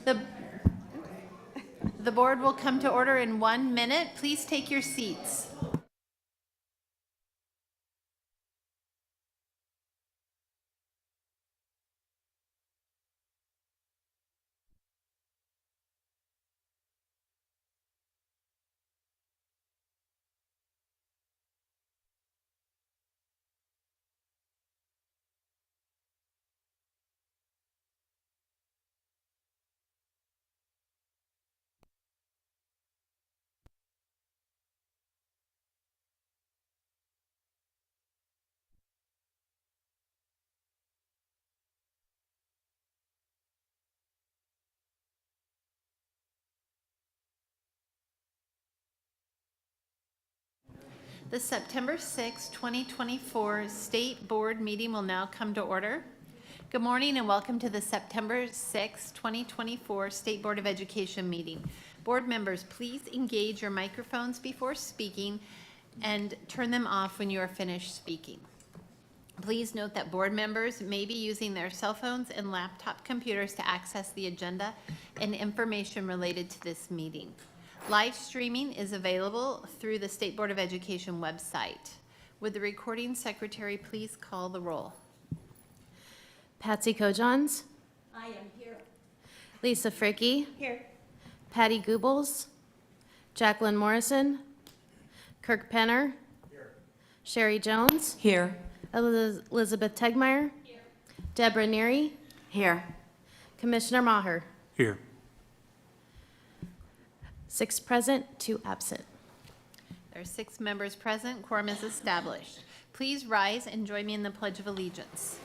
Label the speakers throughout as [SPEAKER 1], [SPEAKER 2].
[SPEAKER 1] The, the board will come to order in 1 minute. Please take your seats. The September 6, 2024 State Board meeting will now come to order. Good morning and welcome to the September 6, 2024 State Board of Education meeting. Board members, please engage your microphones before speaking and turn them off when you are finished speaking. Please note that board members may be using their cell phones and laptop computers to access the agenda and information related to this meeting. Live streaming is available through the State Board of Education website. Would the recording secretary please call the roll?
[SPEAKER 2] Patsy Kojons.
[SPEAKER 3] I am here.
[SPEAKER 2] Lisa Fricke.
[SPEAKER 3] Here.
[SPEAKER 2] Patty Goobles. Jacqueline Morrison. Kirk Penner. Here. Sherry Jones.
[SPEAKER 3] Here.
[SPEAKER 2] Elizabeth Tegmeyer. Here. Deborah Neary.
[SPEAKER 3] Here.
[SPEAKER 2] Commissioner Maher.
[SPEAKER 4] Here.
[SPEAKER 2] 6 present, 2 absent.
[SPEAKER 1] There are 6 members present. Quorum is established. Please rise and join me in the Pledge of Allegiance.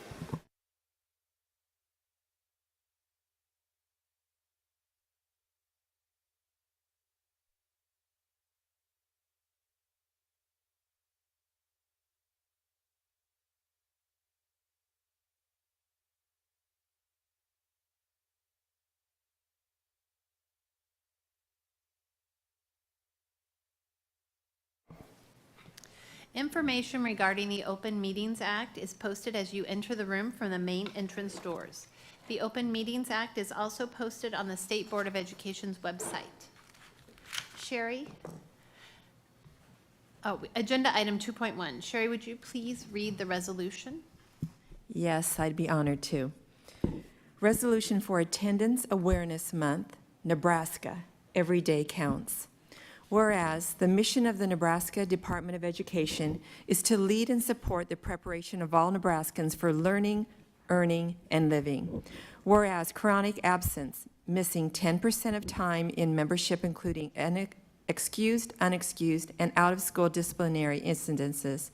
[SPEAKER 1] Information regarding the Open Meetings Act is posted as you enter the room from the main entrance doors. The Open Meetings Act is also posted on the State Board of Education's website. Sherry? Oh, agenda item 2.1. Sherry, would you please read the resolution?
[SPEAKER 3] Yes, I'd be honored to. Resolution for Attendance Awareness Month, Nebraska. Every day counts. Whereas the mission of the Nebraska Department of Education is to lead and support the preparation of all Nebraskans for learning, earning, and living. Whereas chronic absence, missing 10% of time in membership, including excused, unexcused, and out-of-school disciplinary incidences,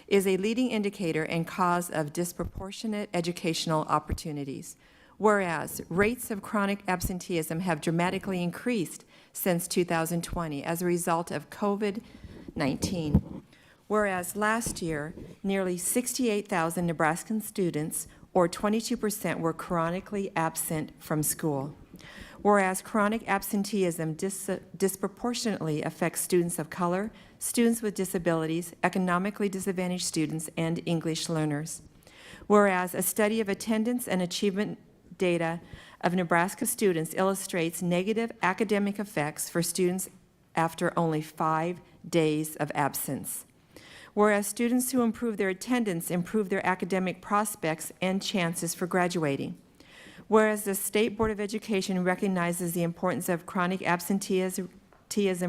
[SPEAKER 3] is a leading indicator and cause of disproportionate educational opportunities. Whereas rates of chronic absenteeism have dramatically increased since 2020 as a result of COVID-19. Whereas last year, nearly 68,000 Nebraskan students, or 22%, were chronically absent from school. Whereas chronic absenteeism disproportionately affects students of color, students with disabilities, economically disadvantaged students, and English learners. Whereas a study of attendance and achievement data of Nebraska students illustrates negative academic effects for students after only 5 days of absence. Whereas students who improve their attendance improve their academic prospects and chances for graduating. Whereas the State Board of Education recognizes the importance of chronic absenteeism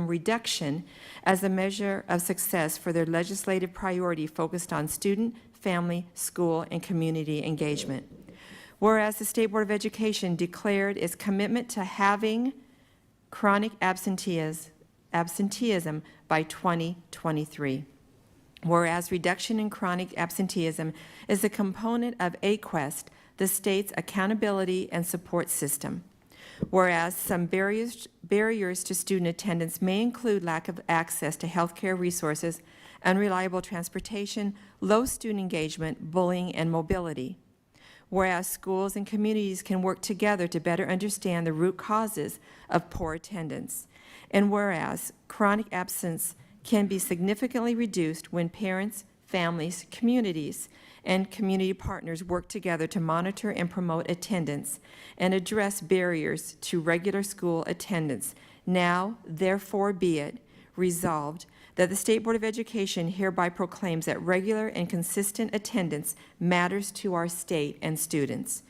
[SPEAKER 3] reduction as a measure of success for their legislative priority focused on student, family, school, and community engagement. Whereas the State Board of Education declared its commitment to halving chronic absenteeism by 2023. Whereas reduction in chronic absenteeism is a component of AQuest, the state's accountability and support system. Whereas some barriers to student attendance may include lack of access to healthcare resources, unreliable transportation, low student engagement, bullying, and mobility. Whereas schools and communities can work together to better understand the root causes of poor attendance. And whereas chronic absence can be significantly reduced when parents, families, communities, and community partners work together to monitor and promote attendance and address barriers to regular school attendance. Now, therefore be it resolved that the State Board of Education hereby proclaims that regular and consistent attendance matters to our state and students.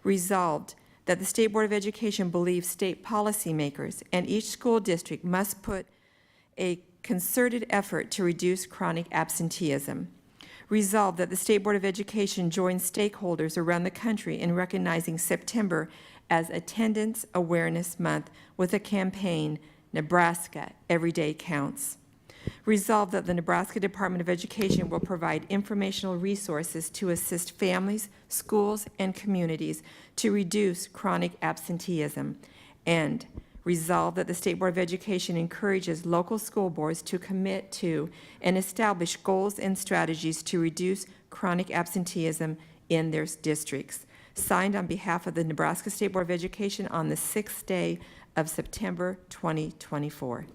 [SPEAKER 3] Resolved that the State Board of Education believes state policymakers and each school district must put a concerted effort to reduce chronic absenteeism. Resolved that the State Board of Education joins stakeholders around the country in recognizing September as Attendance Awareness Month with a campaign, Nebraska Every Day Counts. Resolved that the Nebraska Department of Education will provide informational resources to assist families, schools, and communities to reduce chronic absenteeism. And resolved that the State Board of Education encourages local school boards to commit to and establish goals and strategies to reduce chronic absenteeism in their districts. Signed on behalf of the Nebraska State Board of Education on the 6th day of September 2024.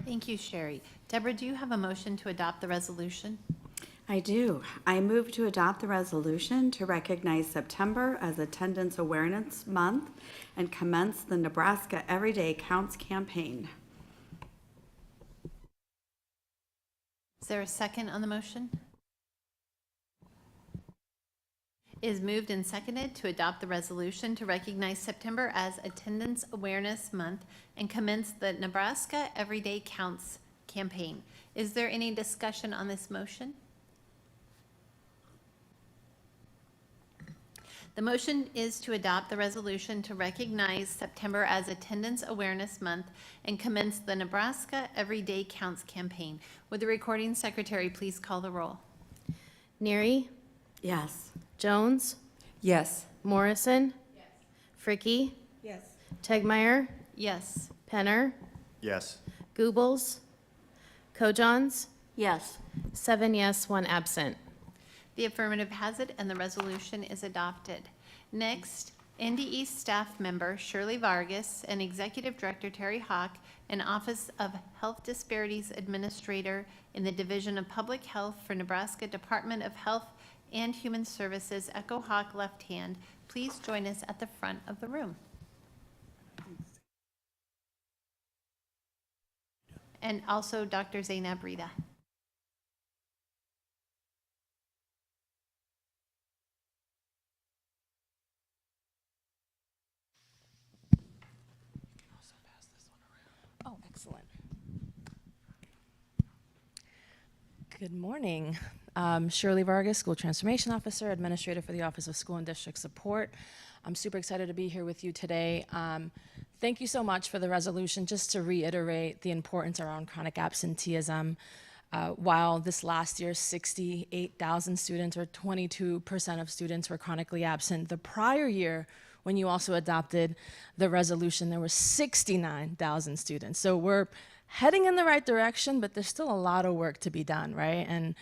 [SPEAKER 1] Thank you, Sherry. Deborah, do you have a motion to adopt the resolution?
[SPEAKER 4] I do. I move to adopt the resolution to recognize September as Attendance Awareness Month and commence the Nebraska Every Day Counts campaign.
[SPEAKER 1] Is there a second on the motion? It is moved and seconded to adopt the resolution to recognize September as Attendance Awareness Month and commence the Nebraska Every Day Counts campaign. Is there any discussion on this motion? The motion is to adopt the resolution to recognize September as Attendance Awareness Month and commence the Nebraska Every Day Counts campaign. Would the recording secretary please call the roll?
[SPEAKER 2] Neary,
[SPEAKER 4] Yes.
[SPEAKER 2] Jones,
[SPEAKER 3] Yes.
[SPEAKER 2] Morrison, Fricke,
[SPEAKER 4] Yes.
[SPEAKER 2] Tegmeyer,
[SPEAKER 1] Yes.
[SPEAKER 2] Penner,
[SPEAKER 5] Yes.
[SPEAKER 2] Goebbels, Kojons,
[SPEAKER 4] Yes.
[SPEAKER 2] 7 yes, 1 absent.
[SPEAKER 1] The affirmative has it, and the resolution is adopted. Next, NDE staff member Shirley Vargas and Executive Director Terry Hawk and Office of Health Disparities Administrator in the Division of Public Health for Nebraska Department of Health and Human Services, Echo Hawk left hand, please join us at the front of the room. And also Dr. Zainab Rita.
[SPEAKER 6] Oh, excellent. Good morning. Shirley Vargas, School Transformation Officer, Administrator for the Office of School and District Support. I'm super excited to be here with you today. Thank you so much for the resolution. Just to reiterate the importance around chronic absenteeism. While this last year, 68,000 students, or 22% of students, were chronically absent, the prior year, when you also adopted the resolution, there were 69,000 students. So we're heading in the right direction, but there's still a lot of work to be done, right? And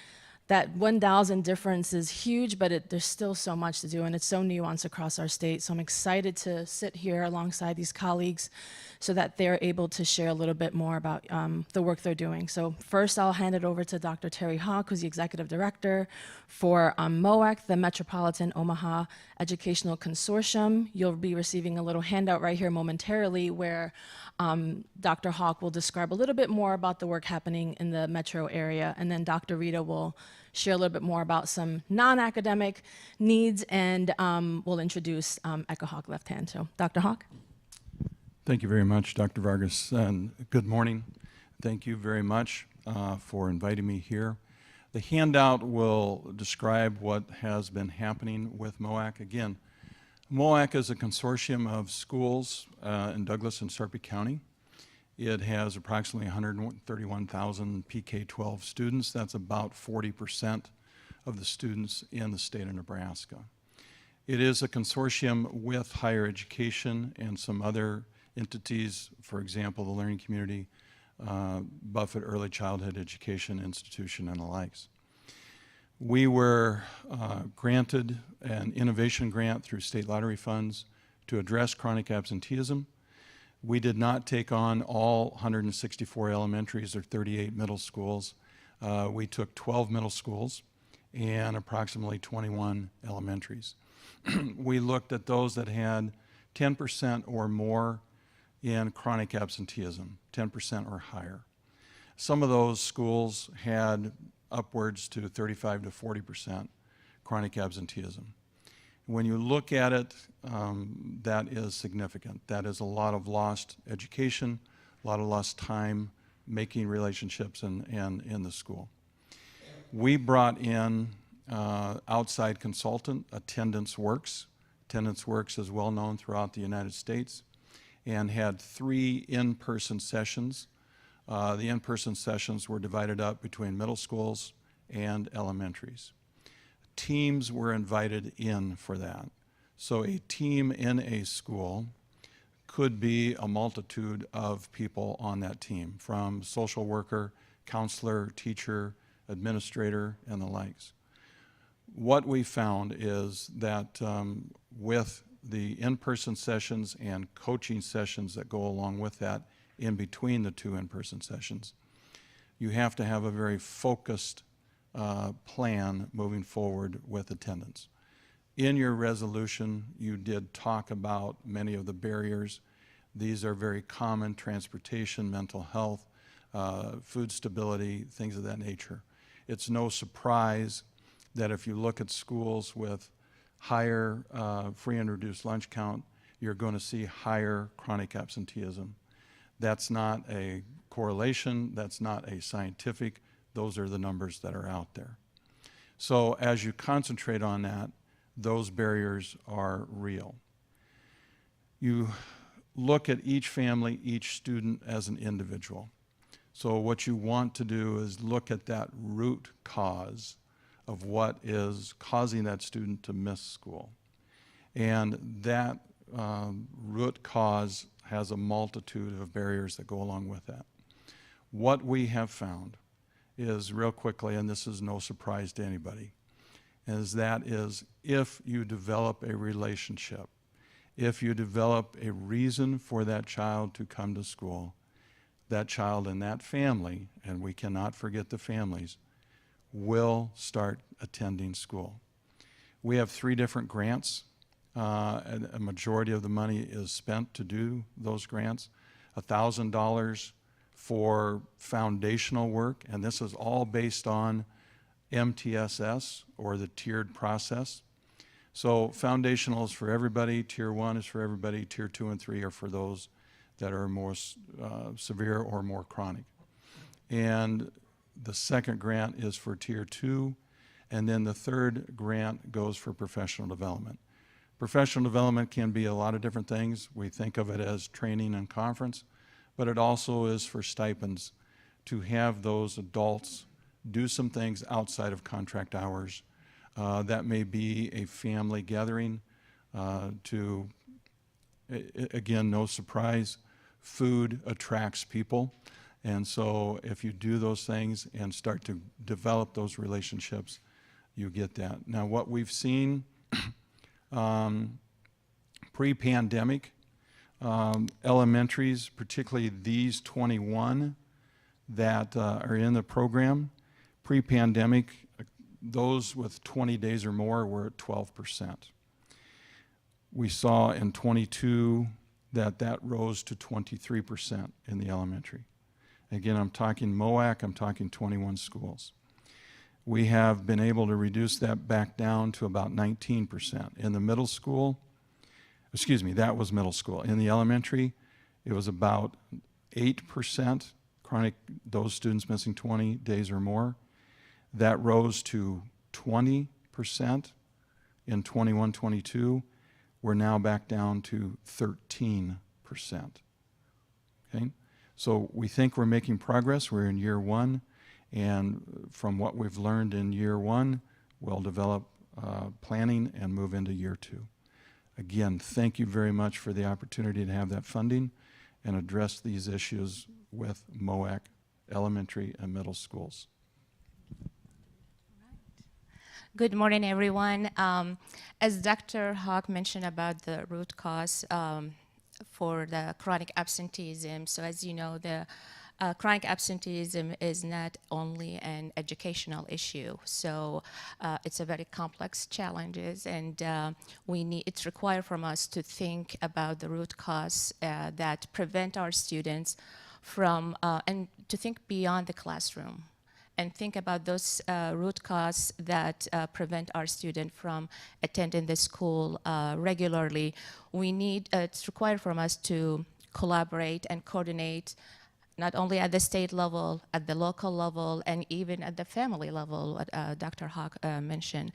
[SPEAKER 6] that 1,000 difference is huge, but there's still so much to do, and it's so nuanced across our state. So I'm excited to sit here alongside these colleagues so that they're able to share a little bit more about the work they're doing. So first, I'll hand it over to Dr. Terry Hawk, who's the Executive Director for MOAC, the Metropolitan Omaha Educational Consortium. You'll be receiving a little handout right here momentarily where Dr. Hawk will describe a little bit more about the work happening in the metro area, and then Dr. Rita will share a little bit more about some non-academic needs, and we'll introduce Echo Hawk left hand. So, Dr. Hawk.
[SPEAKER 7] Thank you very much, Dr. Vargas, and good morning. Thank you very much for inviting me here. The handout will describe what has been happening with MOAC. Again, MOAC is a consortium of schools in Douglas and Sarpy County. It has approximately 131,000 PK-12 students. That's about 40% of the students in the state of Nebraska. It is a consortium with higher education and some other entities, for example, the Learning Community, Buffett Early Childhood Education Institution, and the likes. We were granted an innovation grant through state lottery funds to address chronic absenteeism. We did not take on all 164 elementaries or 38 middle schools. We took 12 middle schools and approximately 21 elementaries. We looked at those that had 10% or more in chronic absenteeism, 10% or higher. Some of those schools had upwards to 35 to 40% chronic absenteeism. When you look at it, that is significant. That is a lot of lost education, a lot of lost time making relationships in the school. We brought in outside consultant, Attendance Works. Attendance Works is well known throughout the United States, and had 3 in-person sessions. The in-person sessions were divided up between middle schools and elementaries. Teams were invited in for that. So a team in a school could be a multitude of people on that team, from social worker, counselor, teacher, administrator, and the likes. What we found is that with the in-person sessions and coaching sessions that go along with that in between the 2 in-person sessions, you have to have a very focused plan moving forward with attendance. In your resolution, you did talk about many of the barriers. These are very common: transportation, mental health, food stability, things of that nature. It's no surprise that if you look at schools with higher free and reduced lunch count, you're going to see higher chronic absenteeism. That's not a correlation, that's not a scientific, those are the numbers that are out there. So as you concentrate on that, those barriers are real. You look at each family, each student as an individual. So what you want to do is look at that root cause of what is causing that student to miss school. And that root cause has a multitude of barriers that go along with that. What we have found is, real quickly, and this is no surprise to anybody, is if you develop a relationship, if you develop a reason for that child to come to school, that child and that family, and we cannot forget the families, will start attending school. We have 3 different grants. A majority of the money is spent to do those grants. $1,000 for foundational work, and this is all based on MTSS, or the tiered process. So foundational is for everybody, Tier 1 is for everybody, Tier 2 and 3 are for those that are more severe or more chronic. And the second grant is for Tier 2, and then the third grant goes for professional development. Professional development can be a lot of different things. We think of it as training and conference, but it also is for stipends to have those adults do some things outside of contract hours. That may be a family gathering again, no surprise, food attracts people. And so if you do those things and start to develop those relationships, you get that. Now, what we've seen pre-pandemic, elementaries, particularly these 21 that are in the program, pre-pandemic, those with 20 days or more were at 12%. We saw in 22 that rose to 23% in the elementary. Again, I'm talking MOAC, I'm talking 21 schools. We have been able to reduce that back down to about 19%. In the middle school, that was middle school. In the elementary, it was about 8% chronic, those students missing 20 days or more. That rose to 20% in 21-22. We're now back down to 13%. Okay? So we think we're making progress. We're in year 1, and from what we've learned in year 1, we'll develop planning and move into year 2. Again, thank you very much for the opportunity to have that funding and address these issues with MOAC elementary and middle schools.
[SPEAKER 5] Good morning, everyone. As Dr. Hawk mentioned about the root cause for the chronic absenteeism, so as you know, the chronic absenteeism is not only an educational issue, so it's a very complex challenges, and it's required from us to think about the root cause that prevent our students from, and to think beyond the classroom, and think about those root causes that prevent our student from attending the school regularly. It's required from us to collaborate and coordinate, not only at the state level, at the local level, and even at the family level, what Dr. Hawk mentioned.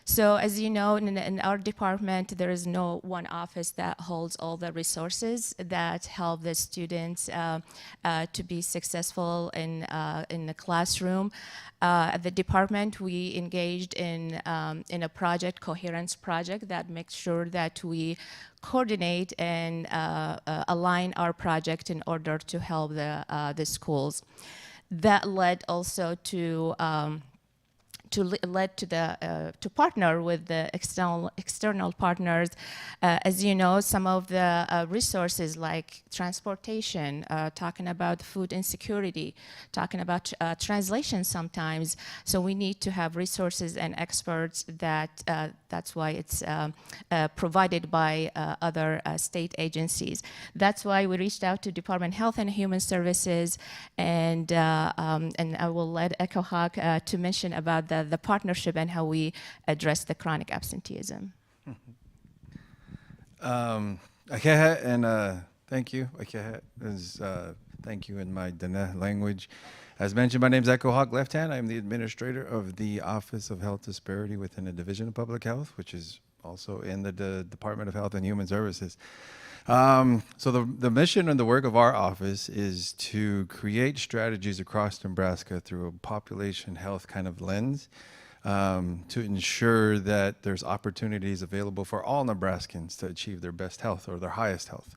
[SPEAKER 5] So as you know, in our department, there is no one office that holds all the resources that help the students to be successful in the classroom. At the department, we engaged in a project, coherence project, that makes sure that we coordinate and align our project in order to help the schools. That led also to partner with the external partners. As you know, some of the resources like transportation, talking about food insecurity, talking about translation sometimes. So we need to have resources and experts that's why it's provided by other state agencies. That's why we reached out to Department of Health and Human Services, and I will let Echo Hawk to mention about the partnership and how we address the chronic absenteeism.
[SPEAKER 8] Akeha, and thank you. Akeha is thank you in my Dene language. As mentioned, my name is Echo Hawk Left Hand. I'm the administrator of the Office of Health Disparity within the Division of Public Health, which is also in the Department of Health and Human Services. So the mission and the work of our office is to create strategies across Nebraska through a population health kind of lens, to ensure that there's opportunities available for all Nebraskans to achieve their best health or their highest health.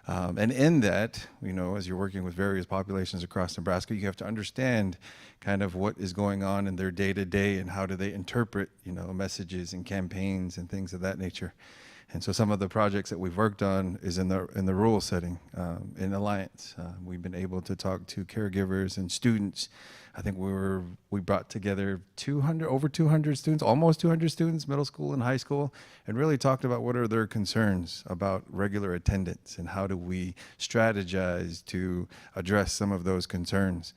[SPEAKER 8] And in that, you know, as you're working with various populations across Nebraska, you have to understand kind of what is going on in their day-to-day and how do they interpret, you know, messages and campaigns and things of that nature. And so some of the projects that we've worked on is in the rural setting, in Alliance. We've been able to talk to caregivers and students. I think we brought together over 200 students, almost 200 students, middle school and high school, and really talked about what are their concerns about regular attendance and how do we strategize to address some of those concerns.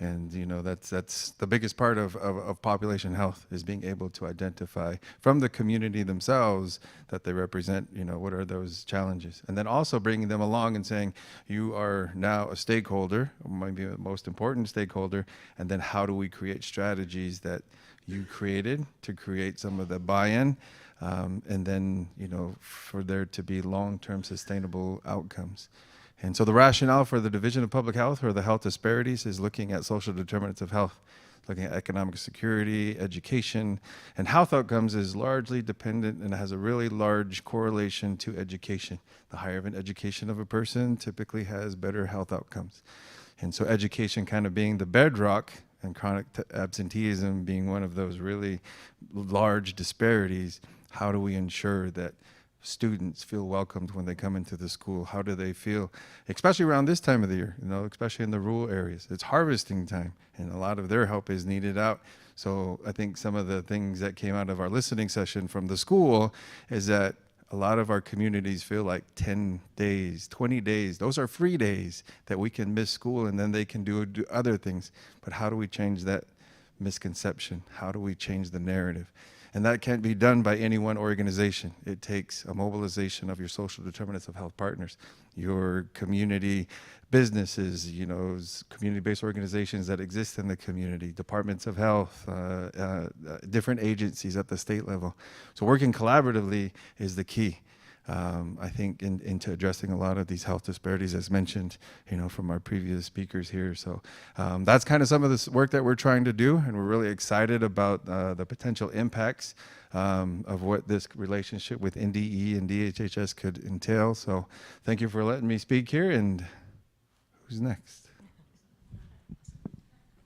[SPEAKER 8] And you know, that's the biggest part of population health, is being able to identify from the community themselves that they represent, you know, what are those challenges. And then also bringing them along and saying, you are now a stakeholder, maybe the most important stakeholder, and then how do we create strategies that you created to create some of the buy-in, and then, you know, for there to be long-term sustainable outcomes. And so the rationale for the Division of Public Health, or the health disparities, is looking at social determinants of health, looking at economic security, education, and health outcomes is largely dependent and has a really large correlation to education. The higher of an education of a person typically has better health outcomes. And so education kind of being the bedrock, and chronic absenteeism being one of those really large disparities, how do we ensure that students feel welcomed when they come into the school? How do they feel, especially around this time of the year, you know, especially in the rural areas? It's harvesting time, and a lot of their help is needed out. So I think some of the things that came out of our listening session from the school is that a lot of our communities feel like 10 days, 20 days, those are free days that we can miss school and then they can do other things. But how do we change that misconception? How do we change the narrative? And that can't be done by any one organization. It takes a mobilization of your social determinants of health partners, your community businesses, you know, community-based organizations that exist in the community, departments of health, different agencies at the state level. So working collaboratively is the key, I think, into addressing a lot of these health disparities, as mentioned, you know, from our previous speakers here. So that's kind of some of this work that we're trying to do, and we're really excited about the potential impacts of what this relationship with NDE and DHHS could entail. So thank you for letting me speak here, and who's next?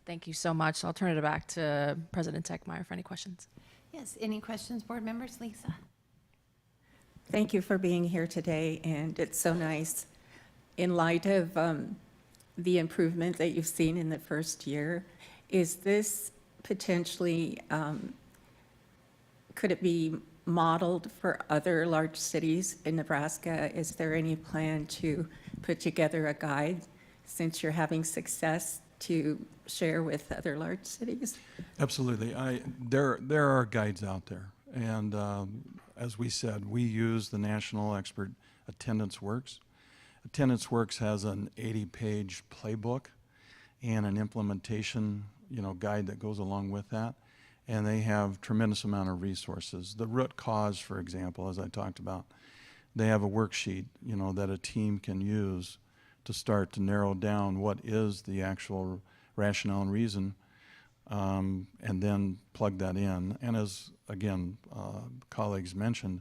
[SPEAKER 6] Thank you so much. I'll turn it back to President Techmeyer for any questions.
[SPEAKER 1] Yes, any questions, board members? Lisa?
[SPEAKER 9] Thank you for being here today, and it's so nice in light of the improvement that you've seen in the first year, is this potentially, could it be modeled for other large cities in Nebraska? Is there any plan to put together a guide, since you're having success, to share with other large cities?
[SPEAKER 7] Absolutely. There are guides out there. And as we said, we use the National Expert Attendance Works. Attendance Works has an 80-page playbook and an implementation, guide that goes along with that. And they have tremendous amount of resources. The root cause, for example, as I talked about, they have a worksheet, that a team can use to start to narrow down what is the actual rationale and reason, and then plug that in. And as, again, colleagues mentioned,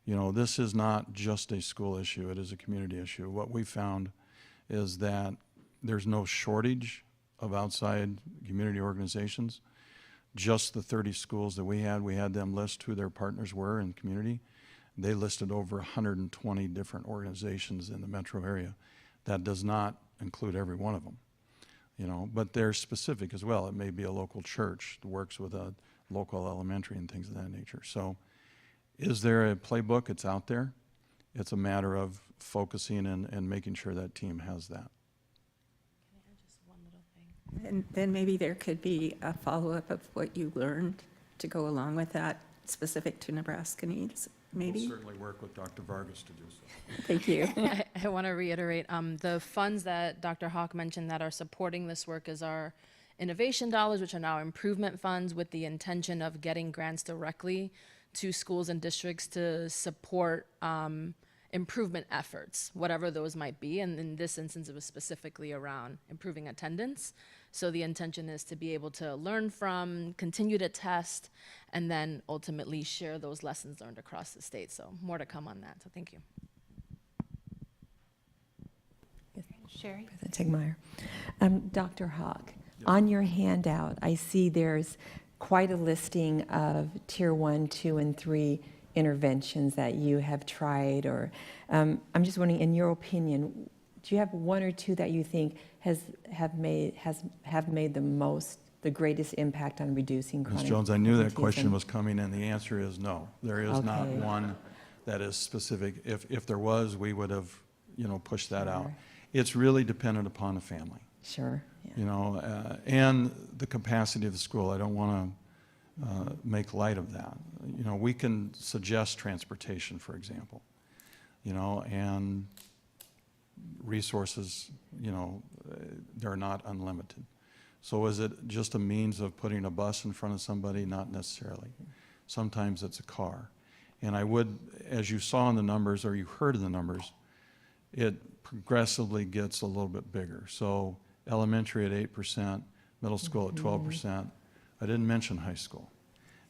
[SPEAKER 7] this is not just a school issue, it is a community issue. What we found is that there's no shortage of outside community organizations. Just the 30 schools that we had them list who their partners were in community. They listed over 120 different organizations in the metro area. That does not include every one of them, but they're specific as well. It may be a local church that works with a local elementary and things of that nature. So is there a playbook? It's out there. It's a matter of focusing and making sure that team has that.
[SPEAKER 9] And then maybe there could be a follow-up of what you learned to go along with that, specific to Nebraska needs, maybe?
[SPEAKER 7] We'll certainly work with Dr. Vargas to do so.
[SPEAKER 9] Thank you.
[SPEAKER 6] I want to reiterate, the funds that Dr. Hawk mentioned that are supporting this work is our innovation dollars, which are now improvement funds, with the intention of getting grants directly to schools and districts to support improvement efforts, whatever those might be. And in this instance, it was specifically around improving attendance. So the intention is to be able to learn from, continue to test, and then ultimately share those lessons learned across the state. So more to come on that. So thank you.
[SPEAKER 1] Sherry?
[SPEAKER 3] President Tegmeyer. Dr. Hawk, on your handout, I see there's quite a listing of Tier 1, 2, and 3 interventions that you have tried, or I'm just wondering, in your opinion, do you have one or two that you think have made the greatest impact on reducing chronic
[SPEAKER 7] Ms. Jones, I knew that
[SPEAKER 3] absenteeism?
[SPEAKER 7] question was coming, and the answer is no. There is not
[SPEAKER 3] Okay.
[SPEAKER 7] one that is specific. If there was, we would have, pushed that out.
[SPEAKER 3] Sure.
[SPEAKER 7] It's really dependent upon the family,
[SPEAKER 3] Sure. Yeah.
[SPEAKER 7] and the capacity of the school. I don't want to make light of that. We can suggest transportation, for example, and resources, they're not unlimited. So is it just a means of putting a bus in front of somebody? Not necessarily. Sometimes it's a car. And I would, as you saw in the numbers, or you heard in the numbers, it progressively gets a little bit bigger. So elementary at 8%, middle school at 12%. I didn't mention high school.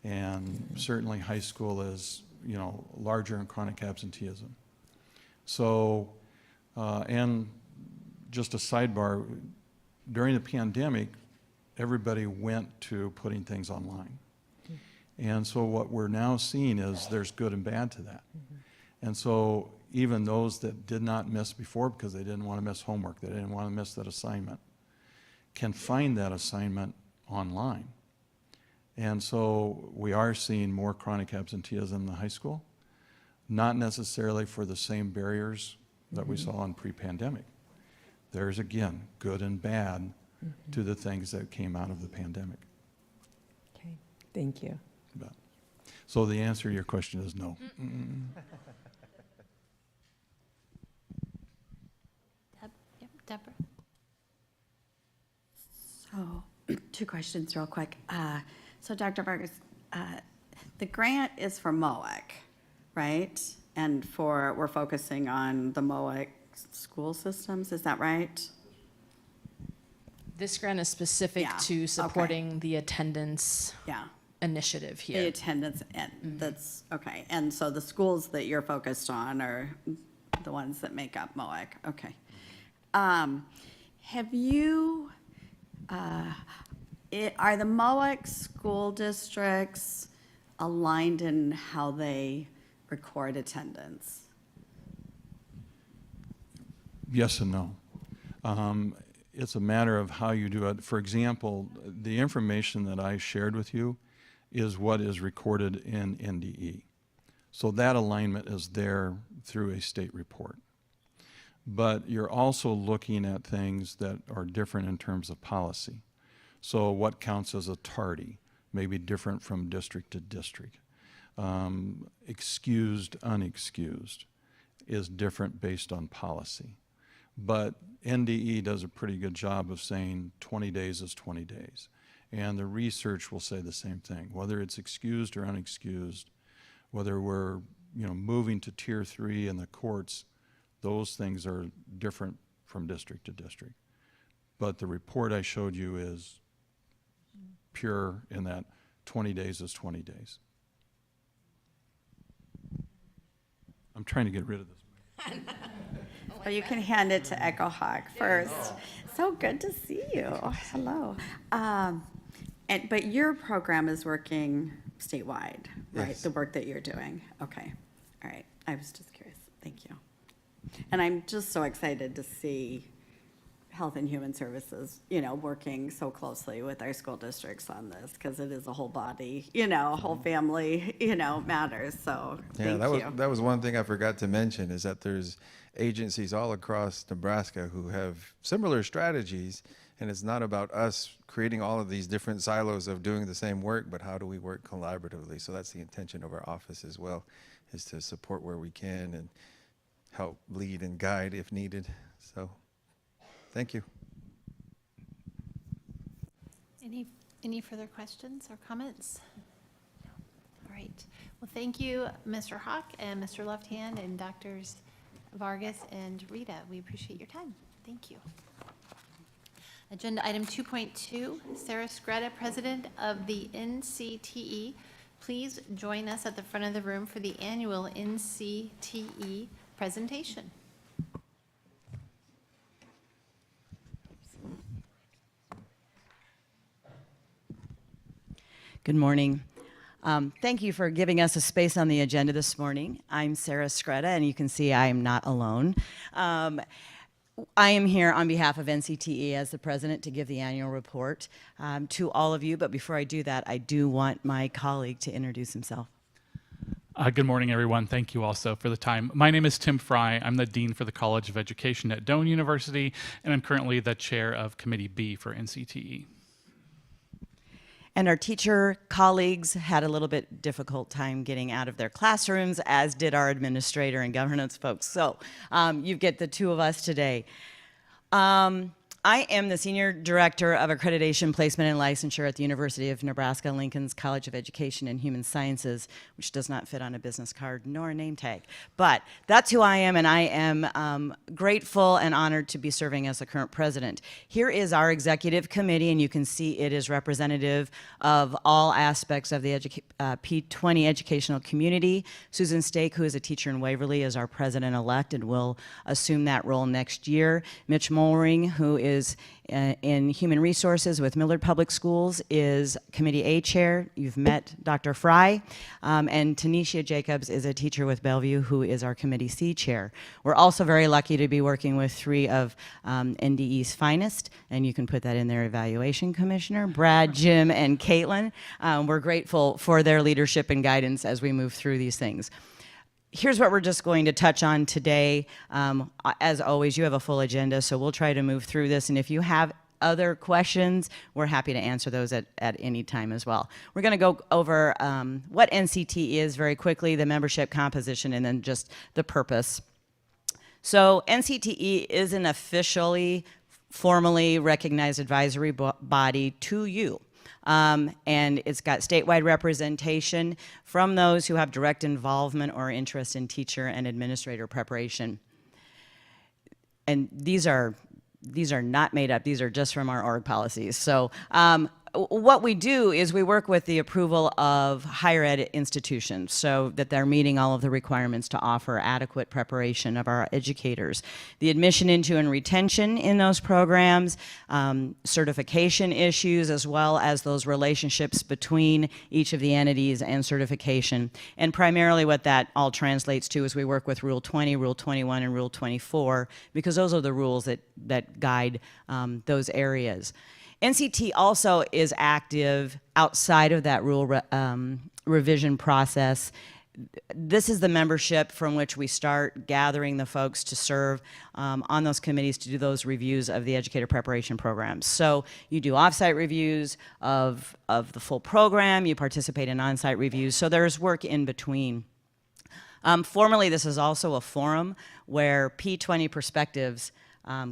[SPEAKER 7] And certainly high school is, larger in chronic absenteeism. So, and just a sidebar, during the pandemic, everybody went to putting things online. And so what we're now seeing is there's good and bad to that. And so even those that did not miss before because they didn't want to miss homework, they didn't want to miss that assignment, can find that assignment online. And so we are seeing more chronic absenteeism in the high school, not necessarily for the same barriers that we saw in pre-pandemic. There's, again, good and bad to the things that came out of the pandemic.
[SPEAKER 3] Okay. Thank you.
[SPEAKER 7] But, so the answer to your question is no.
[SPEAKER 1] Deborah?
[SPEAKER 4] So, two questions real quick. So Dr. Vargas, the grant is for MOAC, right? And we're focusing on the MOAC school systems, is that right?
[SPEAKER 6] This grant is specific
[SPEAKER 4] Yeah,
[SPEAKER 6] to
[SPEAKER 4] okay.
[SPEAKER 6] supporting the attendance
[SPEAKER 4] Yeah,
[SPEAKER 6] initiative
[SPEAKER 4] the
[SPEAKER 6] here.
[SPEAKER 4] attendance, and that's, okay. And so the schools that you're focused on are the ones that make up MOAC, okay. Have you, are the MOAC school districts aligned in how they record attendance?
[SPEAKER 7] Yes and no. it's a matter of how you do it. For example, the information that I shared with you is what is recorded in NDE. So that alignment is there through a state report. But you're also looking at things that are different in terms of policy. So what counts as a tardy may be different from district to district. Excused, unexcused is different based on policy. But NDE does a pretty good job of saying 20 days is 20 days. And the research will say the same thing, whether it's excused or unexcused, whether we're moving to tier 3 in the courts, those things are different from district to district. But the report I showed you is pure in that 20 days is 20 days. I'm trying to get rid of this.
[SPEAKER 4] Well, you can hand it to Echo Hawk first. So good to see you. Hello. But your program is working statewide, right?
[SPEAKER 8] Yes.
[SPEAKER 4] The work that you're doing. Okay. All right. I was just curious. Thank you. And I'm just so excited to see Health and Human Services, working so closely with our school districts on this, because it is a whole body, a whole family, matters. So
[SPEAKER 8] Yeah,
[SPEAKER 4] thank you.
[SPEAKER 8] that was one thing I forgot to mention, is that there's agencies all across Nebraska who have similar strategies, and it's not about us creating all of these different silos of doing the same work, but how do we work collaboratively? So that's the intention of our office as well, is to support where we can and help lead and guide if needed. So thank you.
[SPEAKER 1] Any further questions or comments? No. All right. Well, thank you, Mr. Hawk and Mr. Left Hand and Drs. Vargas and Rita. We appreciate your time. Thank you. Agenda item 2.2, Sarah Scretta, President of the NCTE. Please join us at the front of the room for the annual NCTE presentation.
[SPEAKER 10] Good morning. Thank you for giving us a space on the agenda this morning. I'm Sarah Scretta, and you can see I am not alone. I am here on behalf of NCTE as the president to give the annual report to all of you, but before I do that, I do want my colleague to introduce himself.
[SPEAKER 11] Good morning, everyone. Thank you also for the time. My name is Tim Fry. I'm the Dean for the College of Education at Doane University, and I'm currently the chair of Committee B for NCTE.
[SPEAKER 10] And our teacher colleagues had a little bit difficult time getting out of their classrooms, as did our administrator and governance folks. So you get the two of us today. I am the Senior Director of Accreditation, Placement, and Licensure at the University of Nebraska Lincoln's College of Education and Human Sciences, which does not fit on a business card nor a name tag. But that's who I am, and I am grateful and honored to be serving as the current president. Here is our executive committee, and you can see it is representative of all aspects of the P20 educational community. Susan Stake, who is a teacher in Waverly, is our president-elect and will assume that role next year. Mitch Mollering, who is in Human Resources with Millard Public Schools, is Committee A chair. You've met Dr. Fry. And Tanisha Jacobs is a teacher with Bellevue, who is our Committee C chair. We're also very lucky to be working with three of NDE's finest, and you can put that in their evaluation commissioner, Brad, Jim, and Caitlin. We're grateful for their leadership and guidance as we move through these things. Here's what we're just going to touch on today. As always, you have a full agenda, so we'll try to move through this. And if you have other questions, we're happy to answer those at any time as well. We're going to go over what NCTE is very quickly, the membership composition, and then just the purpose. So NCTE is an officially, formally recognized advisory body to you. And it's got statewide representation from those who have direct involvement or interest in teacher and administrator preparation. And these are not made up. These are just from our org policies. So what we do is we work with the approval of higher ed institutions so that they're meeting all of the requirements to offer adequate preparation of our educators. The admission into and retention in those programs, certification issues, as well as those relationships between each of the entities and certification. And primarily what that all translates to is we work with Rule 20, Rule 21, and Rule 24, because those are the rules that guide those areas. NCT also is active outside of that rule revision process. This is the membership from which we start gathering the folks to serve on those committees to do those reviews of the educator preparation programs. So you do off-site reviews of the full program, you participate in on-site reviews, so there's work in between. Formally, this is also a forum where P20 perspectives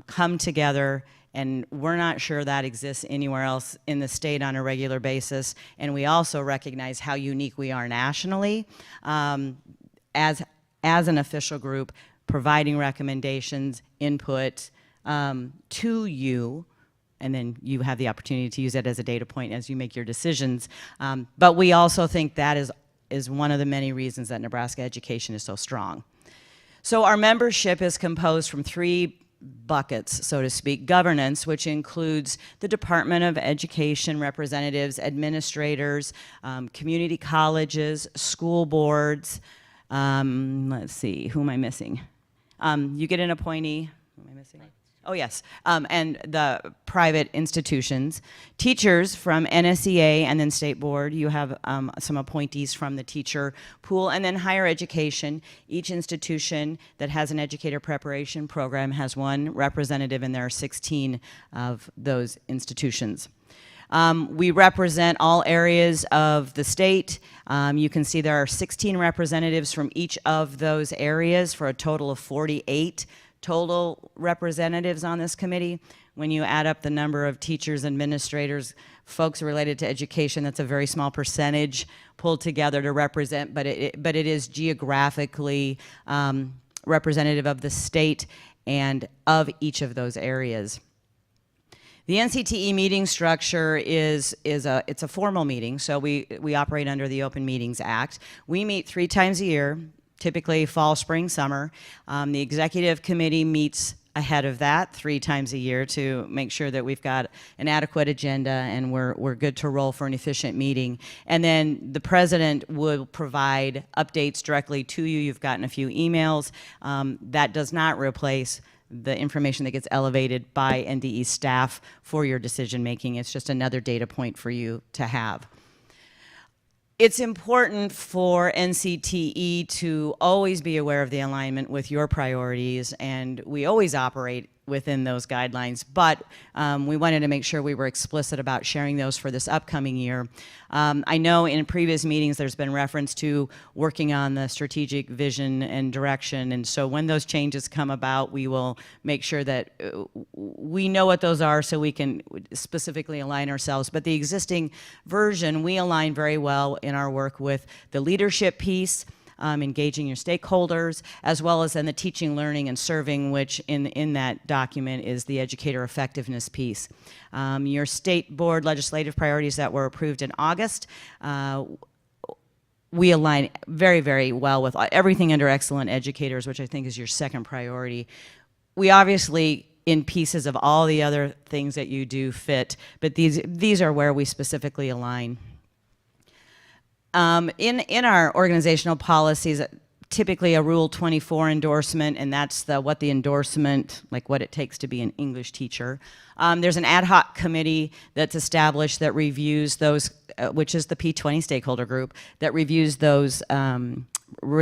[SPEAKER 10] come together, and we're not sure that exists anywhere else in the state on a regular basis. And we also recognize how unique we are nationally as an official group, providing recommendations, input to you, and then you have the opportunity to use it as a data point as you make your decisions. But we also think that is one of the many reasons that Nebraska education is so strong. So our membership is composed from three buckets, so to speak. Governance, which includes the Department of Education representatives, administrators, community colleges, school boards. Let's see, who am I missing? You get an appointee. Who am I missing? Oh, yes, and the private institutions. Teachers from NSEA and then State Board. You have some appointees from the teacher pool, and then higher education. Each institution that has an educator preparation program has one representative, and there are 16 of those institutions. We represent all areas of the state. You can see there are 16 representatives from each of those areas for a total of 48 total representatives on this committee. When you add up the number of teachers, administrators, folks related to education, that's a very small percentage pulled together to represent, but it is geographically representative of the state and of each of those areas. The NCTE meeting structure it's a formal meeting, so we operate under the Open Meetings Act. We meet 3 times a year, typically fall, spring, summer. The executive committee meets ahead of that 3 times a year to make sure that we've got an adequate agenda and we're good to roll for an efficient meeting. And then the president will provide updates directly to you. You've gotten a few emails. That does not replace the information that gets elevated by NDE staff for your decision making. It's just another data point for you to have. It's important for NCTE to always be aware of the alignment with your priorities, and we always operate within those guidelines, but we wanted to make sure we were explicit about sharing those for this upcoming year. I know in previous meetings there's been reference to working on the strategic vision and direction, and so when those changes come about, we will make sure that we know what those are so we can specifically align ourselves. But the existing version, we align very well in our work with the leadership piece, engaging your stakeholders, as well as in the teaching, learning, and serving, which in that document is the educator effectiveness piece. Your state board legislative priorities that were approved in August, we align very, very well with everything under excellent educators, which I think is your second priority. We obviously, in pieces of all the other things that you do, fit, but these are where we specifically align. In our organizational policies, typically a Rule 24 endorsement, and that's what the endorsement, like what it takes to be an English teacher. There's an ad hoc committee that's established that reviews those, which is the P20 stakeholder group, that reviews those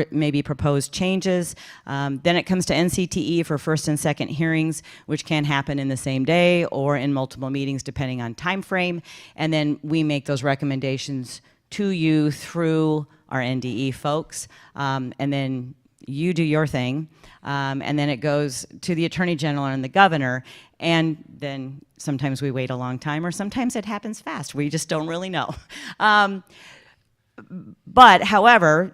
[SPEAKER 10] maybe proposed changes. Then it comes to NCTE for first and second hearings, which can happen in the same day or in multiple meetings depending on time frame. And then we make those recommendations to you through our NDE folks, and then you do your thing, and then it goes to the Attorney General and the Governor, and then sometimes we wait a long time, or sometimes it happens fast. We just don't really know. But however,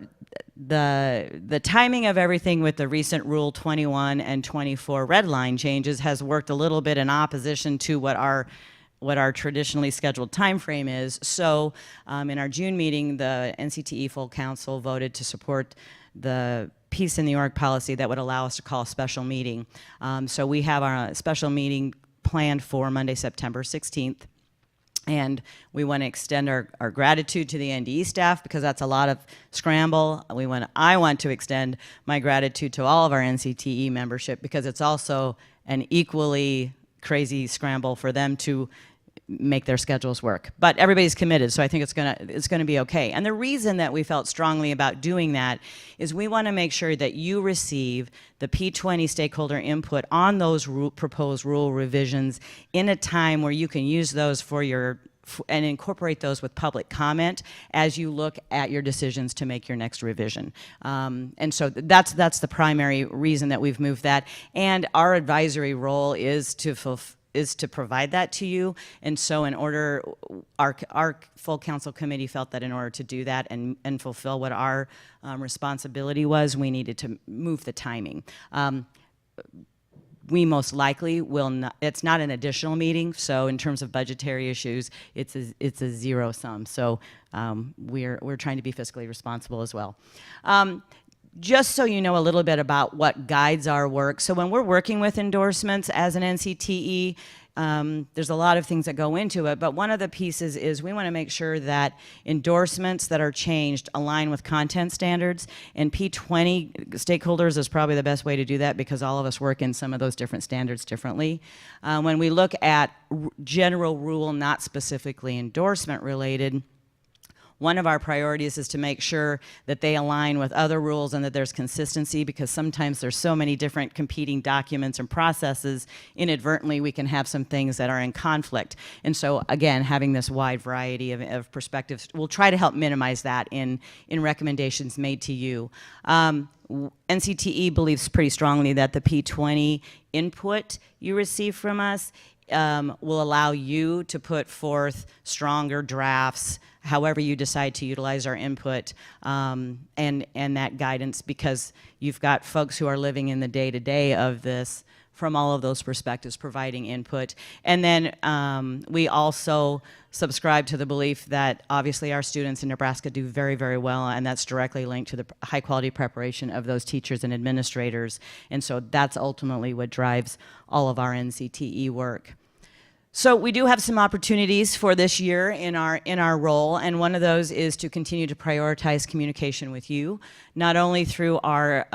[SPEAKER 10] the timing of everything with the recent Rule 21 and 24 red line changes has worked a little bit in opposition to what what our traditionally scheduled time frame is. So in our June meeting, the NCTE full council voted to support the piece in the org policy that would allow us to call a special meeting. So we have our special meeting planned for Monday, September 16th. And we want to extend our gratitude to the NDE staff because that's a lot of scramble. I want to extend my gratitude to all of our NCTE membership because it's also an equally crazy scramble for them to make their schedules work. But everybody's committed, so I think it's gonna be okay. And the reason that we felt strongly about doing that is we want to make sure that you receive the P20 stakeholder input on those proposed rule revisions in a time where you can use those and incorporate those with public comment as you look at your decisions to make your next revision. And so that's the primary reason that we've moved that. And our advisory role is to provide that to you. And so our full council committee felt that in order to do that and fulfill what our responsibility was, we needed to move the timing. We most likely will not, it's not an additional meeting, so in terms of budgetary issues, it's a zero sum. So we're trying to be fiscally responsible as well. Just so you know a little bit about what guides our work. So when we're working with endorsements as an NCTE, there's a lot of things that go into it, but one of the pieces is we want to make sure that endorsements that are changed align with content standards, and P20 stakeholders is probably the best way to do that because all of us work in some of those different standards differently. When we look at general rule, not specifically endorsement related, one of our priorities is to make sure that they align with other rules and that there's consistency because sometimes there's so many different competing documents and processes, inadvertently we can have some things that are in conflict. And so again, having this wide variety of perspectives, we'll try to help minimize that in recommendations made to you. NCTE believes pretty strongly that the P20 input you receive from us will allow you to put forth stronger drafts however you decide to utilize our input and that guidance because you've got folks who are living in the day-to-day of this from all of those perspectives providing input. And then we also subscribe to the belief that obviously our students in Nebraska do very, very well, and that's directly linked to the high quality preparation of those teachers and administrators. And so that's ultimately what drives all of our NCTE work. So we do have some opportunities for this year in our role, and one of those is to continue to prioritize communication with you, not only through our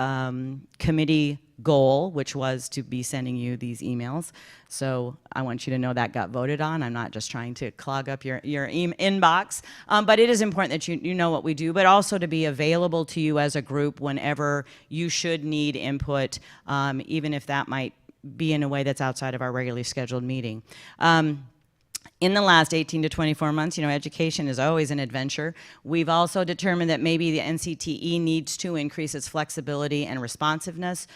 [SPEAKER 10] committee goal, which was to be sending you these emails. So I want you to know that got voted on. I'm not just trying to clog up your inbox, but it is important that you know what we do, but also to be available to you as a group whenever you should need input, even if that might be in a way that's outside of our regularly scheduled meeting. In the last 18 to 24 months, education is always an adventure. We've also determined that maybe the NCTE needs to increase its flexibility and responsiveness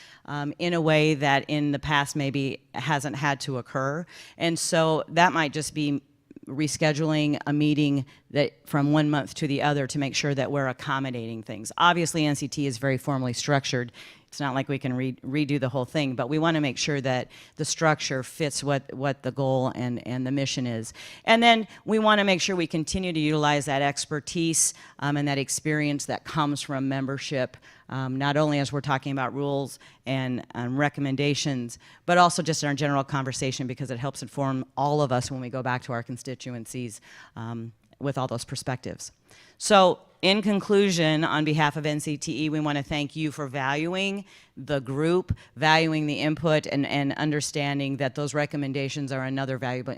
[SPEAKER 10] in a way that in the past maybe hasn't had to occur. And so that might just be rescheduling a meeting that from one month to the other to make sure that we're accommodating things. Obviously, NCT is very formally structured. It's not like we can redo the whole thing, but we want to make sure that the structure fits what the goal and the mission is. And then we want to make sure we continue to utilize that expertise and that experience that comes from membership, not only as we're talking about rules and recommendations, but also just in our general conversation because it helps inform all of us when we go back to our constituencies with all those perspectives. So in conclusion, on behalf of NCTE, we want to thank you for valuing the group, valuing the input, and understanding that those recommendations are another valuable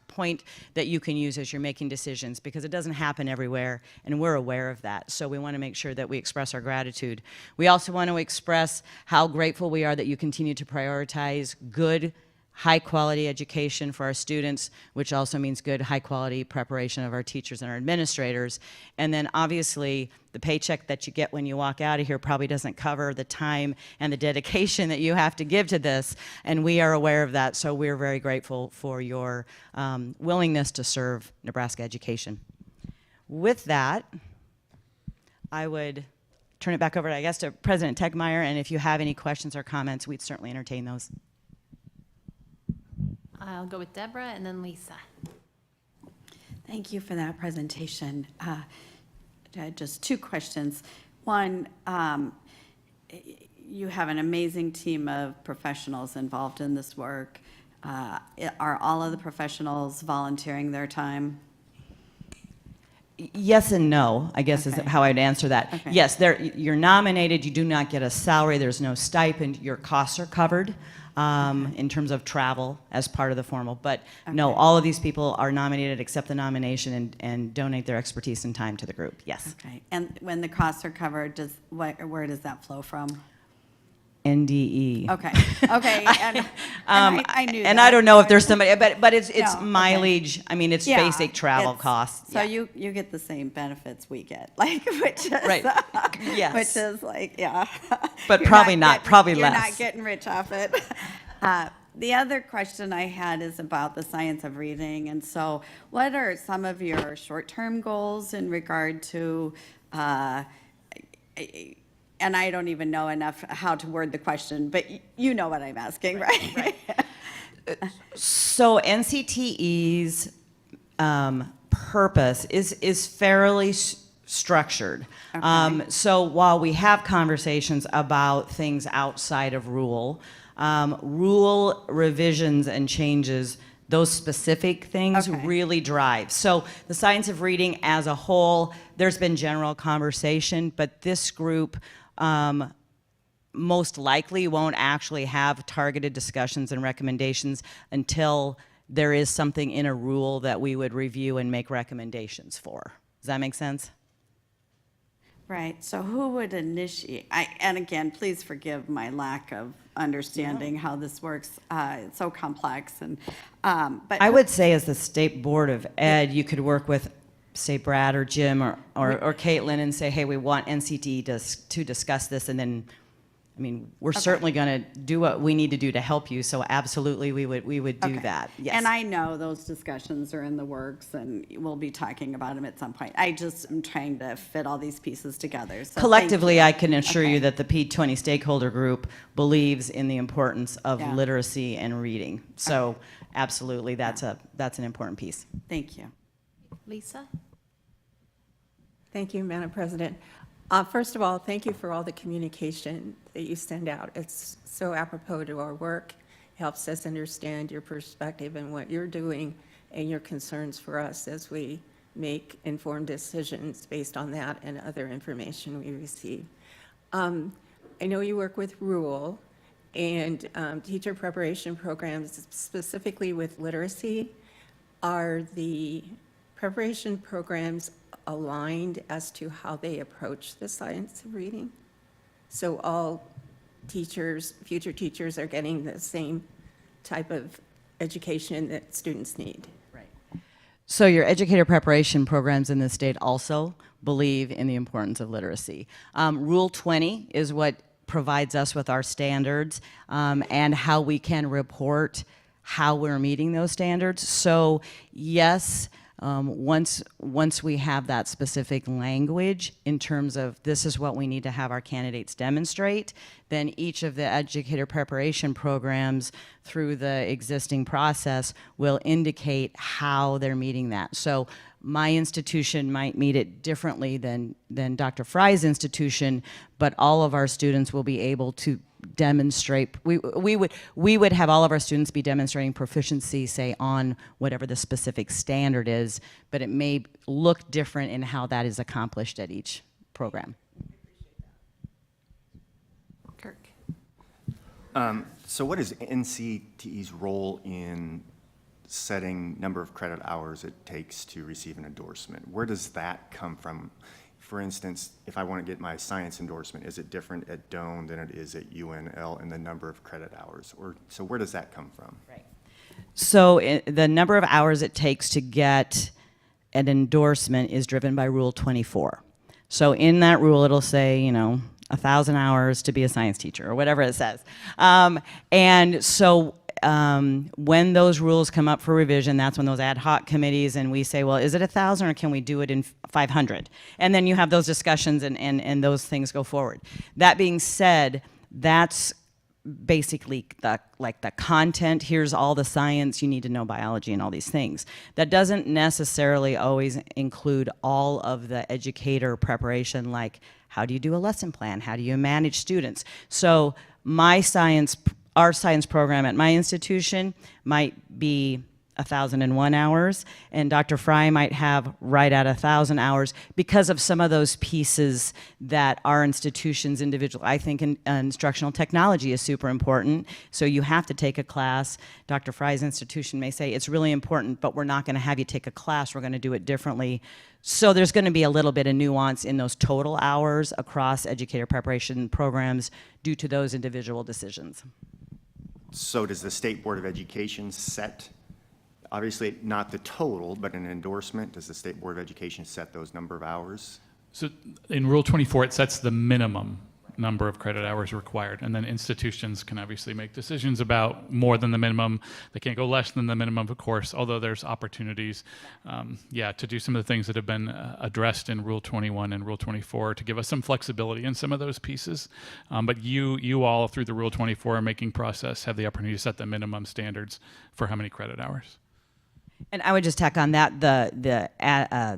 [SPEAKER 10] point that you can use as you're making decisions because it doesn't happen everywhere, and we're aware of that. So we want to make sure that we express our gratitude. We also want to express how grateful we are that you continue to prioritize good, high-quality education for our students, which also means good, high-quality preparation of our teachers and our administrators. And then obviously, the paycheck that you get when you walk out of here probably doesn't cover the time and the dedication that you have to give to this, and we are aware of that, so we're very grateful for your willingness to serve Nebraska education. With that, I would turn it back over, I guess, to President Tegmeyer, and if you have any questions or comments, we'd certainly entertain those.
[SPEAKER 1] I'll go with Deborah and then Lisa.
[SPEAKER 4] Thank you for that presentation. Just two questions. One, you have an amazing team of professionals involved in this work. Are all of the professionals volunteering their time?
[SPEAKER 10] Yes and no, I guess is
[SPEAKER 4] Okay.
[SPEAKER 10] how I'd answer that.
[SPEAKER 4] Okay.
[SPEAKER 10] Yes, you're nominated, you do not get a salary, there's no stipend, your costs are covered in terms of travel as part of the formal. But no,
[SPEAKER 4] Okay.
[SPEAKER 10] all of these people are nominated, accept the nomination, and donate their expertise and time to the group, yes.
[SPEAKER 4] Okay. And when the costs are covered, where does that flow from?
[SPEAKER 10] NDE.
[SPEAKER 4] Okay. Okay. And I knew
[SPEAKER 10] And
[SPEAKER 4] that.
[SPEAKER 10] I don't know if there's somebody, but it's
[SPEAKER 4] No, okay.
[SPEAKER 10] mileage, I mean, it's
[SPEAKER 4] Yeah,
[SPEAKER 10] basic travel
[SPEAKER 4] it's-
[SPEAKER 10] costs.
[SPEAKER 4] So
[SPEAKER 10] yeah.
[SPEAKER 4] you get the same benefits we get, like, which is,
[SPEAKER 10] Right. Yes.
[SPEAKER 4] which is like, yeah.
[SPEAKER 10] But
[SPEAKER 4] You're
[SPEAKER 10] probably not, probably
[SPEAKER 4] You're
[SPEAKER 10] less.
[SPEAKER 4] not getting rich off it. The other question I had is about the science of reading. And so what are some of your short-term goals in regard to, and I don't even know enough how to word the question, but you know what I'm asking, right?
[SPEAKER 10] So NCTE's purpose is fairly structured. So while we have conversations about things outside of rule revisions and changes, those specific things
[SPEAKER 4] Okay.
[SPEAKER 10] really drive. So the science of reading as a whole, there's been general conversation, but this group most likely won't actually have targeted discussions and recommendations until there is something in a rule that we would review and make recommendations for. Does that make sense?
[SPEAKER 4] Right, so who would initiate, and again, please forgive my lack of understanding how this works. It's so complex and, but.
[SPEAKER 10] I would say as the State Board of Ed, you could work with, say, Brad or Jim or Caitlin and say, hey, we want NCT to discuss this, and then, I mean, we're certainly going to do what we need to do to help you, so absolutely we would do
[SPEAKER 4] Okay.
[SPEAKER 10] that, yes.
[SPEAKER 4] And I know those discussions are in the works and we'll be talking about them at some point. I just am trying to fit all these pieces together, so thank
[SPEAKER 10] Collectively,
[SPEAKER 4] you.
[SPEAKER 10] I can assure you
[SPEAKER 4] Okay.
[SPEAKER 10] that the P20 stakeholder group believes in the importance of
[SPEAKER 4] Yeah.
[SPEAKER 10] literacy and reading. So absolutely, that's an important piece.
[SPEAKER 4] Thank you.
[SPEAKER 1] Lisa?
[SPEAKER 9] Thank you, Madam President. First of all, thank you for all the communication that you send out. It's so apropos to our work, helps us understand your perspective and what you're doing and your concerns for us as we make informed decisions based on that and other information we receive. I know you work with Rule and teacher preparation programs, specifically with literacy. Are the preparation programs aligned as to how they approach the science of reading? So all teachers, future teachers are getting the same type of education that students need?
[SPEAKER 10] Right. So your educator preparation programs in the state also believe in the importance of literacy. Rule 20 is what provides us with our standards and how we can report how we're meeting those standards. So yes, once we have that specific language in terms of this is what we need to have our candidates demonstrate, then each of the educator preparation programs through the existing process will indicate how they're meeting that. So my institution might meet it differently than Dr. Fry's institution, but all of our students will be able to demonstrate, we would have all of our students be demonstrating proficiency, say, on whatever the specific standard is, but it may look different in how that is accomplished at each program.
[SPEAKER 1] Kirk?
[SPEAKER 12] So what is NCTE's role in setting number of credit hours it takes to receive an endorsement? Where does that come from? For instance, if I want to get my science endorsement, is it different at Doane than it is at UNL in the number of credit hours? So where does that come from?
[SPEAKER 10] Right. So the number of hours it takes to get an endorsement is driven by Rule 24. So in that rule, it'll say, 1,000 hours to be a science teacher, or whatever it says. And so when those rules come up for revision, that's when those ad hoc committees, and we say, well, is it 1,000 or can we do it in 500? And then you have those discussions and those things go forward. That being said, that's basically the content. Here's all the science, you need to know biology and all these things. That doesn't necessarily always include all of the educator preparation, like how do you do a lesson plan? How do you manage students? So our science program at my institution might be 1,001 hours, and Dr. Fry might have right at 1,000 hours because of some of those pieces that our institution's individual. I think instructional technology is super important, so you have to take a class. Dr. Fry's institution may say it's really important, but we're not going to have you take a class, we're going to do it differently. So there's going to be a little bit of nuance in those total hours across educator preparation programs due to those individual decisions.
[SPEAKER 12] So does the State Board of Education set, obviously not the total, but an endorsement, does the State Board of Education set those number of hours?
[SPEAKER 11] So in Rule 24, it sets the minimum number of credit hours required, and then institutions can obviously make decisions about more than the minimum. They can't go less than the minimum, of course, although there's opportunities, to do some of the things that have been addressed in Rule 21 and Rule 24 to give us some flexibility in some of those pieces. But you all, through the Rule 24 making process, have the opportunity to set the minimum standards for how many credit hours.
[SPEAKER 10] And I would just tack on that the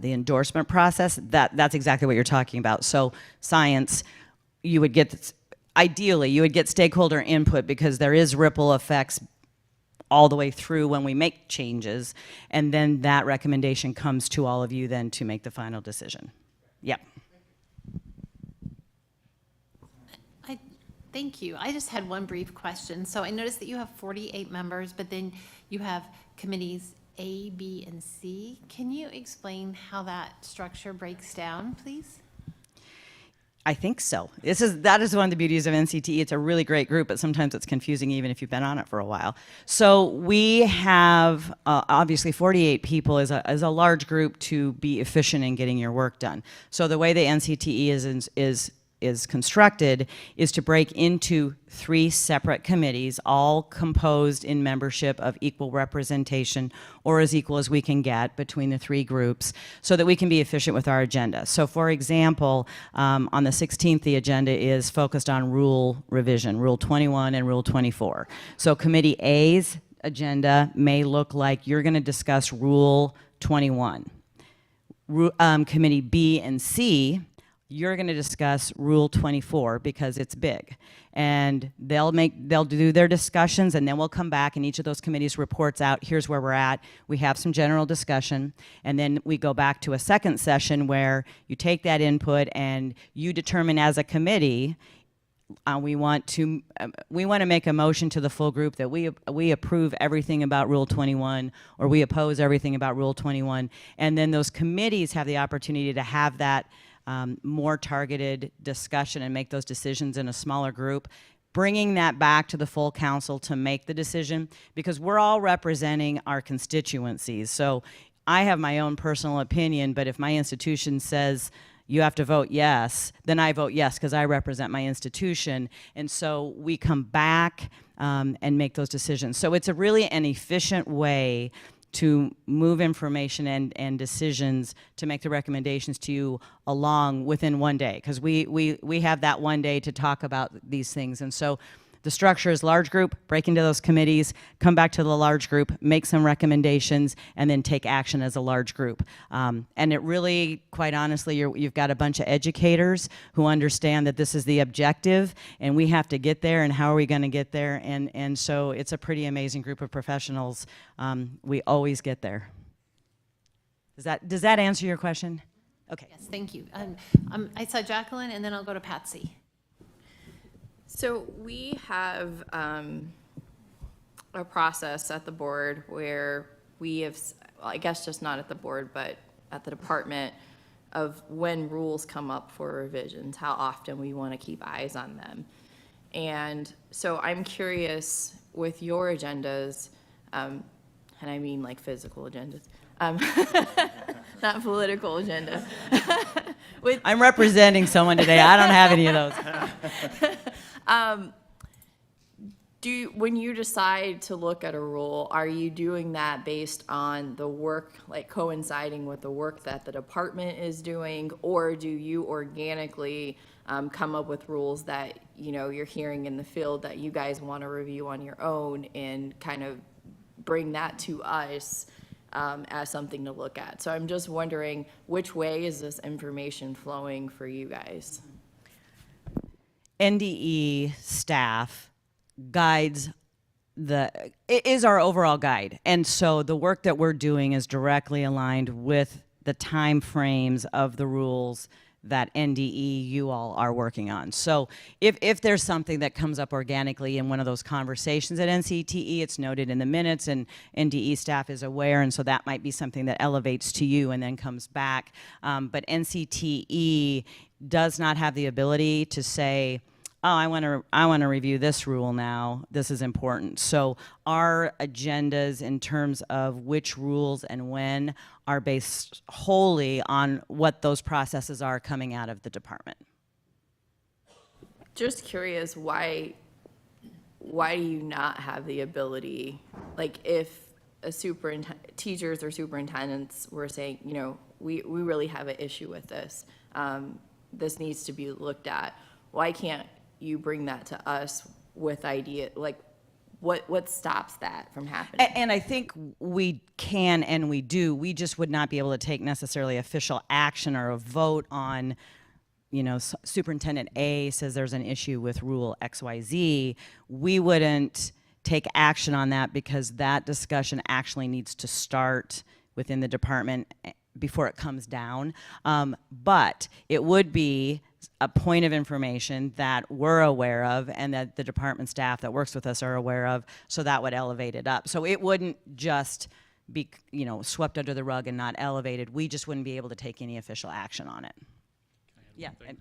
[SPEAKER 10] endorsement process. That's exactly what you're talking about. So science, ideally you would get stakeholder input because there is ripple effects all the way through when we make changes, and then that recommendation comes to all of you then to make the final decision. Yep.
[SPEAKER 1] Thank you. I just had one brief question. So I noticed that you have 48 members, but then you have committees A, B, and C. Can you explain how that structure breaks down, please?
[SPEAKER 10] I think so. That is one of the beauties of NCTE. It's a really great group, but sometimes it's confusing even if you've been on it for a while. So we have obviously 48 people is a large group to be efficient in getting your work done. So the way the NCTE is constructed is to break into 3 separate committees, all composed in membership of equal representation, or as equal as we can get between the 3 groups, so that we can be efficient with our agenda. So for example, on the 16th, the agenda is focused on rule revision, Rule 21 and Rule 24. So Committee A's agenda may look like you're going to discuss Rule 21. Committee B and C, you're going to discuss Rule 24 because it's big, and they'll do their discussions, and then we'll come back, and each of those committees reports out, here's where we're at. We have some general discussion, and then we go back to a second session where you take that input and you determine as a committee, we want to make a motion to the full group that we approve everything about Rule 21, or we oppose everything about Rule 21, and then those committees have the opportunity to have that more targeted discussion and make those decisions in a smaller group, bringing that back to the full council to make the decision, because we're all representing our constituencies. So I have my own personal opinion, but if my institution says you have to vote yes, then I vote yes because I represent my institution. And so we come back and make those decisions. So it's really an efficient way to move information and decisions to make the recommendations to you along within one day, because we have that one day to talk about these things. And so the structure is large group, break into those committees, come back to the large group, make some recommendations, and then take action as a large group. And it really, quite honestly, you've got a bunch of educators who understand that this is the objective, and we have to get there, and how are we going to get there? And so it's a pretty amazing group of professionals. We always get there. Does that answer your question? Okay.
[SPEAKER 1] Yes, thank you. I saw Jacqueline, and then I'll go to Patsy.
[SPEAKER 13] So we have a process at the board where we have, well, I guess just not at the board, but at the department, of when rules come up for revisions, how often we want to keep eyes on them. And so I'm curious with your agendas, and I mean like physical agendas, not political agenda.
[SPEAKER 10] I'm representing someone today. I don't have any of those.
[SPEAKER 13] when you decide to look at a rule, are you doing that based on the work, like coinciding with the work that the department is doing, or do you organically come up with rules that, you know, you're hearing in the field that you guys want to review on your own and kind of bring that to us as something to look at? So I'm just wondering, which way is this information flowing for you guys?
[SPEAKER 10] NDE staff guides is our overall guide. And so the work that we're doing is directly aligned with the time frames of the rules that NDE you all are working on. So if there's something that comes up organically in one of those conversations at NCTE, it's noted in the minutes and NDE staff is aware, and so that might be something that elevates to you and then comes back. But NCTE does not have the ability to say, oh, I want to review this rule now. This is important. So our agendas in terms of which rules and when are based wholly on what those processes are coming out of the department.
[SPEAKER 13] Just curious, why do you not have the ability, like if a teachers or superintendents were saying, you know, we really have an issue with this, this needs to be looked at, why can't you bring that to us with idea, like what stops that from happening?
[SPEAKER 10] And I think we can and we do. We just would not be able to take necessarily official action or a vote on, you know, Superintendent A says there's an issue with Rule XYZ. We wouldn't take action on that because that discussion actually needs to start within the department before it comes down. But it would be a point of information that we're aware of and that the department staff that works with us are aware of, so that would elevate it up. So it wouldn't just be, you know, swept under the rug and not elevated. We just wouldn't be able to take any official action on it. Yeah.
[SPEAKER 11] I'm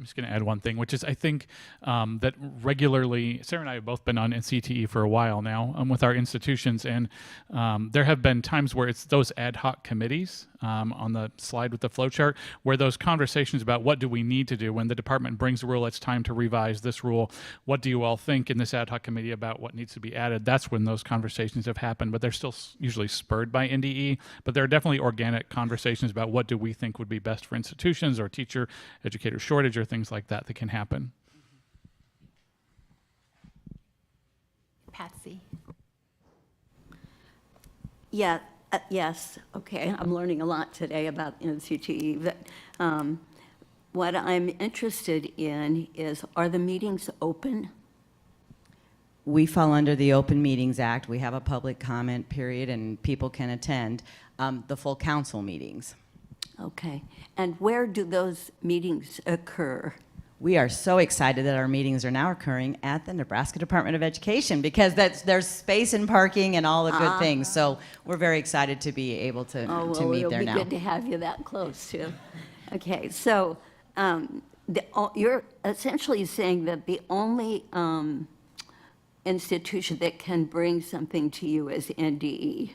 [SPEAKER 11] just going to add one thing, which is I think that regularly, Sarah and I have both been on NCTE for a while now with our institutions, and there have been times where it's those ad hoc committees on the slide with the flow chart, where those conversations about what do we need to do when the department brings a rule, it's time to revise this rule, what do you all think in this ad hoc committee about what needs to be added? That's when those conversations have happened, but they're still usually spurred by NDE, but there are definitely organic conversations about what do we think would be best for institutions or teacher educator shortage or things like that can happen.
[SPEAKER 1] Patsy.
[SPEAKER 14] Yeah, yes, okay, I'm learning a lot today about NCTE, but what I'm interested in is, are the meetings open?
[SPEAKER 10] We fall under the Open Meetings Act. We have a public comment period and people can attend the full council meetings.
[SPEAKER 14] Okay, and where do those meetings occur?
[SPEAKER 10] We are so excited that our meetings are now occurring at the Nebraska Department of Education because there's space and parking and all the good things. So we're very excited to be able to meet there now.
[SPEAKER 14] It'll be good to have you that close too. Okay, so you're essentially saying that the only institution that can bring something to you is NDE.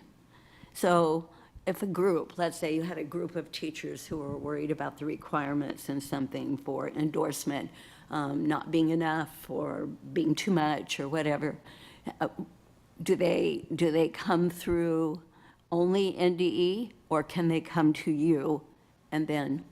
[SPEAKER 14] So if a group, let's say you had a group of teachers who were worried about the requirements and something for endorsement not being enough or being too much or whatever, do they come through only NDE, or can they come to you and then?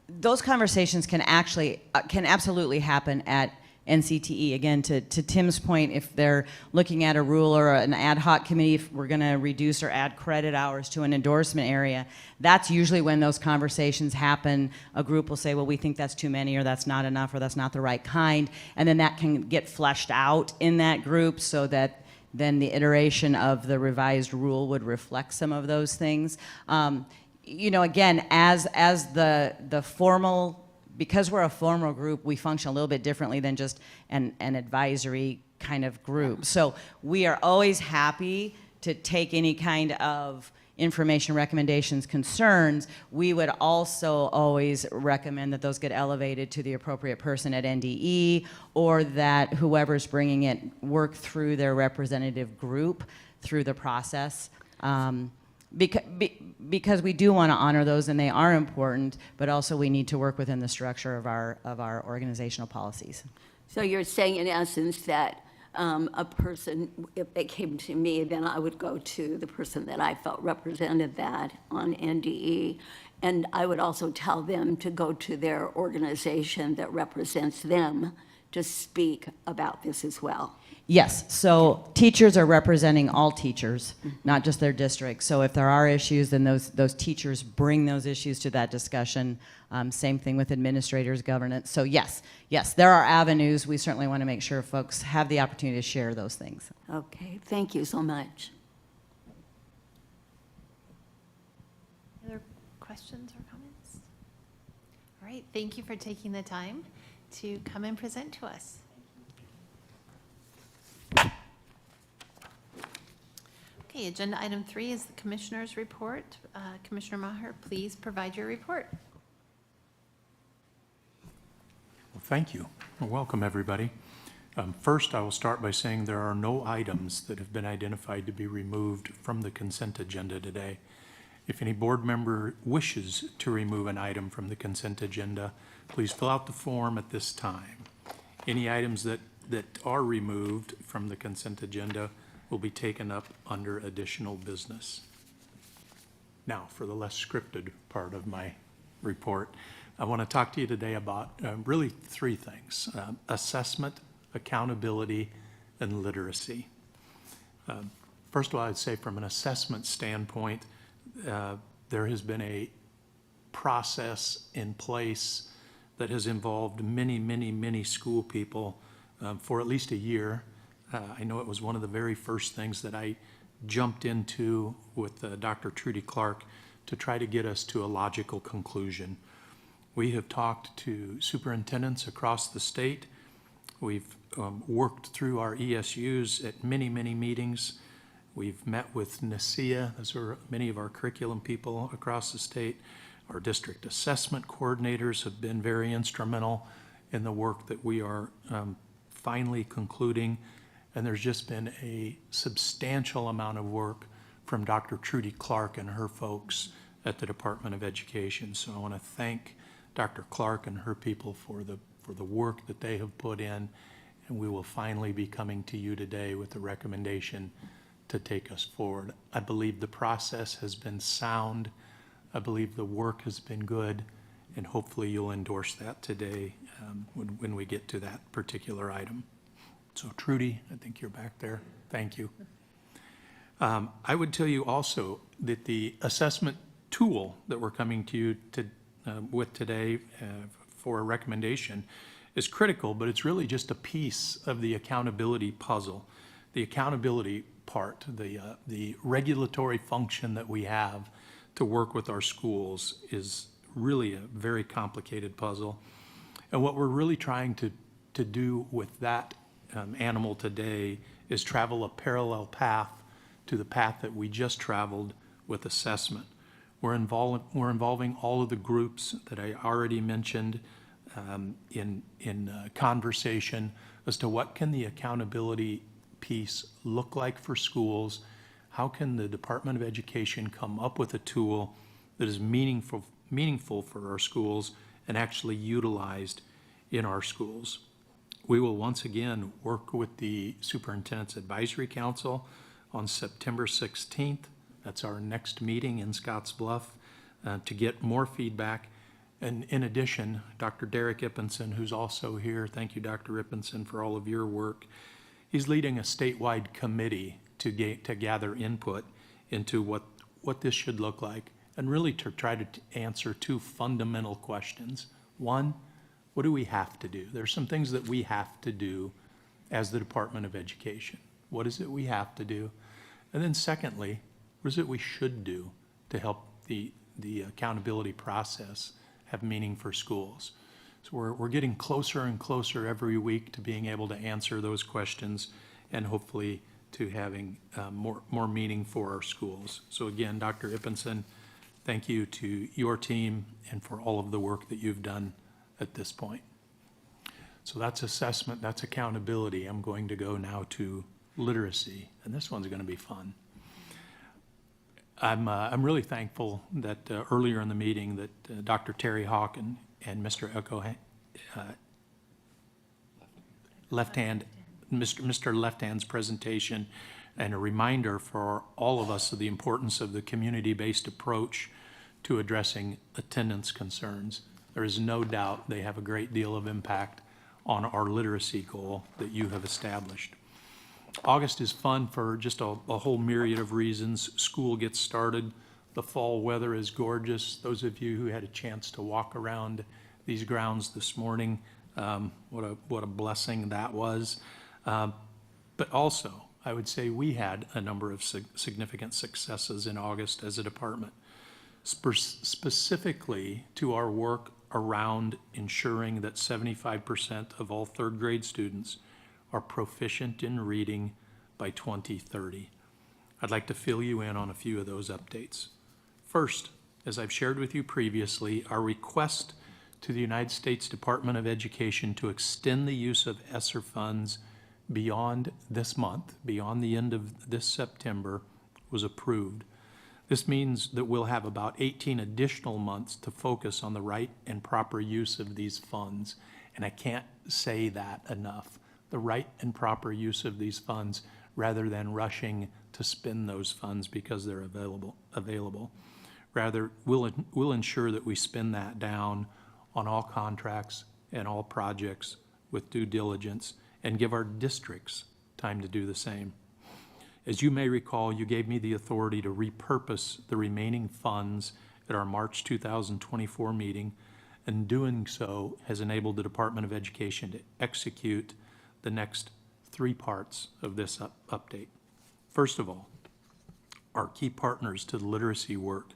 [SPEAKER 10] Those conversations can absolutely happen at NCTE. Again, to Tim's point, if they're looking at a rule or an ad hoc committee, if we're going to reduce or add credit hours to an endorsement area, that's usually when those conversations happen. A group will say, well, we think that's too many, or that's not enough, or that's not the right kind, and then that can get fleshed out in that group so that then the iteration of the revised rule would reflect some of those things. You know, again, as the formal, because we're a formal group, we function a little bit differently than just an advisory kind of group. So we are always happy to take any kind of information, recommendations, concerns. We would also always recommend that those get elevated to the appropriate person at NDE, or that whoever's bringing it work through their representative group through the process. Because we do want to honor those and they are important, but also we need to work within the structure of our organizational policies.
[SPEAKER 14] So you're saying in essence that a person, if they came to me, then I would go to the person that I felt represented that on NDE. And I would also tell them to go to their organization that represents them to speak about this as well.
[SPEAKER 10] Yes, so teachers are representing all teachers, not just their district. So if there are issues, then those teachers bring those issues to that discussion. Same thing with administrators, governance. So yes, there are avenues. We certainly want to make sure folks have the opportunity to share those things.
[SPEAKER 14] Okay, thank you so much.
[SPEAKER 1] Other questions or comments? All right, thank you for taking the time to come and present to us. Okay, agenda item 3 is the Commissioner's report. Commissioner Maher, please provide your report.
[SPEAKER 15] Well, thank you. Well, welcome, everybody. First, I will start by saying there are no items that have been identified to be removed from the consent agenda today. If any board member wishes to remove an item from the consent agenda, please fill out the form at this time. Any items that are removed from the consent agenda will be taken up under additional business. Now, for the less scripted part of my report, I want to talk to you today about really 3 things: assessment, accountability, and literacy. First of all, I'd say from an assessment standpoint, there has been a process in place that has involved many school people for at least a year. I know it was one of the very first things that I jumped into with Dr. Trudy Clark to try to get us to a logical conclusion. We have talked to superintendents across the state. We've worked through our ESUs at many meetings. We've met with NASIA, those are many of our curriculum people across the state. Our district assessment coordinators have been very instrumental in the work that we are finally concluding. And there's just been a substantial amount of work from Dr. Trudy Clark and her folks at the Department of Education. So I want to thank Dr. Clark and her people for the work that they have put in. And we will finally be coming to you today with a recommendation to take us forward. I believe the process has been sound. I believe the work has been good. And hopefully you'll endorse that today when we get to that particular item. So Trudy, I think you're back there. Thank you. I would tell you also that the assessment tool that we're coming to you with today for a recommendation is critical, but it's really just a piece of the accountability puzzle. The accountability part, the regulatory function that we have to work with our schools is really a very complicated puzzle. And what we're really trying to do with that animal today is travel a parallel path to the path that we just traveled with assessment. We're involving all of the groups that I already mentioned in conversation as to what can the accountability piece look like for schools. How can the Department of Education come up with a tool that is meaningful for our schools and actually utilized in our schools? We will once again work with the Superintendent's Advisory Council on September 16th. That's our next meeting in Scottsbluff to get more feedback. And in addition, Dr. Derek Ippenson, who's also here, thank you, Dr. Ippenson, for all of your work. He's leading a statewide committee to gather input into what this should look like and really to try to answer 2 fundamental questions. One, what do we have to do? There's some things that we have to do as the Department of Education. What is it we have to do? And then secondly, what is it we should do to help the accountability process have meaning for schools? So we're getting closer and closer every week to being able to answer those questions and hopefully to having more meaning for our schools. So again, Dr. Ippenson, thank you to your team and for all of the work that you've done at this point. So that's assessment, that's accountability. I'm going to go now to literacy, and this one's going to be fun. I'm really thankful that earlier in the meeting that Dr. Terry Hawk and Mr. Echo, left hand, Mr. Left Hand's presentation and a reminder for all of us of the importance of the community-based approach to addressing attendance concerns. There is no doubt they have a great deal of impact on our literacy goal that you have established. August is fun for just a whole myriad of reasons. School gets started. The fall weather is gorgeous. Those of you who had a chance to walk around these grounds this morning, what a blessing that was. But also, I would say we had a number of significant successes in August as a department, specifically to our work around ensuring that 75% of all third grade students are proficient in reading by 2030. I'd like to fill you in on a few of those updates. First, as I've shared with you previously, our request to the United States Department of Education to extend the use of ESSER funds beyond this month, beyond the end of this September, was approved. This means that we'll have about 18 additional months to focus on the right and proper use of these funds. And I can't say that enough. The right and proper use of these funds rather than rushing to spend those funds because they're available. Rather, we'll ensure that we spend that down on all contracts and all projects with due diligence and give our districts time to do the same. As you may recall, you gave me the authority to repurpose the remaining funds at our March 2024 meeting, and doing so has enabled the Department of Education to execute the next three parts of this update. First of all, our key partners to the literacy work.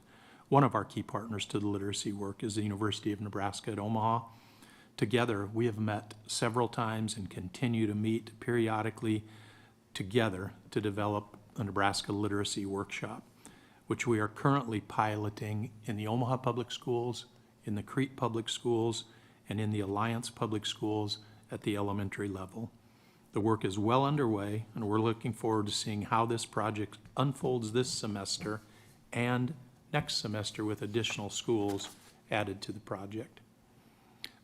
[SPEAKER 15] One of our key partners to the literacy work is the University of Nebraska at Omaha. Together, we have met several times and continue to meet periodically together to develop a Nebraska literacy workshop, which we are currently piloting in the Omaha Public Schools, in the Crete Public Schools, and in the Alliance Public Schools at the elementary level. The work is well underway, and we're looking forward to seeing how this project unfolds this semester and next semester with additional schools added to the project.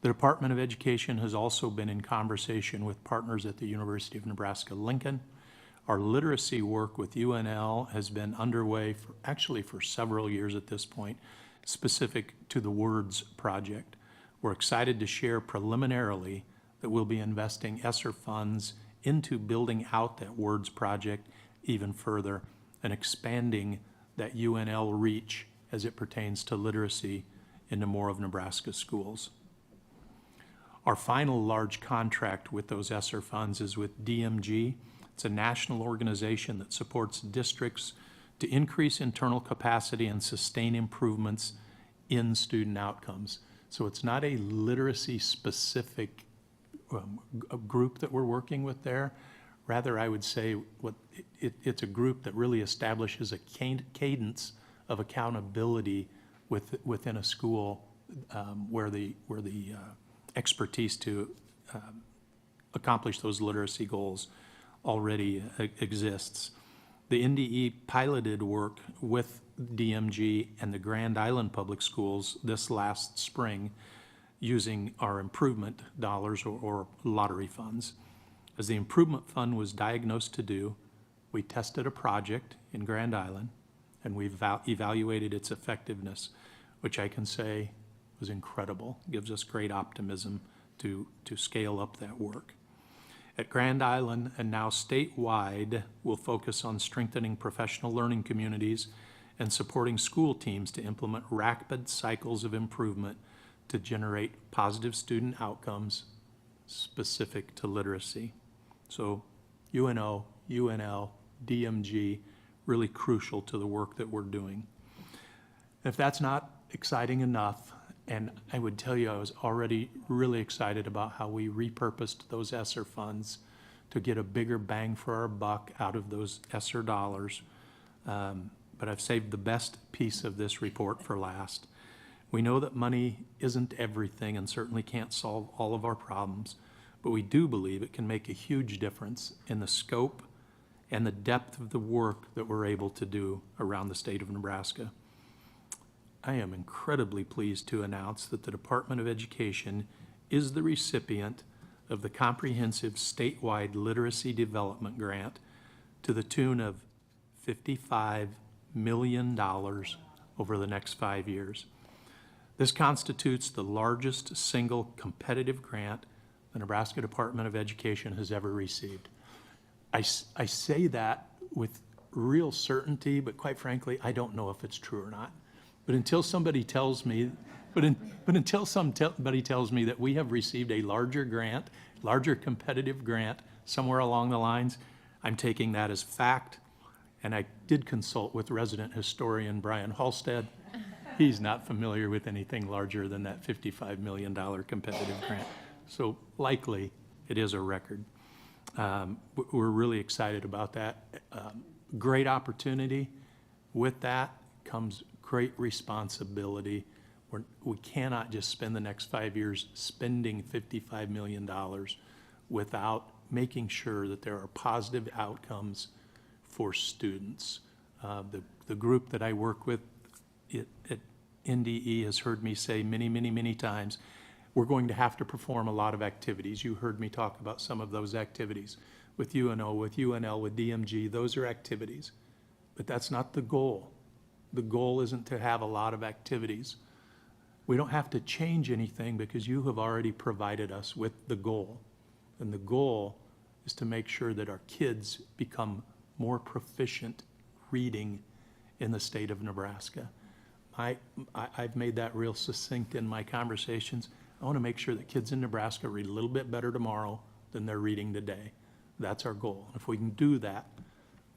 [SPEAKER 15] The Department of Education has also been in conversation with partners at the University of Nebraska-Lincoln. Our literacy work with UNL has been underway for several years at this point, specific to the WORDS project. We're excited to share preliminarily that we'll be investing ESSER funds into building out that WORDS project even further and expanding that UNL reach as it pertains to literacy into more of Nebraska's schools. Our final large contract with those ESSER funds is with DMG. It's a national organization that supports districts to increase internal capacity and sustain improvements in student outcomes. So it's not a literacy-specific group that we're working with there. Rather, I would say it's a group that really establishes a cadence of accountability within a school where the expertise to accomplish those literacy goals already exists. The NDE piloted work with DMG and the Grand Island Public Schools this last spring using our improvement dollars or lottery funds. As the improvement fund was diagnosed to do, we tested a project in Grand Island and we evaluated its effectiveness, which I can say was incredible. It gives us great optimism to scale up that work. At Grand Island and now statewide, we'll focus on strengthening professional learning communities and supporting school teams to implement rapid cycles of improvement to generate positive student outcomes specific to literacy. So UNO, UNL, DMG, really crucial to the work that we're doing. If that's not exciting enough, and I would tell you I was already really excited about how we repurposed those ESSER funds to get a bigger bang for our buck out of those ESSER dollars. But I've saved the best piece of this report for last. We know that money isn't everything and certainly can't solve all of our problems, but we do believe it can make a huge difference in the scope and the depth of the work that we're able to do around the state of Nebraska. I am incredibly pleased to announce that the Department of Education is the recipient of the Comprehensive Statewide Literacy Development Grant to the tune of $55 million over the next 5 years. This constitutes the largest single competitive grant the Nebraska Department of Education has ever received. I say that with real certainty, but quite frankly, I don't know if it's true or not. But until somebody tells me, until somebody tells me that we have received a larger grant, larger competitive grant somewhere along the lines, I'm taking that as fact. And I did consult with resident historian Brian Halstead. He's not familiar with anything larger than that $55 million competitive grant. So likely it is a record. We're really excited about that. Great opportunity. With that comes great responsibility. We cannot just spend the next 5 years spending $55 million without making sure that there are positive outcomes for students. The group that I work with at NDE has heard me say many, many, many times, we're going to have to perform a lot of activities. You heard me talk about some of those activities with UNO, with UNL, with DMG. Those are activities, but that's not the goal. The goal isn't to have a lot of activities. We don't have to change anything because you have already provided us with the goal. And the goal is to make sure that our kids become more proficient reading in the state of Nebraska. I've made that real succinct in my conversations. I want to make sure that kids in Nebraska read a little bit better tomorrow than they're reading today. That's our goal. If we can do that,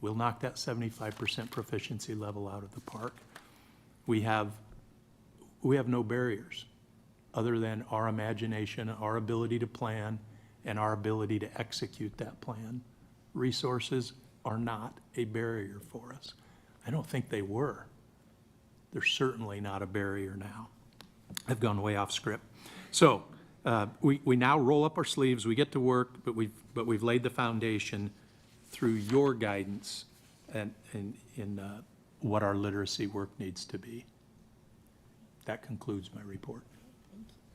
[SPEAKER 15] we'll knock that 75% proficiency level out of the park. We have no barriers other than our imagination, our ability to plan, and our ability to execute that plan. Resources are not a barrier for us. I don't think they were. They're certainly not a barrier now. I've gone way off script. So we now roll up our sleeves, we get to work, but we've laid the foundation through your guidance and in what our literacy work needs to be. That concludes my report.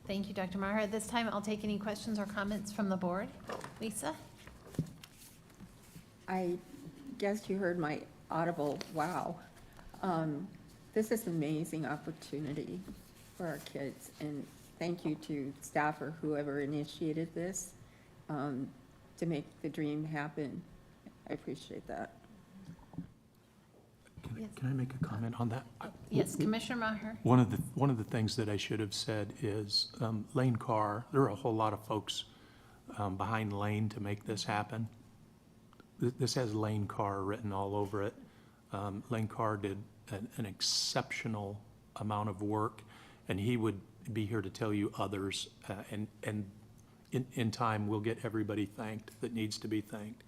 [SPEAKER 1] Thank you, Dr. Maher. At this time, I'll take any questions or comments from the board. Lisa?
[SPEAKER 9] I guess you heard my audible wow. This is an amazing opportunity for our kids, and thank you to staff or whoever initiated this to make the dream happen. I appreciate that.
[SPEAKER 15] Can I make a comment on that?
[SPEAKER 1] Yes, Commissioner Maher.
[SPEAKER 15] One of the things that I should have said is Lane Carr. There are a whole lot of folks behind Lane to make this happen. This has Lane Carr written all over it. Lane Carr did an exceptional amount of work, and he would be here to tell you others. And in time, we'll get everybody thanked that needs to be thanked.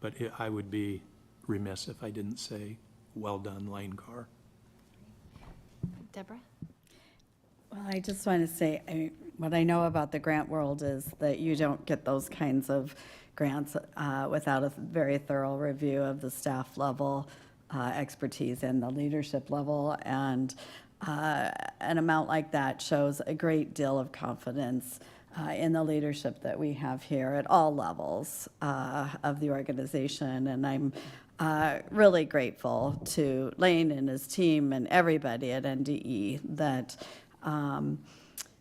[SPEAKER 15] But I would be remiss if I didn't say, well done, Lane Carr.
[SPEAKER 1] Deborah?
[SPEAKER 4] Well, I just want to say, what I know about the grant world is that you don't get those kinds of grants without a very thorough review of the staff level, expertise, and the leadership level. And an amount like that shows a great deal of confidence in the leadership that we have here at all levels of the organization. And I'm really grateful to Lane and his team and everybody at NDE that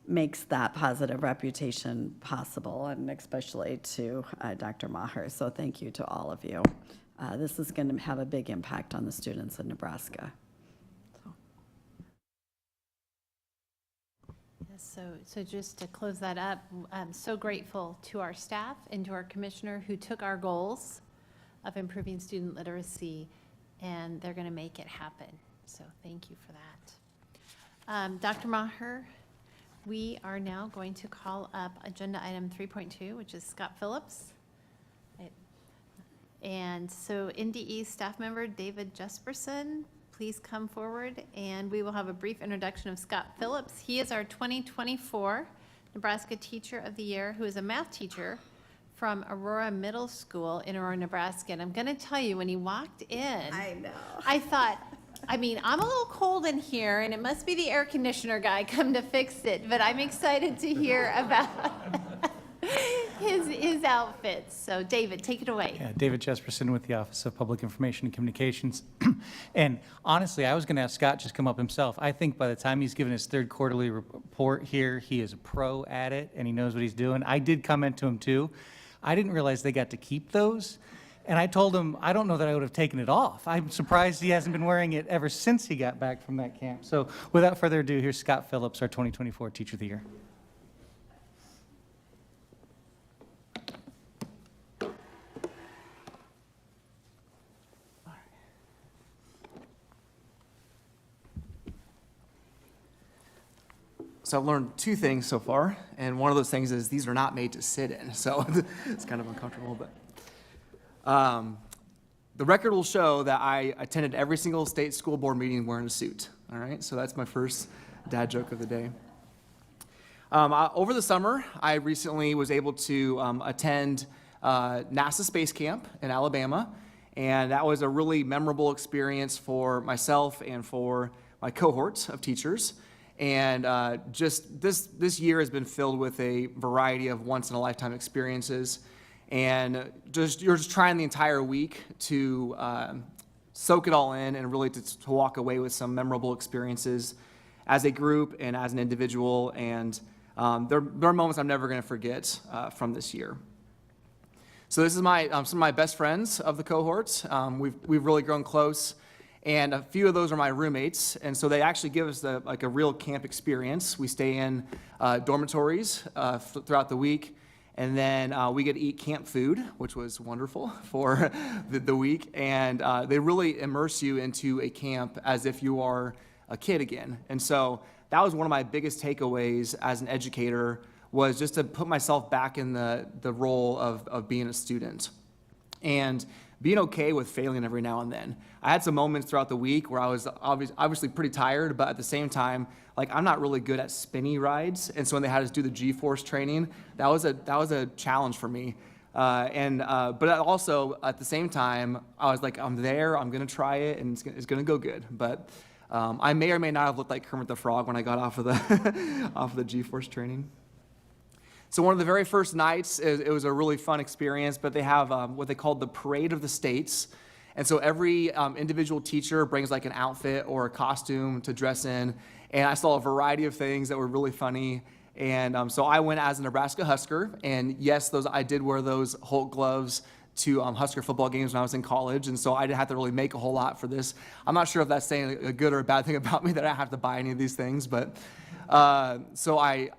[SPEAKER 4] makes that positive reputation possible, and especially to Dr. Maher. So thank you to all of you. This is going to have a big impact on the students in Nebraska.
[SPEAKER 1] So just to close that up, I'm so grateful to our staff and to our commissioner who took our goals of improving student literacy, and they're going to make it happen. So thank you for that. Dr. Maher, we are now going to call up agenda item 3.2, which is Scott Phillips. And so NDE staff member David Jesperson, please come forward, and we will have a brief introduction of Scott Phillips. He is our 2024 Nebraska Teacher of the Year, who is a math teacher from Aurora Middle School in Aurora, Nebraska. And I'm going to tell you, when he walked in,
[SPEAKER 4] I know.
[SPEAKER 1] I thought, I mean, I'm a little cold in here, and it must be the air conditioner guy come to fix it, but I'm excited to hear about his outfits. So David, take it away.
[SPEAKER 16] Yeah, David Jesperson with the Office of Public Information and Communications. And honestly, I was going to have Scott just come up himself. I think by the time he's given his third quarterly report here, he is a pro at it and he knows what he's doing. I did comment to him too. I didn't realize they got to keep those. And I told him, I don't know that I would have taken it off. I'm surprised he hasn't been wearing it ever since he got back from that camp. So without further ado, here's Scott Phillips, our 2024 Teacher of the Year.
[SPEAKER 17] So I've learned two things so far, and one of those things is these are not made to sit in, so it's kind of uncomfortable. But the record will show that I attended every single state school board meeting wearing a suit. All right, so that's my first dad joke of the day. Over the summer, I recently was able to attend NASA Space Camp in Alabama, and that was a really memorable experience for myself and for my cohort of teachers. And just this year has been filled with a variety of once-in-a-lifetime experiences. And you're just trying the entire week to soak it all in and really to walk away with some memorable experiences as a group and as an individual. And there are moments I'm never going to forget from this year. So this is some of my best friends of the cohort. We've really grown close. And a few of those are my roommates, and so they actually give us a real camp experience. We stay in dormitories throughout the week, and then we get to eat camp food, which was wonderful for the week. And they really immerse you into a camp as if you are a kid again. And so that was one of my biggest takeaways as an educator, was just to put myself back in the role of being a student. And being okay with failing every now and then. I had some moments throughout the week where I was obviously pretty tired, but at the same time, like, I'm not really good at spinny rides. And so when they had us do the G-force training, that was a challenge for me. But also at the same time, I was like, I'm there, I'm gonna try it, and it's gonna go good. But I may or may not have looked like Kermit the Frog when I got off of the G-force training. So one of the very first nights, it was a really fun experience, but they have what they called the Parade of the States. And so every individual teacher brings like an outfit or a costume to dress in. And I saw a variety of things that were really funny. And so I went as a Nebraska Husker. And yes, I did wear those Hulk gloves to Husker football games when I was in college. And so I didn't have to really make a whole lot for this. I'm not sure if that's saying a good or a bad thing about me that I have to buy any of these things, but so I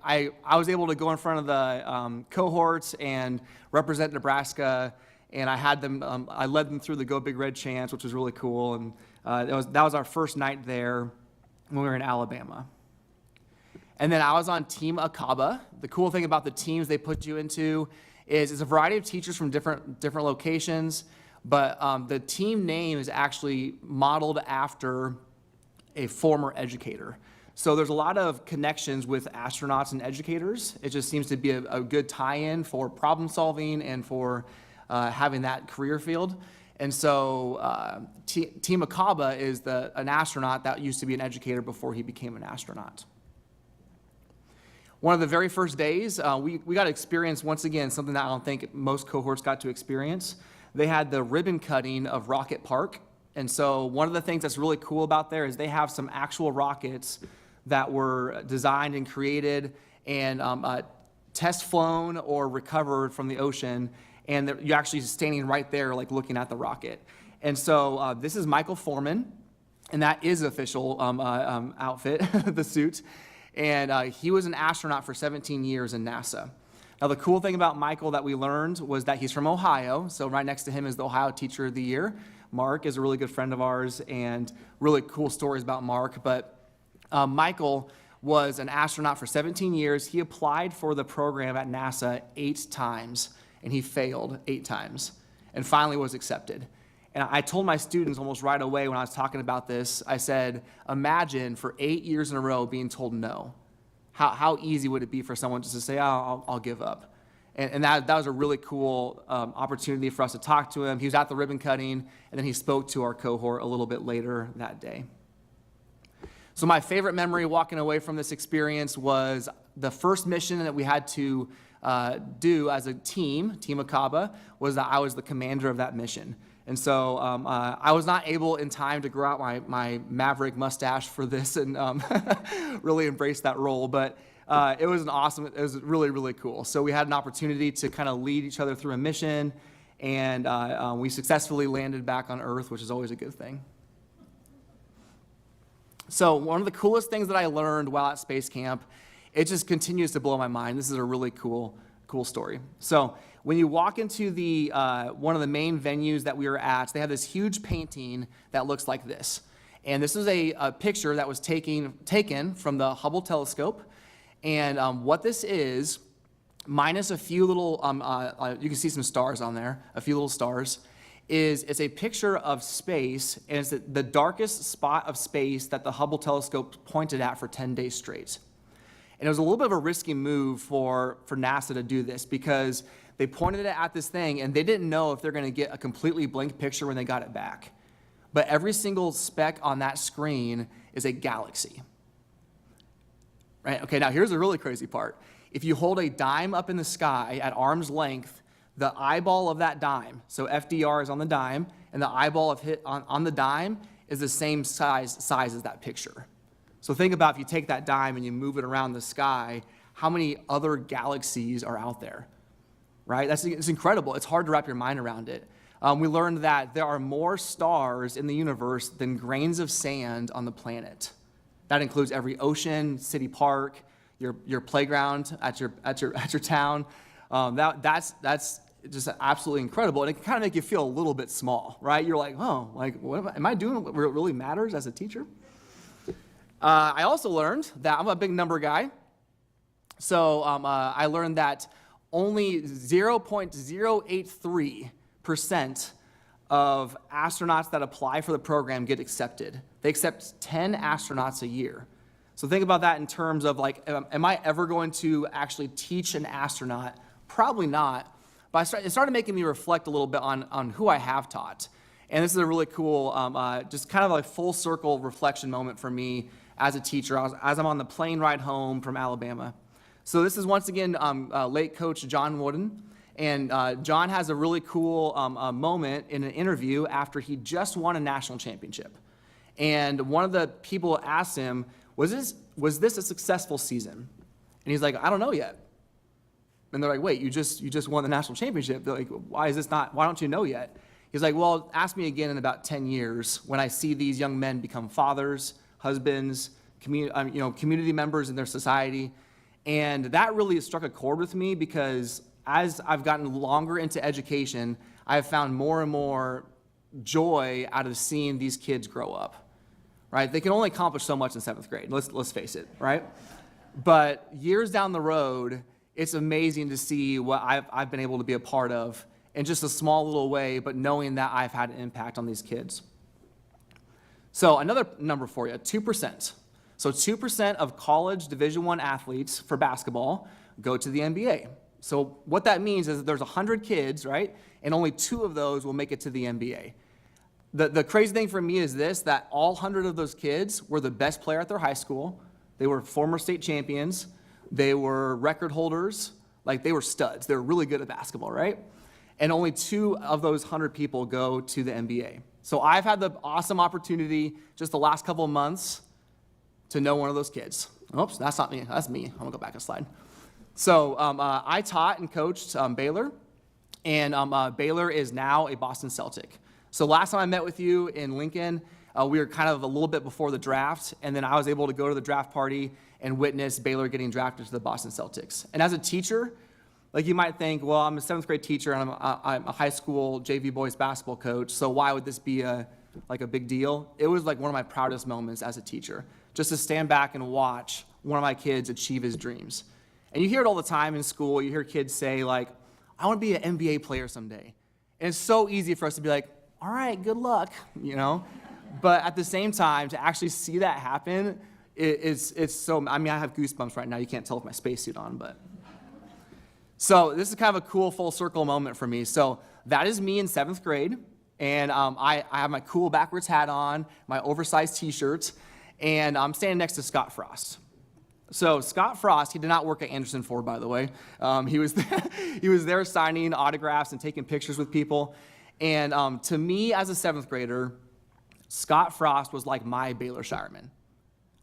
[SPEAKER 17] was able to go in front of the cohorts and represent Nebraska, and I led them through the Go Big Red chants, which was really cool. And that was our first night there when we were in Alabama. And then I was on Team Akaba. The cool thing about the teams they put you into is it's a variety of teachers from different locations, but the team name is actually modeled after a former educator. So there's a lot of connections with astronauts and educators. It just seems to be a good tie-in for problem solving and for having that career field. And so Team Akaba is an astronaut that used to be an educator before he became an astronaut. One of the very first days, we got to experience, once again, something that I don't think most cohorts got to experience. They had the ribbon cutting of Rocket Park. And so one of the things that's really cool about there is they have some actual rockets that were designed and created and test flown or recovered from the ocean, and you're actually standing right there, like looking at the rocket. And so this is Michael Foreman, and that is official outfit, the suit. And he was an astronaut for 17 years in NASA. Now, the cool thing about Michael that we learned was that he's from Ohio, so right next to him is the Ohio Teacher of the Year. Mark is a really good friend of ours, and really cool stories about Mark. But Michael was an astronaut for 17 years. He applied for the program at NASA 8 times, and he failed 8 times, and finally was accepted. And I told my students almost right away when I was talking about this, I said, imagine for 8 years in a row being told no. How easy would it be for someone just to say, oh, I'll give up? And that was a really cool opportunity for us to talk to him. He was at the ribbon cutting, and then he spoke to our cohort a little bit later that day. So my favorite memory walking away from this experience was the first mission that we had to do as a team Akaba, was that I was the commander of that mission. And so I was not able in time to grow out my maverick mustache for this and really embrace that role. But it was really, really cool. So we had an opportunity to kind of lead each other through a mission, and we successfully landed back on Earth, which is always a good thing. So one of the coolest things that I learned while at Space Camp, it just continues to blow my mind. This is a really cool story. So when you walk into the one of the main venues that we were at, they have this huge painting that looks like this. And this is a picture that was taken from the Hubble telescope. And what this is, minus a few little, you can see some stars on there, a few little stars, it's a picture of space, and it's the darkest spot of space that the Hubble telescope pointed at for 10 days straight. And it was a little bit of a risky move for NASA to do this, because they pointed it at this thing, and they didn't know if they're going to get a completely blank picture when they got it back. But every single speck on that screen is a galaxy. Right? Okay, now here's the really crazy part. If you hold a dime up in the sky at arm's length, the eyeball of that dime, so FDR is on the dime, and the eyeball on the dime is the same size as that picture. So think about if you take that dime and you move it around the sky, how many other galaxies are out there, right? It's incredible. It's hard to wrap your mind around it. We learned that there are more stars in the universe than grains of sand on the planet. That includes every ocean, city park, your playground at your town. That's just absolutely incredible, and it can kind of make you feel a little bit small, right? You're like, oh, like, what am I doing? What really matters as a teacher? I also learned that I'm a big number guy. So I learned that only 0.083% of astronauts that apply for the program get accepted. They accept 10 astronauts a year. So think about that in terms of like, am I ever going to actually teach an astronaut? Probably not. But it started making me reflect a little bit on who I have taught. And this is a really cool, just kind of like full circle reflection moment for me as a teacher, as I'm on the plane ride home from Alabama. So this is once again late coach John Wooden. And John has a really cool moment in an interview after he just won a national championship. And one of the people asked him, was this a successful season? And he's like, I don't know yet. And they're like, wait, you just won the national championship. They're like, why don't you know yet? He's like, well, ask me again in about 10 years when I see these young men become fathers, husbands, community members in their society. And that really struck a chord with me, because as I've gotten longer into education, I've found more and more joy out of seeing these kids grow up, right? They can only accomplish so much in 7th grade, let's face it, right? But years down the road, it's amazing to see what I've been able to be a part of in just a small little way, but knowing that I've had an impact on these kids. So another number for you, 2%. So 2% of college Division I athletes for basketball go to the NBA. So what that means is that there's 100 kids, right? And only 2 of those will make it to the NBA. The crazy thing for me is this, that all 100 of those kids were the best player at their high school. They were former state champions. They were record holders. Like, they were studs. They were really good at basketball, right? And only 2 of those 100 people go to the NBA. So I've had the awesome opportunity just the last couple of months to know one of those kids. Oops, that's not me. That's me. I'm going to go back a slide. So I taught and coached Baylor, and Baylor is now a Boston Celtic. So last time I met with you in Lincoln, we were kind of a little bit before the draft, and then I was able to go to the draft party and witness Baylor getting drafted to the Boston Celtics. And as a teacher, like, you might think, well, I'm a 7th grade teacher and I'm a high school JV boys basketball coach, so why would this be a big deal? It was like one of my proudest moments as a teacher, just to stand back and watch one of my kids achieve his dreams. And you hear it all the time in school. You hear kids say, like, I want to be an NBA player someday. And it's so easy for us to be like, all right, good luck, you know? But at the same time, to actually see that happen, it's so, I mean, I have goosebumps right now. You can't tell with my spacesuit on, but. So this is kind of a cool full circle moment for me. So that is me in 7th grade. And I have my cool backwards hat on, my oversized t-shirt, and I'm standing next to Scott Frost. So Scott Frost, he did not work at Anderson Ford, by the way. He was he was there signing autographs and taking pictures with people. And to me, as a 7th grader, Scott Frost was like my Baylor Shireman.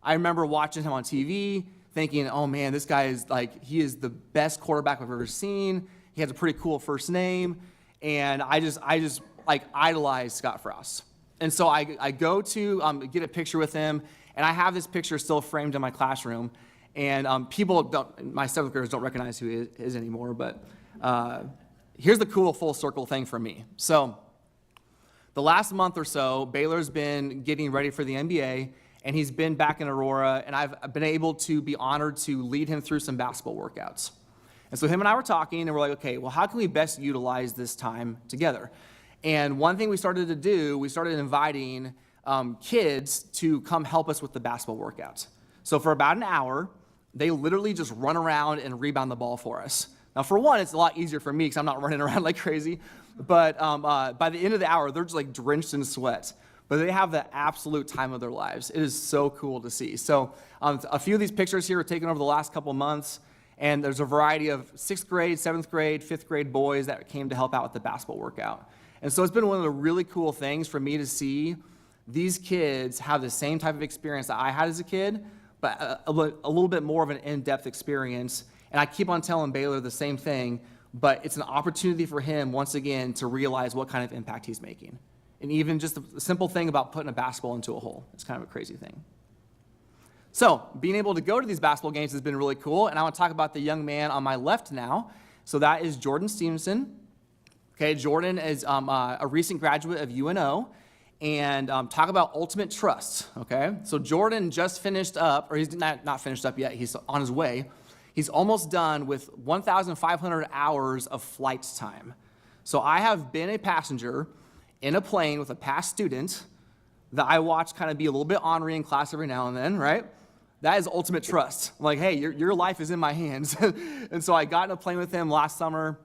[SPEAKER 17] I remember watching him on TV, thinking, oh man, this guy is like, he is the best quarterback I've ever seen. He has a pretty cool first name. And I just like idolized Scott Frost. And so I go to get a picture with him, and I have this picture still framed in my classroom. And people don't, my 7th graders don't recognize who he is anymore, but here's the cool full circle thing for me. So the last month or so, Baylor's been getting ready for the NBA, and he's been back in Aurora, and I've been able to be honored to lead him through some basketball workouts. And so him and I were talking, and we're like, okay, well, how can we best utilize this time together? And one thing we started to do, we started inviting kids to come help us with the basketball workouts. So for about an hour, they literally just run around and rebound the ball for us. Now, for one, it's a lot easier for me because I'm not running around like crazy. But by the end of the hour, they're just like drenched in sweat. But they have the absolute time of their lives. It is so cool to see. So a few of these pictures here were taken over the last couple of months. And there's a variety of 6th grade, 7th grade, 5th grade boys that came to help out with the basketball workout. And so it's been one of the really cool things for me to see these kids have the same type of experience that I had as a kid, but a little bit more of an in-depth experience. And I keep on telling Baylor the same thing, but it's an opportunity for him, once again, to realize what kind of impact he's making. And even just the simple thing about putting a basketball into a hole. It's kind of a crazy thing. So being able to go to these basketball games has been really cool. And I want to talk about the young man on my left now. So that is Jordan Stevenson. Okay, Jordan is a recent graduate of UNO. And talk about ultimate trust, okay? So Jordan just finished up, or he's not finished up yet, he's on his way. He's almost done with 1,500 hours of flight time. So I have been a passenger in a plane with a past student that I watch kind of be a little bit ornery in class every now and then, right? That is ultimate trust. I'm like, hey, your life is in my hands. And so I got in a plane with him last summer,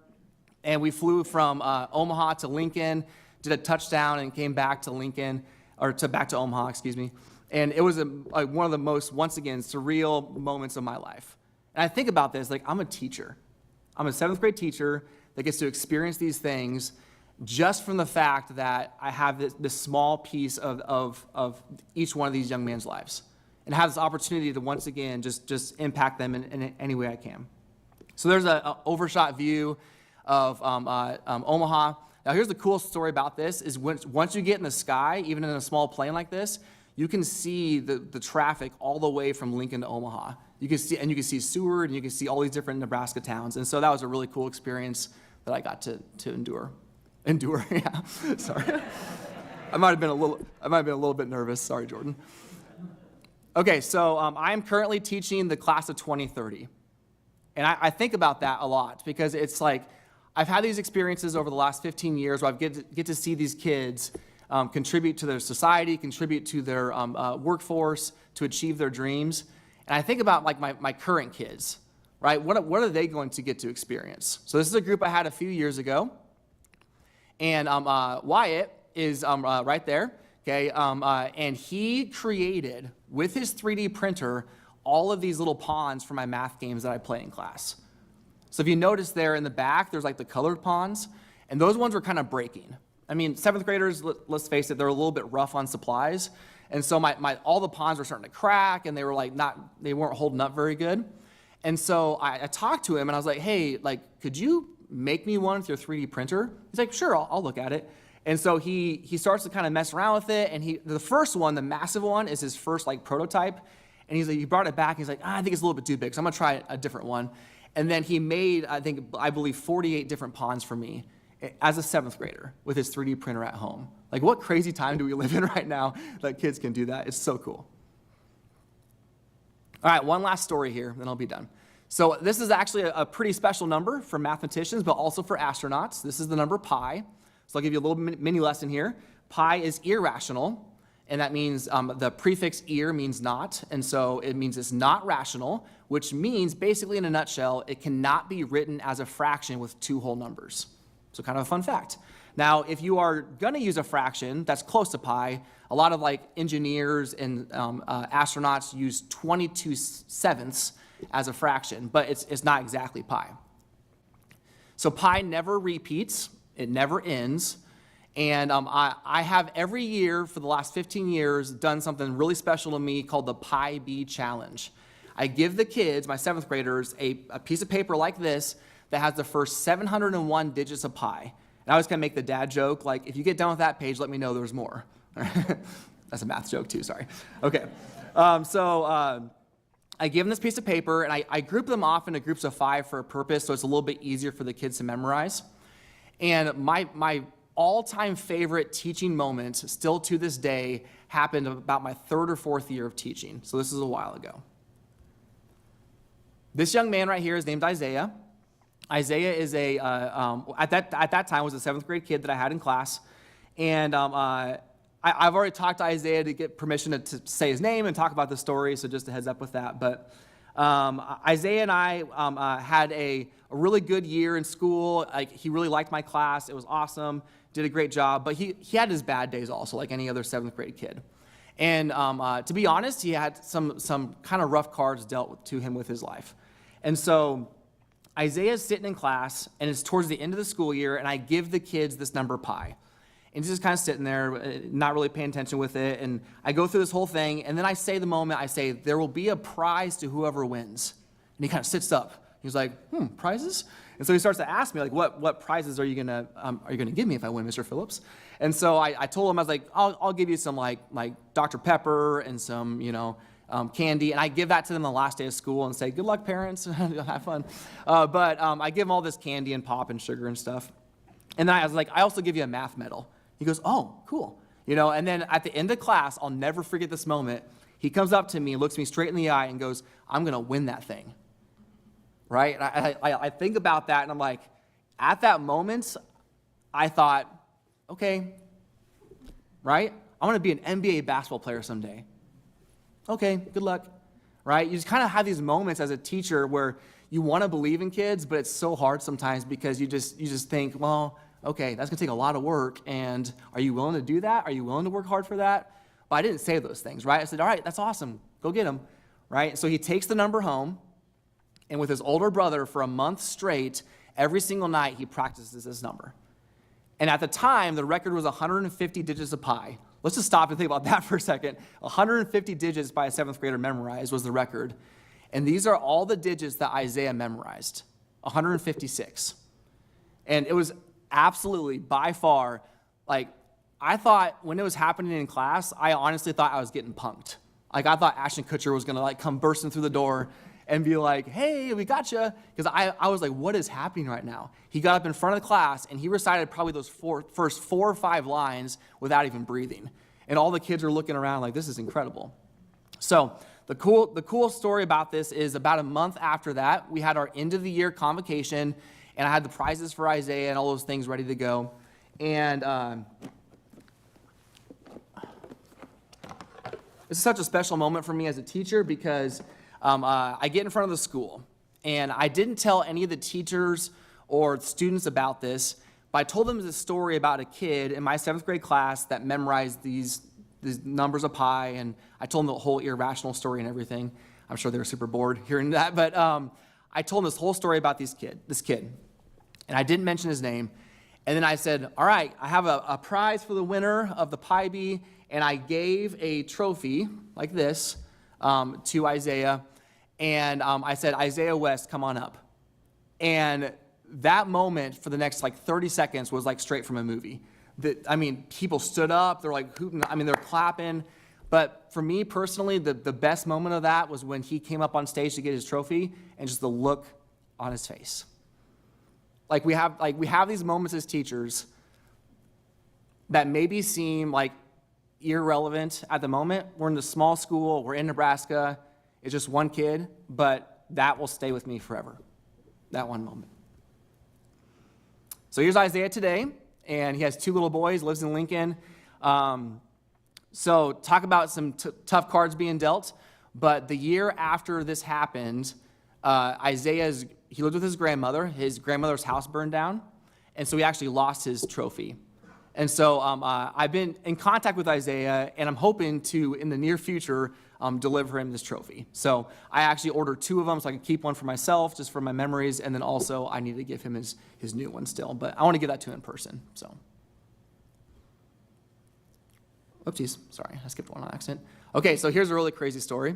[SPEAKER 17] and we flew from Omaha to Lincoln, did a touchdown, and came back to Lincoln, back to Omaha, excuse me. And it was one of the most, once again, surreal moments of my life. And I think about this, like, I'm a teacher. I'm a 7th grade teacher that gets to experience these things just from the fact that I have this small piece of each one of these young men's lives, and have this opportunity to, once again, just impact them in any way I can. So there's an overshot view of Omaha. Now, here's the cool story about this, is once you get in the sky, even in a small plane like this, you can see the traffic all the way from Lincoln to Omaha. You can see Seward, and you can see all these different Nebraska towns. And so that was a really cool experience that I got to endure. Yeah, sorry. I might have been a little bit nervous. Sorry, Jordan. Okay, so I am currently teaching the class of 2030. And I think about that a lot, because it's like, I've had these experiences over the last 15 years where I get to see these kids contribute to their society, contribute to their workforce, to achieve their dreams. And I think about like my current kids, right? What are they going to get to experience? So this is a group I had a few years ago. And Wyatt is right there, okay? And he created, with his 3D printer, all of these little pawns for my math games that I play in class. So if you notice there in the back, there's like the colored pawns, and those ones were kind of breaking. I mean, 7th graders, let's face it, they're a little bit rough on supplies. And so all the pawns were starting to crack, and they were they weren't holding up very good. And so I talked to him, and I was like, hey, could you make me one with your 3D printer? He's like, sure, I'll look at it. And so he starts to kind of mess around with it, and the first one, the massive one, is his first prototype. And he brought it back, and he's like, I think it's a little bit too big, so I'm gonna try a different one. And then he made, I believe 48 different pawns for me as a 7th grader with his 3D printer at home. Like, what crazy time do we live in right now that kids can do that? It's so cool. All right, one last story here, then I'll be done. So this is actually a pretty special number for mathematicians, but also for astronauts. This is the number pi. So I'll give you a little mini lesson here. Pi is irrational, and that means the prefix ir means not, and so it means it's not rational, which means, basically in a nutshell, it cannot be written as a fraction with 2 whole numbers. So kind of a fun fact. Now, if you are going to use a fraction that's close to pi, a lot of like engineers and astronauts use 22/7 as a fraction, but it's not exactly pi. So pi never repeats, it never ends, and I have every year for the last 15 years done something really special to me called the Pi B Challenge. I give the kids, my 7th graders, a piece of paper like this that has the first 701 digits of pi. And I always kind of make the dad joke, like, if you get done with that page, let me know there's more. That's a math joke too, sorry. Okay, I give them this piece of paper, and I group them off into groups of 5 for a purpose, so it's a little bit easier for the kids to memorize. And my all-time favorite teaching moment, still to this day, happened about my 3rd or 4th year of teaching. So this is a while ago. This young man right here is named Isaiah. Isaiah is at that time was a 7th grade kid that I had in class, and I've already talked to Isaiah to get permission to say his name and talk about the story, so just a heads up with that. But Isaiah and I had a really good year in school. Like, he really liked my class. It was awesome. Did a great job. But he had his bad days also, like any other 7th grade kid. And to be honest, he had some kind of rough cards dealt to him with his life. And so Isaiah's sitting in class, and it's towards the end of the school year, and I give the kids this number pi. And he's just kind of sitting there, not really paying attention with it. And I go through this whole thing, and then I say there will be a prize to whoever wins. And he kind of sits up. He's like, prizes? And so he starts to ask me, like, what prizes are you gonna give me if I win, Mr. Phillips? And so I told him, I was like, I'll give you some like Dr. Pepper and some, candy. And I give that to them the last day of school and say, good luck, parents, have fun. But I give them all this candy and pop and sugar and stuff. And then I was like, I also give you a math medal. He goes, oh, cool. And then at the end of class, I'll never forget this moment. He comes up to me, looks me straight in the eye, and goes, I'm going to win that thing. Right? And I think about that, and I'm like, at that moment, I thought, okay, right? I want to be an NBA basketball player someday. Okay, good luck. Right? You just kind of have these moments as a teacher where you want to believe in kids, but it's so hard sometimes because you just think, well, okay, that's going to take a lot of work, and are you willing to do that? Are you willing to work hard for that? But I didn't say those things, right? I said, all right, that's awesome. Go get him, right? So he takes the number home, and with his older brother for a month straight, every single night he practices this number. And at the time, the record was 150 digits of pi. Let's just stop and think about that for a second. 150 digits by a 7th grader memorized was the record. And these are all the digits that Isaiah memorized, 156. And it was absolutely, by far, like, I thought when it was happening in class, I honestly thought I was getting punked. Like, I thought Ashton Kutcher was going to, come bursting through the door and be like, hey, we got you. Because I was like, what is happening right now? He got up in front of the class, and he recited probably those first 4 or 5 lines without even breathing. And all the kids are looking around like, this is incredible. So the cool story about this is about a month after that, we had our end-of-the-year convocation, and I had the prizes for Isaiah and all those things ready to go. And this is such a special moment for me as a teacher because I get in front of the school, and I didn't tell any of the teachers or students about this, but I told them this story about a kid in my 7th grade class that memorized these numbers of pi, and I told them the whole irrational story and everything. I'm sure they were super bored hearing that, but I told them this whole story about this kid, and I didn't mention his name. And then I said, all right, I have a prize for the winner of the Pi Bee, and I gave a trophy like this to Isaiah, and I said, Isaiah West, come on up. And that moment for the next 30 seconds was straight from a movie. People stood up, they're hooting, they're clapping. But for me personally, the best moment of that was when he came up on stage to get his trophy and just the look on his face. We have these moments as teachers that maybe seem irrelevant at the moment. We're in the small school, we're in Nebraska, it's just one kid, but that will stay with me forever, that one moment. So here's Isaiah today, and he has 2 little boys, lives in Lincoln. So talk about some tough cards being dealt, but the year after this happened, he lived with his grandmother's house burned down, And so he actually lost his trophy. And so I've been in contact with Isaiah, and I'm hoping to, in the near future, deliver him this trophy. So I actually ordered 2 of them so I can keep one for myself, just for my memories, and then also I need to give him his new one still. But I want to give that to him in person, so. Oopsies, sorry, I skipped one on accident. Okay, so here's a really crazy story.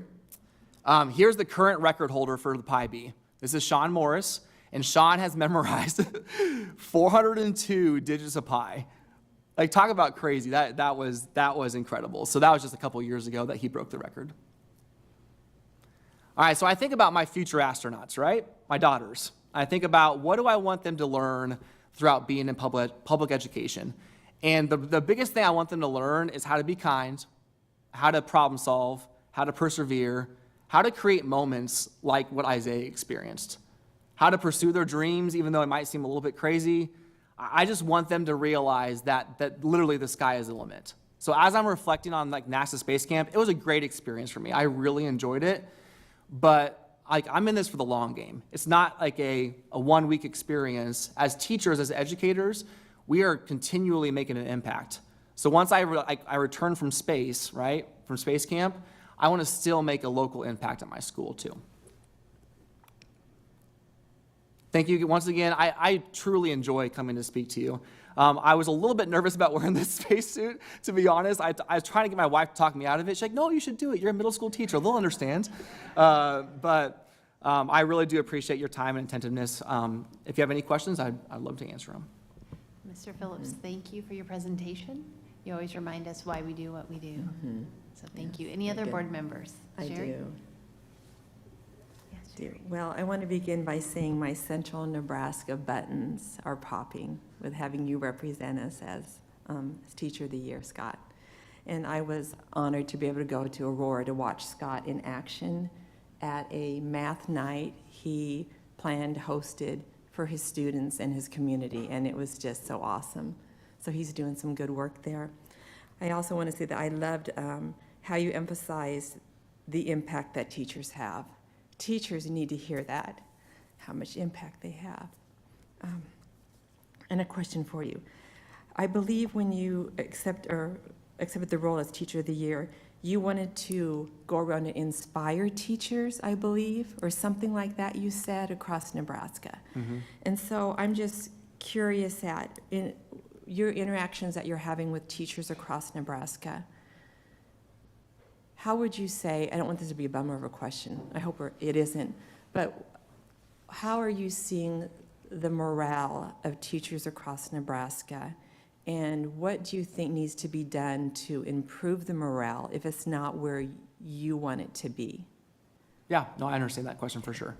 [SPEAKER 17] Here's the current record holder for the Pi B. This is Sean Morris, and Sean has memorized 402 digits of pi. Like, talk about crazy. That was incredible. So that was just a couple years ago that he broke the record. All right, so I think about my future astronauts, right? My daughters. I think about what do I want them to learn throughout being in public education. And the biggest thing I want them to learn is how to be kind, how to problem solve, how to persevere, how to create moments like what Isaiah experienced, how to pursue their dreams even though it might seem a little bit crazy. I just want them to realize that literally the sky is the limit. So as I'm reflecting on like NASA Space Camp, it was a great experience for me. I really enjoyed it, but I'm in this for the long game. It's not like a 1-week experience. As teachers, as educators, we are continually making an impact. So once I return from space, right, from Space Camp, I want to still make a local impact at my school too. Thank you once again. I truly enjoy coming to speak to you. I was a little bit nervous about wearing this spacesuit, to be honest. I was trying to get my wife to talk me out of it. She's like, no, you should do it. You're a middle school teacher. They'll understand. But I really do appreciate your time and attentiveness. If you have any questions, I'd love to answer them.
[SPEAKER 1] Mr. Phillips, thank you for your presentation. You always remind us why we do what we do. So thank you. Any other board members?
[SPEAKER 3] I
[SPEAKER 1] Sherry?
[SPEAKER 3] do.
[SPEAKER 1] Yes,
[SPEAKER 3] Dear.
[SPEAKER 1] Sherry.
[SPEAKER 3] Well, I want to begin by saying my Central Nebraska buttons are popping with having you represent us as Teacher of the Year, Scott. And I was honored to be able to go to Aurora to watch Scott in action at a math night he planned, hosted for his students and his community, and it was just so awesome. So he's doing some good work there. I also want to say that I loved how you emphasize the impact that teachers have. Teachers need to hear that, how much impact they have. And a question for you. I believe when you accepted the role as Teacher of the Year, you wanted to go around and inspire teachers, I believe, or something like that you said, across Nebraska. And so I'm just curious at in your interactions that you're having with teachers across Nebraska, how would you say, I don't want this to be a bummer of a question, I hope it isn't, but how are you seeing the morale of teachers across Nebraska? And what do you think needs to be done to improve the morale if it's not where you want it to be?
[SPEAKER 17] Yeah, no, I understand that question for sure.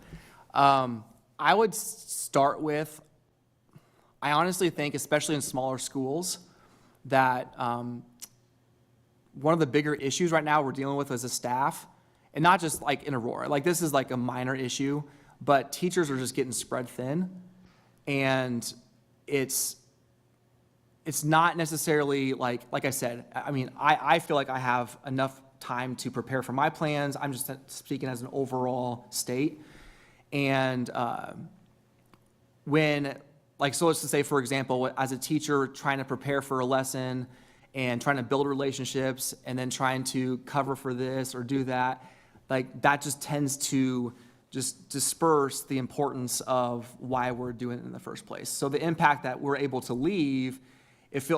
[SPEAKER 17] I would start with, I honestly think, especially in smaller schools, that one of the bigger issues right now we're dealing with as a staff, and not just like in Aurora, like this is like a minor issue, but teachers are just getting spread thin, and it's not necessarily like I said, I mean, I feel like I have enough time to prepare for my plans. I'm just speaking as an overall state. And so let's just say, for example, as a teacher trying to prepare for a lesson and trying to build relationships and then trying to cover for this or do that, like that just tends to just disperse the importance of why we're doing it in the first place. So the impact that we're able to leave,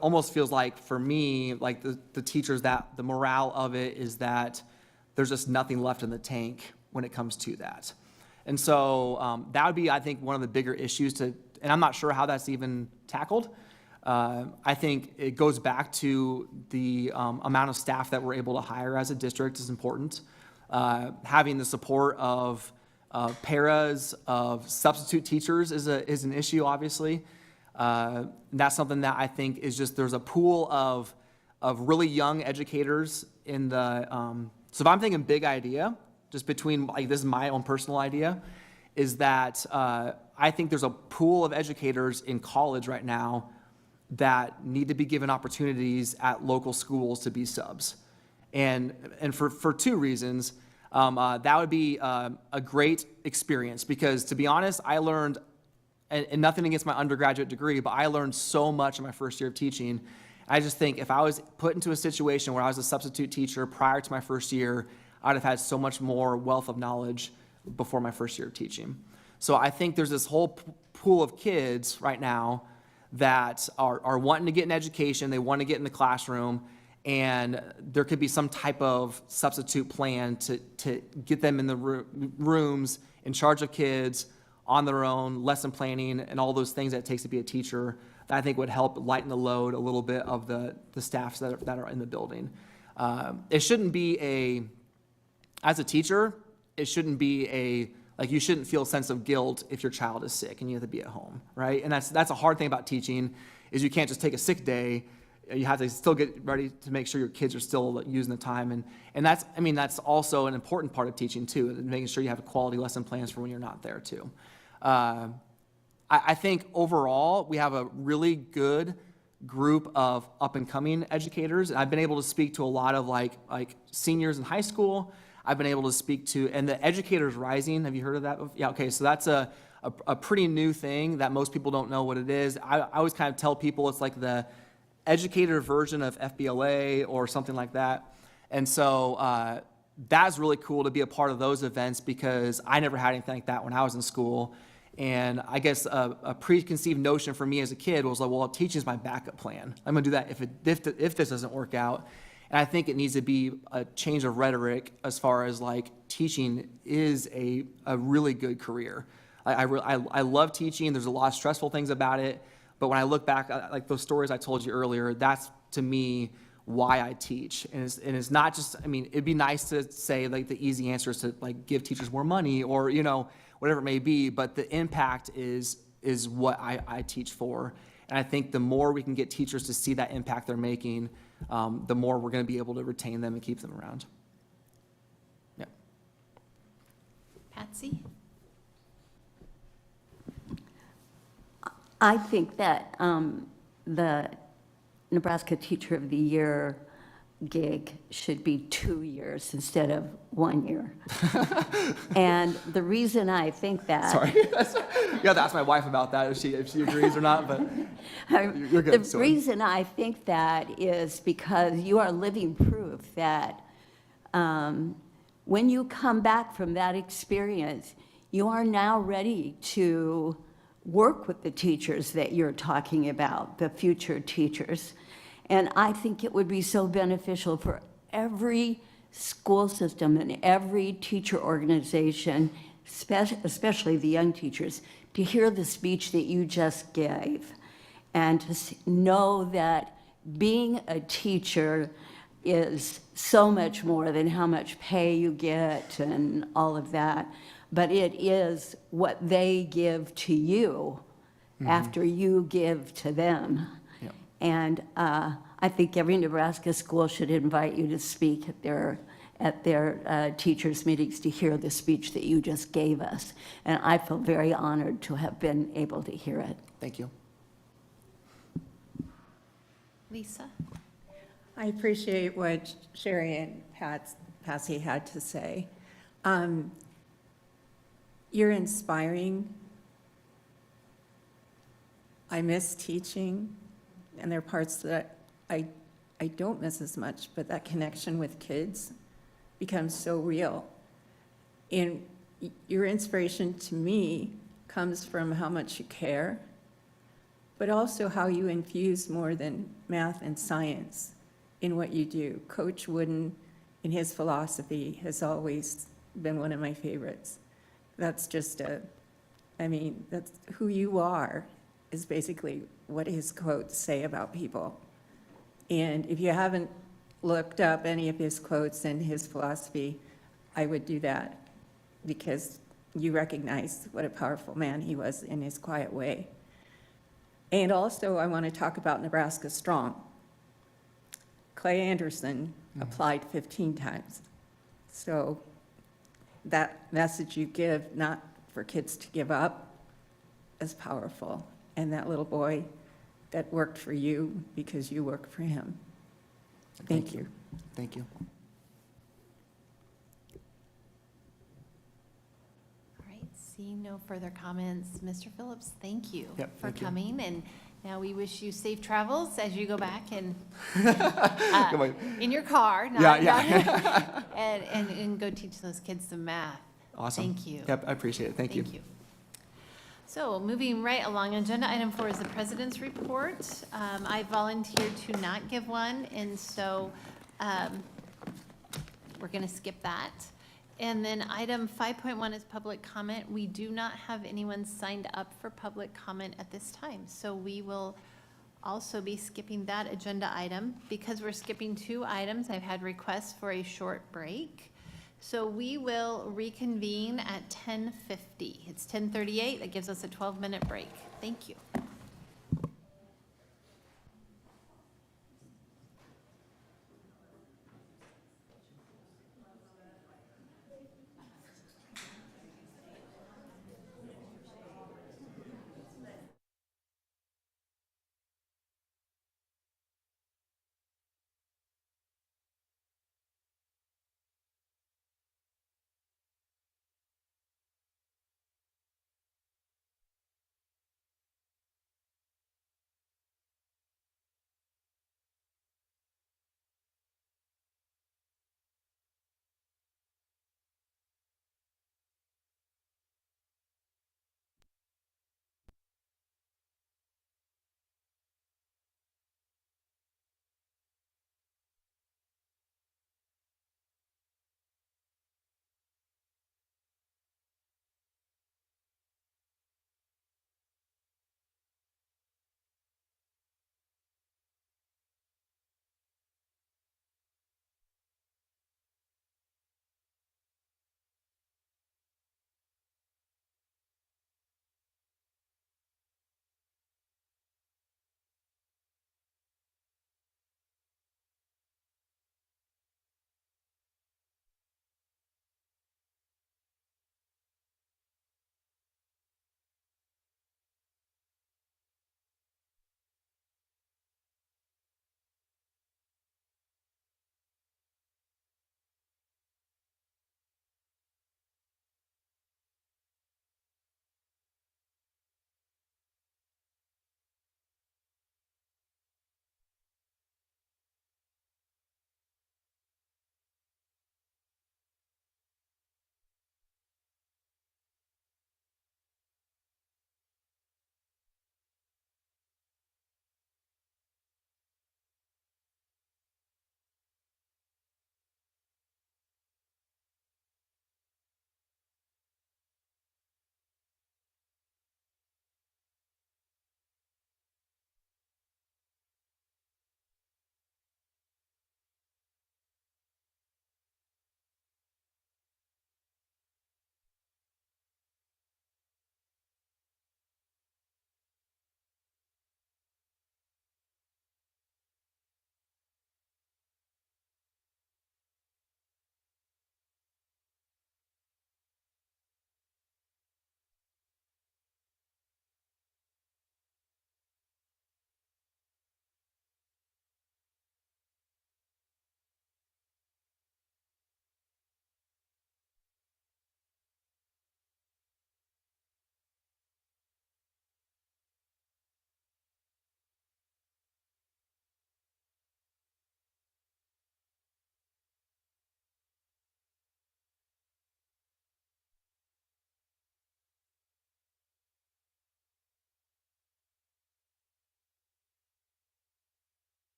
[SPEAKER 17] almost feels like, for me, like the teachers, that the morale of it is that there's just nothing left in the tank when it comes to that. And so that would be, I think, one of the bigger issues and I'm not sure how that's even tackled. I think it goes back to the amount of staff that we're able to hire as a district is important. Having the support of paras, of substitute teachers is an issue, obviously. That's something that I think is just, there's a pool of really young educators in the, so if I'm thinking big idea, just between, like, this is my own personal idea, is that I think there's a pool of educators in college right now that need to be given opportunities at local schools to be subs. And for 2 reasons, that would be a great experience, because to be honest, I learned and nothing against my undergraduate degree, but I learned so much in my first year of teaching. I just think if I was put into a situation where I was a substitute teacher prior to my first year, I'd have had so much more wealth of knowledge before my first year of teaching. So I think there's this whole pool of kids right now that are wanting to get an education, they want to get in the classroom, and there could be some type of substitute plan to get them in the rooms, in charge of kids, on their own, lesson planning, and all those things that it takes to be a teacher, that I think would help lighten the load a little bit of the staffs that are in the building. It shouldn't be as a teacher, it shouldn't be like you shouldn't feel a sense of guilt if your child is sick and you have to be at home, right? And that's a hard thing about teaching, is you can't just take a sick day. You have to still get ready to make sure your kids are still using the time. And that's also an important part of teaching too, making sure you have quality lesson plans for when you're not there too. I think overall, we have a really good group of up-and-coming educators. And I've been able to speak to a lot of like seniors in high school. I've been able to speak to, and the Educators Rising, have you heard of that? Yeah, okay, so that's a pretty new thing that most people don't know what it is. I always kind of tell people it's like the educator version of FBLA or something like that. And so that's really cool to be a part of those events, because I never had anything like that when I was in school. And I guess a preconceived notion for me as a kid was like, well, teaching is my backup plan. I'm gonna do that if this doesn't work out. And I think it needs to be a change of rhetoric as far as like teaching is a really good career. I love teaching. There's a lot of stressful things about it. But when I look back, like those stories I told you earlier, that's to me why I teach. And it's not just, it'd be nice to say like the easy answer is to like give teachers more money or, whatever it may be, but the impact is what I teach for. And I think the more we can get teachers to see that impact they're making, the more we're going to be able to retain them and keep them around. Yeah.
[SPEAKER 1] Patsy?
[SPEAKER 14] I think that the Nebraska Teacher of the Year gig should be 2 years instead of 1 year. And the reason I think that...
[SPEAKER 17] Sorry. You have to ask my wife about that if she agrees or not, but you're good.
[SPEAKER 14] The reason I think that is because you are living proof that when you come back from that experience, you are now ready to work with the teachers that you're talking about, the future teachers. And I think it would be so beneficial for every school system and every teacher organization, especially the young teachers, to hear the speech that you just gave and to know that being a teacher is so much more than how much pay you get and all of that, but it is what they give to you after you give to them.
[SPEAKER 17] Yep.
[SPEAKER 14] And I think every Nebraska school should invite you to speak at their teachers' meetings to hear the speech that you just gave us. And I feel very honored to have been able to hear it.
[SPEAKER 17] Thank you.
[SPEAKER 1] Lisa?
[SPEAKER 9] I appreciate what Sherry and Patsy had to say. You're inspiring. I miss teaching, and there are parts that I don't miss as much, but that connection with kids becomes so real. And your inspiration to me comes from how much you care, but also how you infuse more than math and science in what you do. Coach Wooden, in his philosophy, has always been one of my favorites. That's just that's who you are, is basically what his quotes say about people. And if you haven't looked up any of his quotes and his philosophy, I would do that, because you recognize what a powerful man he was in his quiet way. And also, I want to talk about Nebraska Strong. Clay Anderson applied 15 times. So that message you give, not for kids to give up, is powerful. And that little boy that worked for you because you worked for him. Thank you.
[SPEAKER 17] Thank you.
[SPEAKER 1] All right, Seeing no further comments, Mr. Phillips, thank you
[SPEAKER 17] Yep,
[SPEAKER 1] for
[SPEAKER 17] thank you.
[SPEAKER 1] coming, and now we wish you safe travels as you go back and in your car, not and go teach those kids some math.
[SPEAKER 17] Awesome.
[SPEAKER 1] Thank you.
[SPEAKER 17] Yep, I appreciate it. Thank you.
[SPEAKER 1] Thank you. So moving right along, agenda item 4 is the president's report. I volunteered to not give one, and so we're going to skip that. And then item 5.1 is public comment. We do not have anyone signed up for public comment at this time, so we will also be skipping that agenda item. Because we're skipping 2 items, I've had requests for a short break. So we will reconvene at 10:50. It's 10:38. That gives us a 12-minute break. Thank you.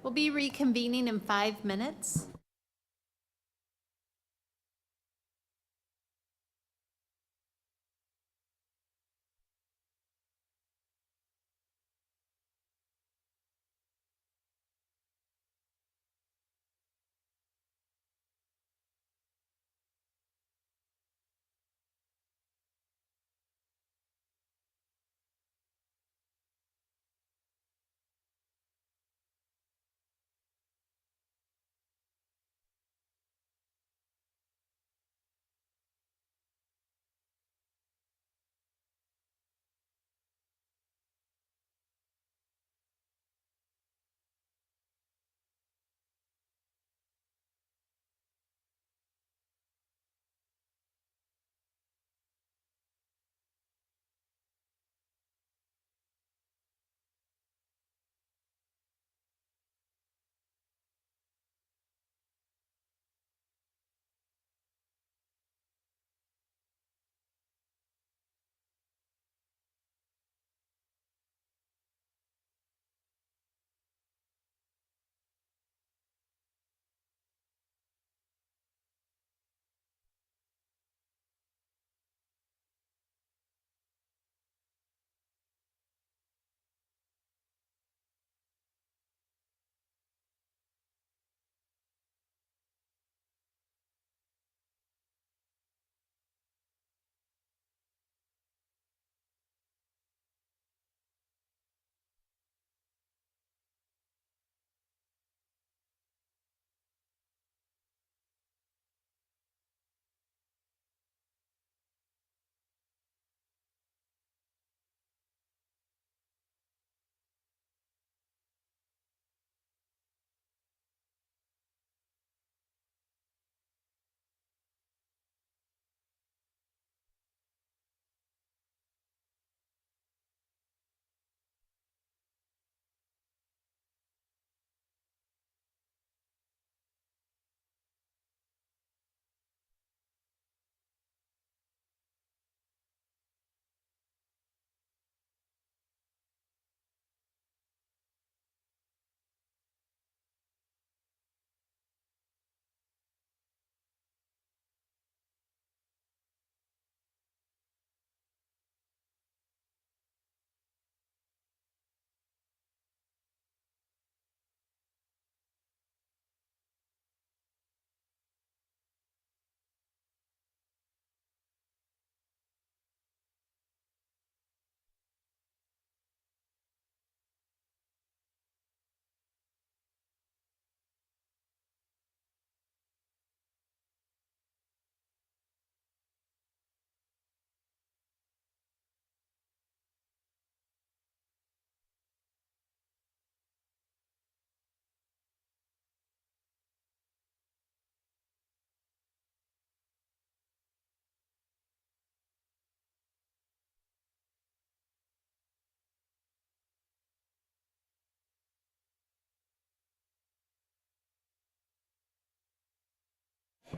[SPEAKER 1] We'll be reconvening in 5 minutes.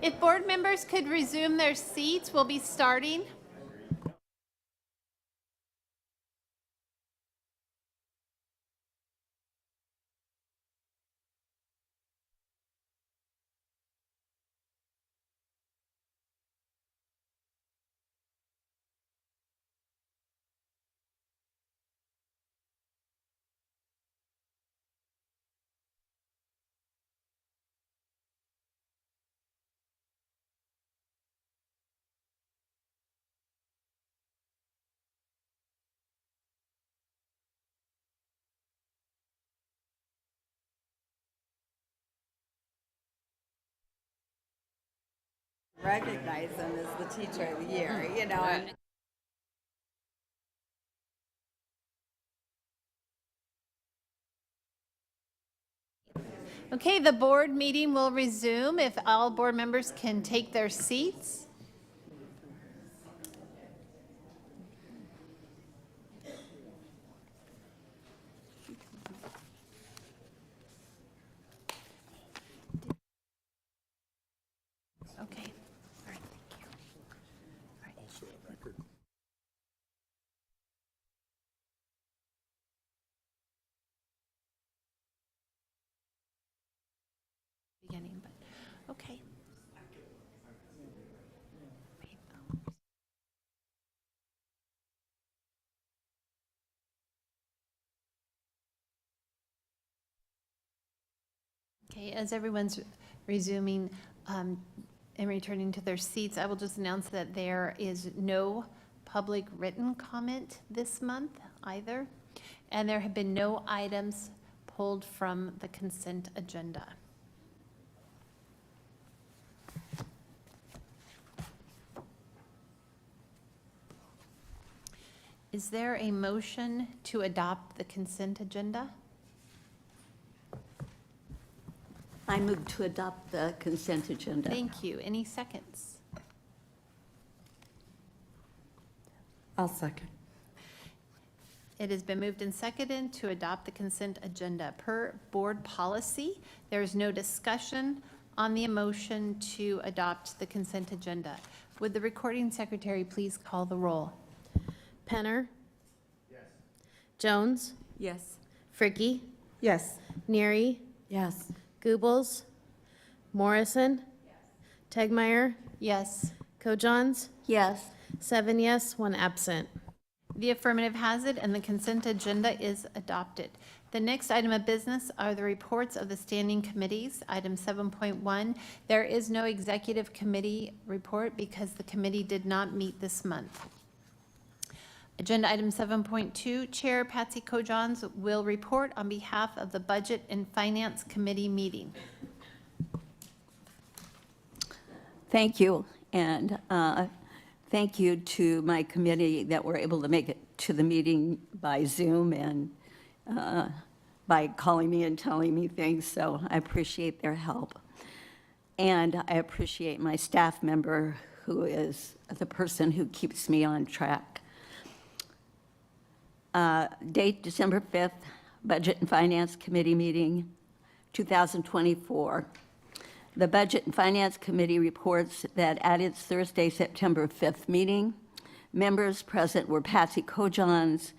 [SPEAKER 1] If board members could resume their seats, we'll be starting.
[SPEAKER 4] Recognize them as the teacher of the year, you know. And
[SPEAKER 1] Okay, the board meeting will resume if all board members can take their seats. Okay. All right, thank you. All right.
[SPEAKER 15] Also a record.
[SPEAKER 1] Okay, as everyone's resuming and returning to their seats, I will just announce that there is no public written comment this month either, and there have been no items pulled from the consent agenda. Is there a motion to adopt the consent agenda?
[SPEAKER 14] I move to adopt the consent agenda.
[SPEAKER 1] Thank you. Any seconds?
[SPEAKER 4] I'll second.
[SPEAKER 1] It has been moved and seconded to adopt the consent agenda. Per board policy, there is no discussion on the motion to adopt the consent agenda. Would the recording secretary please call the roll?
[SPEAKER 2] Penner? Yes. Jones?
[SPEAKER 9] Yes.
[SPEAKER 2] Fricky?
[SPEAKER 9] Yes.
[SPEAKER 2] Neary?
[SPEAKER 4] Yes.
[SPEAKER 2] Goebbels? Morrison? Tegmeyer?
[SPEAKER 1] Yes.
[SPEAKER 2] Kojons?
[SPEAKER 14] Yes.
[SPEAKER 2] 7 yes, 1 absent.
[SPEAKER 1] The affirmative has it, and the consent agenda is adopted. The next item of business are the reports of the standing committees. Item 7.1, there is no executive committee report because the committee did not meet this month. Agenda item 7.2, Chair Patsy Kojons will report on behalf of the Budget and Finance Committee meeting.
[SPEAKER 14] Thank you, and thank you to my committee that were able to make it to the meeting by Zoom and by calling me and telling me things, so I appreciate their help. And I appreciate my staff member, who is the person who keeps me on track. Date December 5th, Budget and Finance Committee meeting, 2024. The Budget and Finance Committee reports that at its Thursday, September 5th meeting, members present were Patsy Kojons,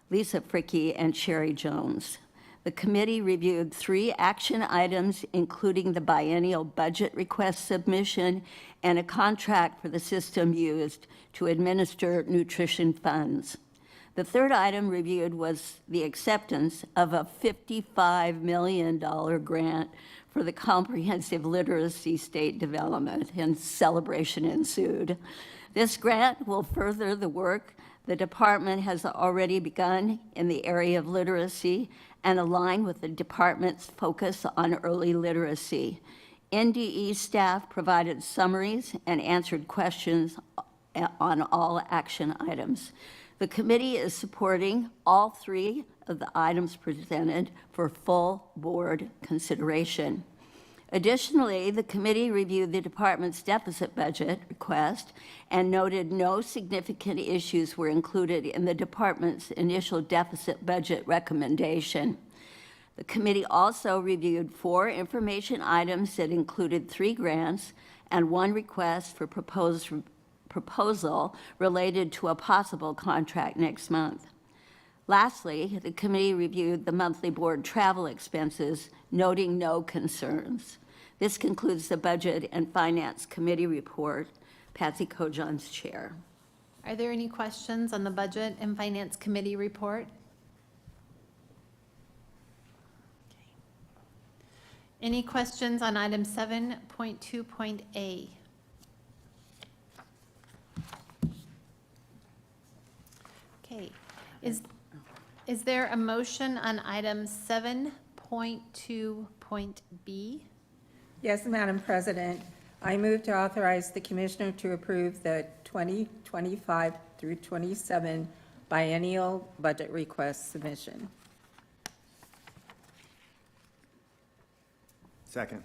[SPEAKER 14] Lisa Fricky, and Sherry Jones. The committee reviewed 3 action items, including the biennial budget request submission and a contract for the system used to administer nutrition funds. The third item reviewed was the acceptance of a $55 million grant for the comprehensive literacy state development, and celebration ensued. This grant will further the work the department has already begun in the area of literacy and align with the department's focus on early literacy. NDE staff provided summaries and answered questions on all action items. The committee is supporting all 3 of the items presented for full board consideration. Additionally, the committee reviewed the department's deficit budget request and noted no significant issues were included in the department's initial deficit budget recommendation. The committee also reviewed 4 information items that included 3 grants and 1 request for proposal related to a possible contract next month. Lastly, the committee reviewed the monthly board travel expenses, noting no concerns. This concludes the Budget and Finance Committee report. Patsy Kojons, Chair.
[SPEAKER 1] Are there any questions on the Budget and Finance Committee report? Okay. Any questions on item 7.2.a? Okay. Is there a motion on item 7.2.b?
[SPEAKER 9] Yes, Madam President. I move to authorize the Commissioner to approve the 2025 through 27 biennial budget request submission.
[SPEAKER 12] Second.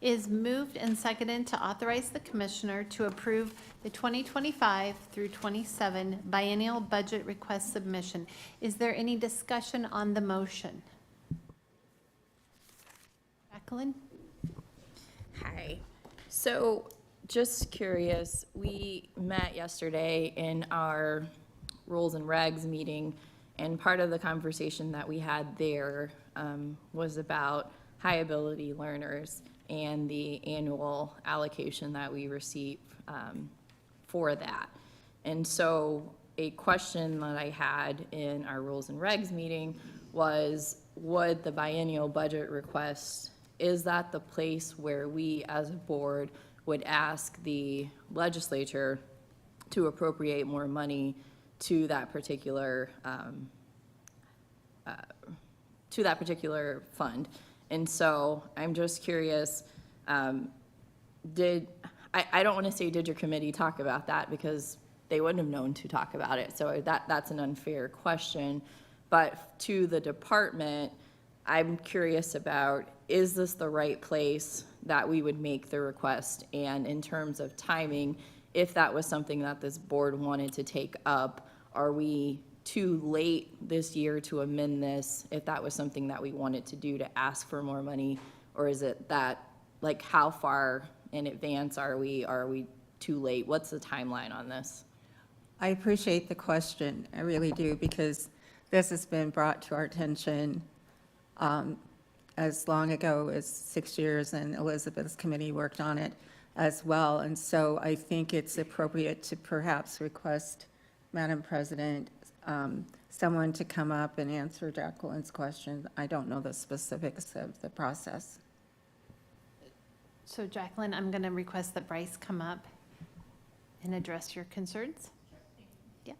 [SPEAKER 1] Is moved and seconded to authorize the Commissioner to approve the 2025 through 27 biennial budget request submission. Is there any discussion on the motion? Jacqueline?
[SPEAKER 13] Hi. So just curious, we met yesterday in our rules and regs meeting, and part of the conversation that we had there was about high ability learners and the annual allocation that we receive for that. And so a question that I had in our rules and regs meeting was, would the biennial budget request is that the place where we as a board would ask the legislature to appropriate more money to that particular fund? And so I'm just curious, I don't want to say, did your committee talk about that, because they wouldn't have known to talk about it. So that's an unfair question. But to the department, I'm curious about, is this the right place that we would make the request? And in terms of timing, if that was something that this board wanted to take up, are we too late this year to amend this if that was something that we wanted to do, to ask for more money? Or is it that, like, how far in advance are we? Are we too late? What's the timeline on this?
[SPEAKER 9] I appreciate the question, I really do, because this has been brought to our attention as long ago as 6 years, and Elizabeth's committee worked on it as well. And so I think it's appropriate to perhaps request, Madam President, someone to come up and answer Jacqueline's question. I don't know the specifics of the process.
[SPEAKER 1] So Jacqueline, I'm going to request that Bryce come up and address your concerns. Yeah.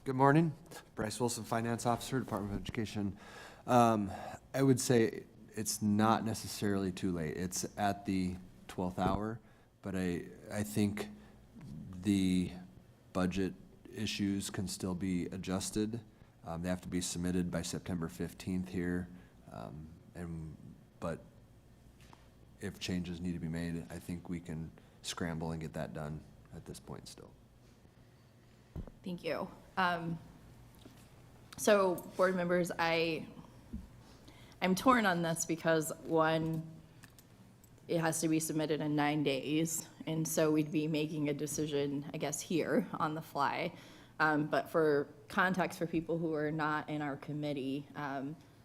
[SPEAKER 18] Good morning. Bryce Wilson, Finance Officer, Department of Education. I would say it's not necessarily too late. It's at the 12th hour, but I think the budget issues can still be adjusted. They have to be submitted by September 15th here. But if changes need to be made, I think we can scramble and get that done at this point still.
[SPEAKER 13] Thank you. So board members, I'm torn on this because, one, it has to be submitted in 9 days. And so we'd be making a decision, I guess, here on the fly. But for context for people who are not in our committee,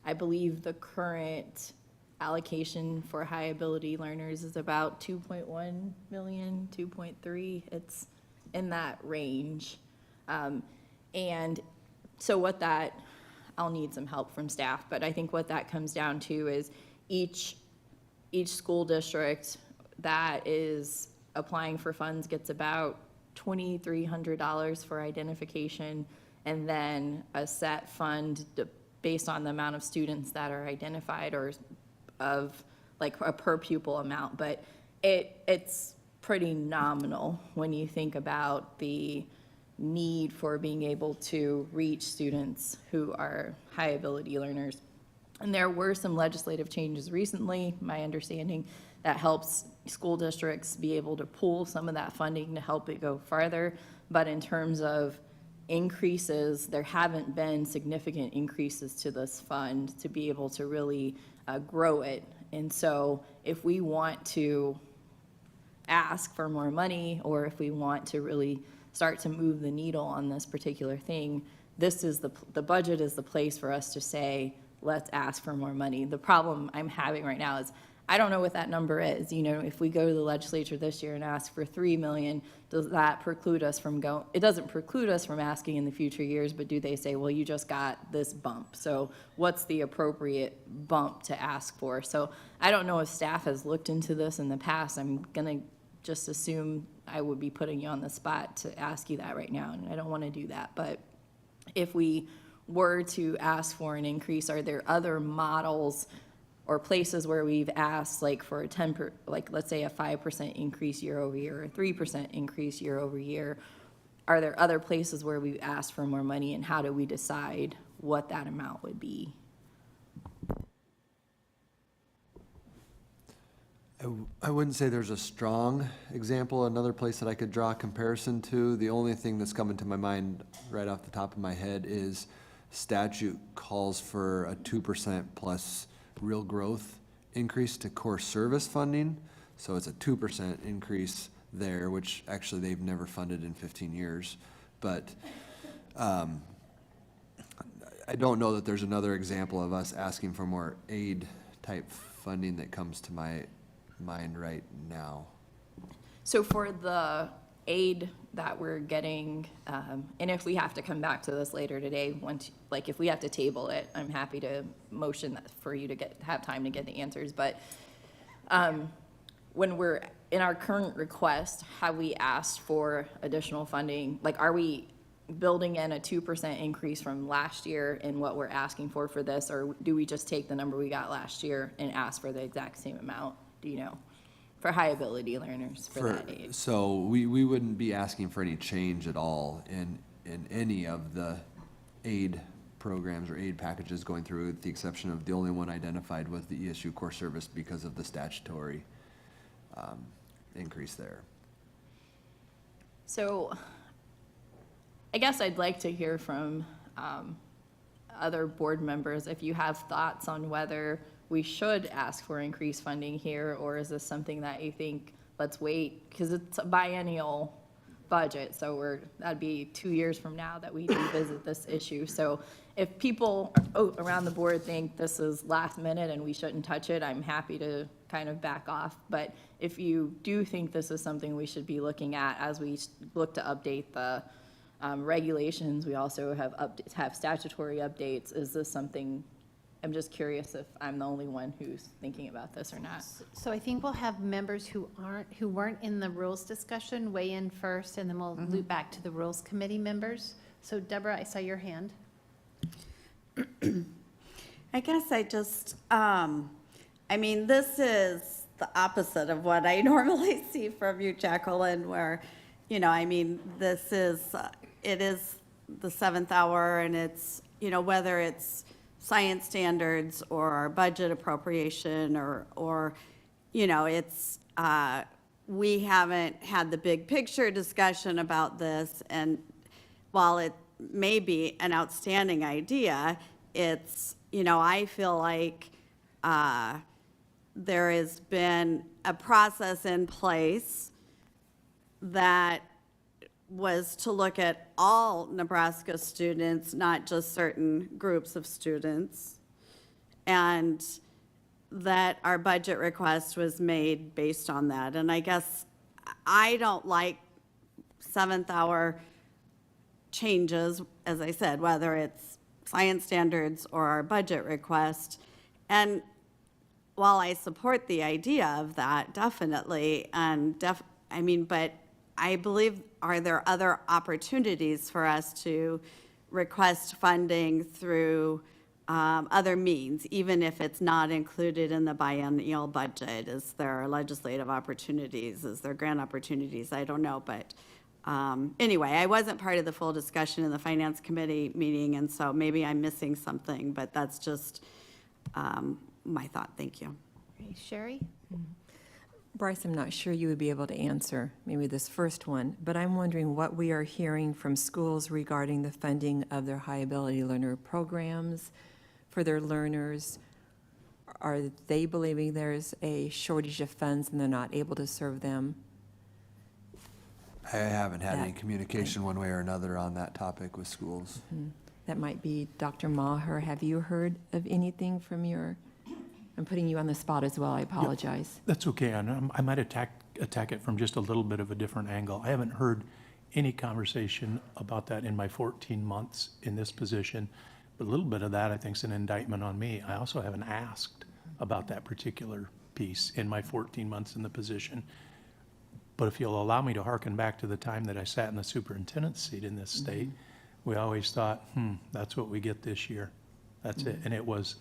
[SPEAKER 13] I believe the current allocation for high ability learners is about 2.1 million, 2.3. It's in that range. And so what that, I'll need some help from staff, but I think what that comes down to is each school district that is applying for funds gets about $2,300 for identification, and then a set fund based on the amount of students that are identified, or of like a per pupil amount. But it's pretty nominal when you think about the need for being able to reach students who are high ability learners. And there were some legislative changes recently, my understanding, that helps school districts be able to pool some of that funding to help it go farther. But in terms of increases, there haven't been significant increases to this fund to be able to really grow it. And so if we want to ask for more money, or if we want to really start to move the needle on this particular thing, this is the budget is the place for us to say, let's ask for more money. The problem I'm having right now is I don't know what that number is. You know, if we go to the legislature this year and ask for 3 million, does that preclude us from going? It doesn't preclude us from asking in the future years, but do they say, well, you just got this bump, so what's the appropriate bump to ask for? So I don't know if staff has looked into this in the past. I'm gonna just assume I would be putting you on the spot to ask you that right now, and I don't want to do that. But if we were to ask for an increase, are there other models or places where we've asked, like for a like let's say a 5% increase year over year, or a 3% increase year over year? Are there other places where we've asked for more money, and how do we decide what that amount would be?
[SPEAKER 18] I wouldn't say there's a strong example, another place that I could draw a comparison to. The only thing that's coming to my mind right off the top of my head is statute calls for a 2% plus real growth increase to core service funding. So it's a 2% increase there, which actually they've never funded in 15 years. But I don't know that there's another example of us asking for more aid type funding that comes to my mind right now.
[SPEAKER 13] So for the aid that we're getting, and if we have to come back to this later today, like if we have to table it, I'm happy to motion that for you to have time to get the answers. But when we're in our current request, have we asked for additional funding? Like, are we building in a 2% increase from last year in what we're asking for this, or do we just take the number we got last year and ask for the exact same amount? Do you know? For high ability learners for that aid.
[SPEAKER 18] So we wouldn't be asking for any change at all in any of the aid programs or aid packages going through, with the exception of the only one identified was the ESU core service because of the statutory increase there.
[SPEAKER 13] So I guess I'd like to hear from other board members if you have thoughts on whether we should ask for increased funding here, or is this something that you think, let's wait, because it's a biennial budget, so that'd be 2 years from now that we revisit this issue. So if people around the board think this is last minute and we shouldn't touch it, I'm happy to kind of back off. But if you do think this is something we should be looking at as we look to update the regulations, we also have statutory updates. Is this something? I'm just curious if I'm the only one who's thinking about this or not.
[SPEAKER 1] So I think we'll have members who weren't in the rules discussion weigh in first, and then we'll loop back to the rules committee members. So Deborah, I saw your hand.
[SPEAKER 4] I guess I just, I mean, this is the opposite of what I normally see from you, Jacqueline, where, you know, I mean, this is, it is the seventh hour, and it's, you know, whether it's science standards or our budget appropriation or you know, it's, we haven't had the big picture discussion about this, and while it may be an outstanding idea, it's, you know, I feel like there has been a process in place that was to look at all Nebraska students, not just certain groups of students, and that our budget request was made based on that. And I guess I don't like seventh hour changes, as I said, whether it's science standards or our budget request. And while I support the idea of that, definitely, and I mean, but I believe, are there other opportunities for us to request funding through other means, even if it's not included in the biennial budget? Is there legislative opportunities? Is there grant opportunities? I don't know, but anyway, I wasn't part of the full discussion in the Finance Committee meeting, and so maybe I'm missing something, but that's just my thought. Thank you.
[SPEAKER 1] Okay, Sherry?
[SPEAKER 3] Bryce, I'm not sure you would be able to answer maybe this first one, but I'm wondering what we are hearing from schools regarding the funding of their high ability learner programs for their learners. Are they believing there's a shortage of funds and they're not able to serve them?
[SPEAKER 18] I haven't had any communication one way or another on that topic with schools.
[SPEAKER 3] That might be Dr. Maher. Have you heard of anything from your, I'm putting you on the spot as well, I apologize.
[SPEAKER 15] That's okay, and I might attack it from just a little bit of a different angle. I haven't heard any conversation about that in my 14 months in this position, but a little bit of that I think is an indictment on me. I also haven't asked about that particular piece in my 14 months in the position. But if you'll allow me to hearken back to the time that I sat in the superintendent's seat in this state, we always thought, that's what we get this year. That's it. And it was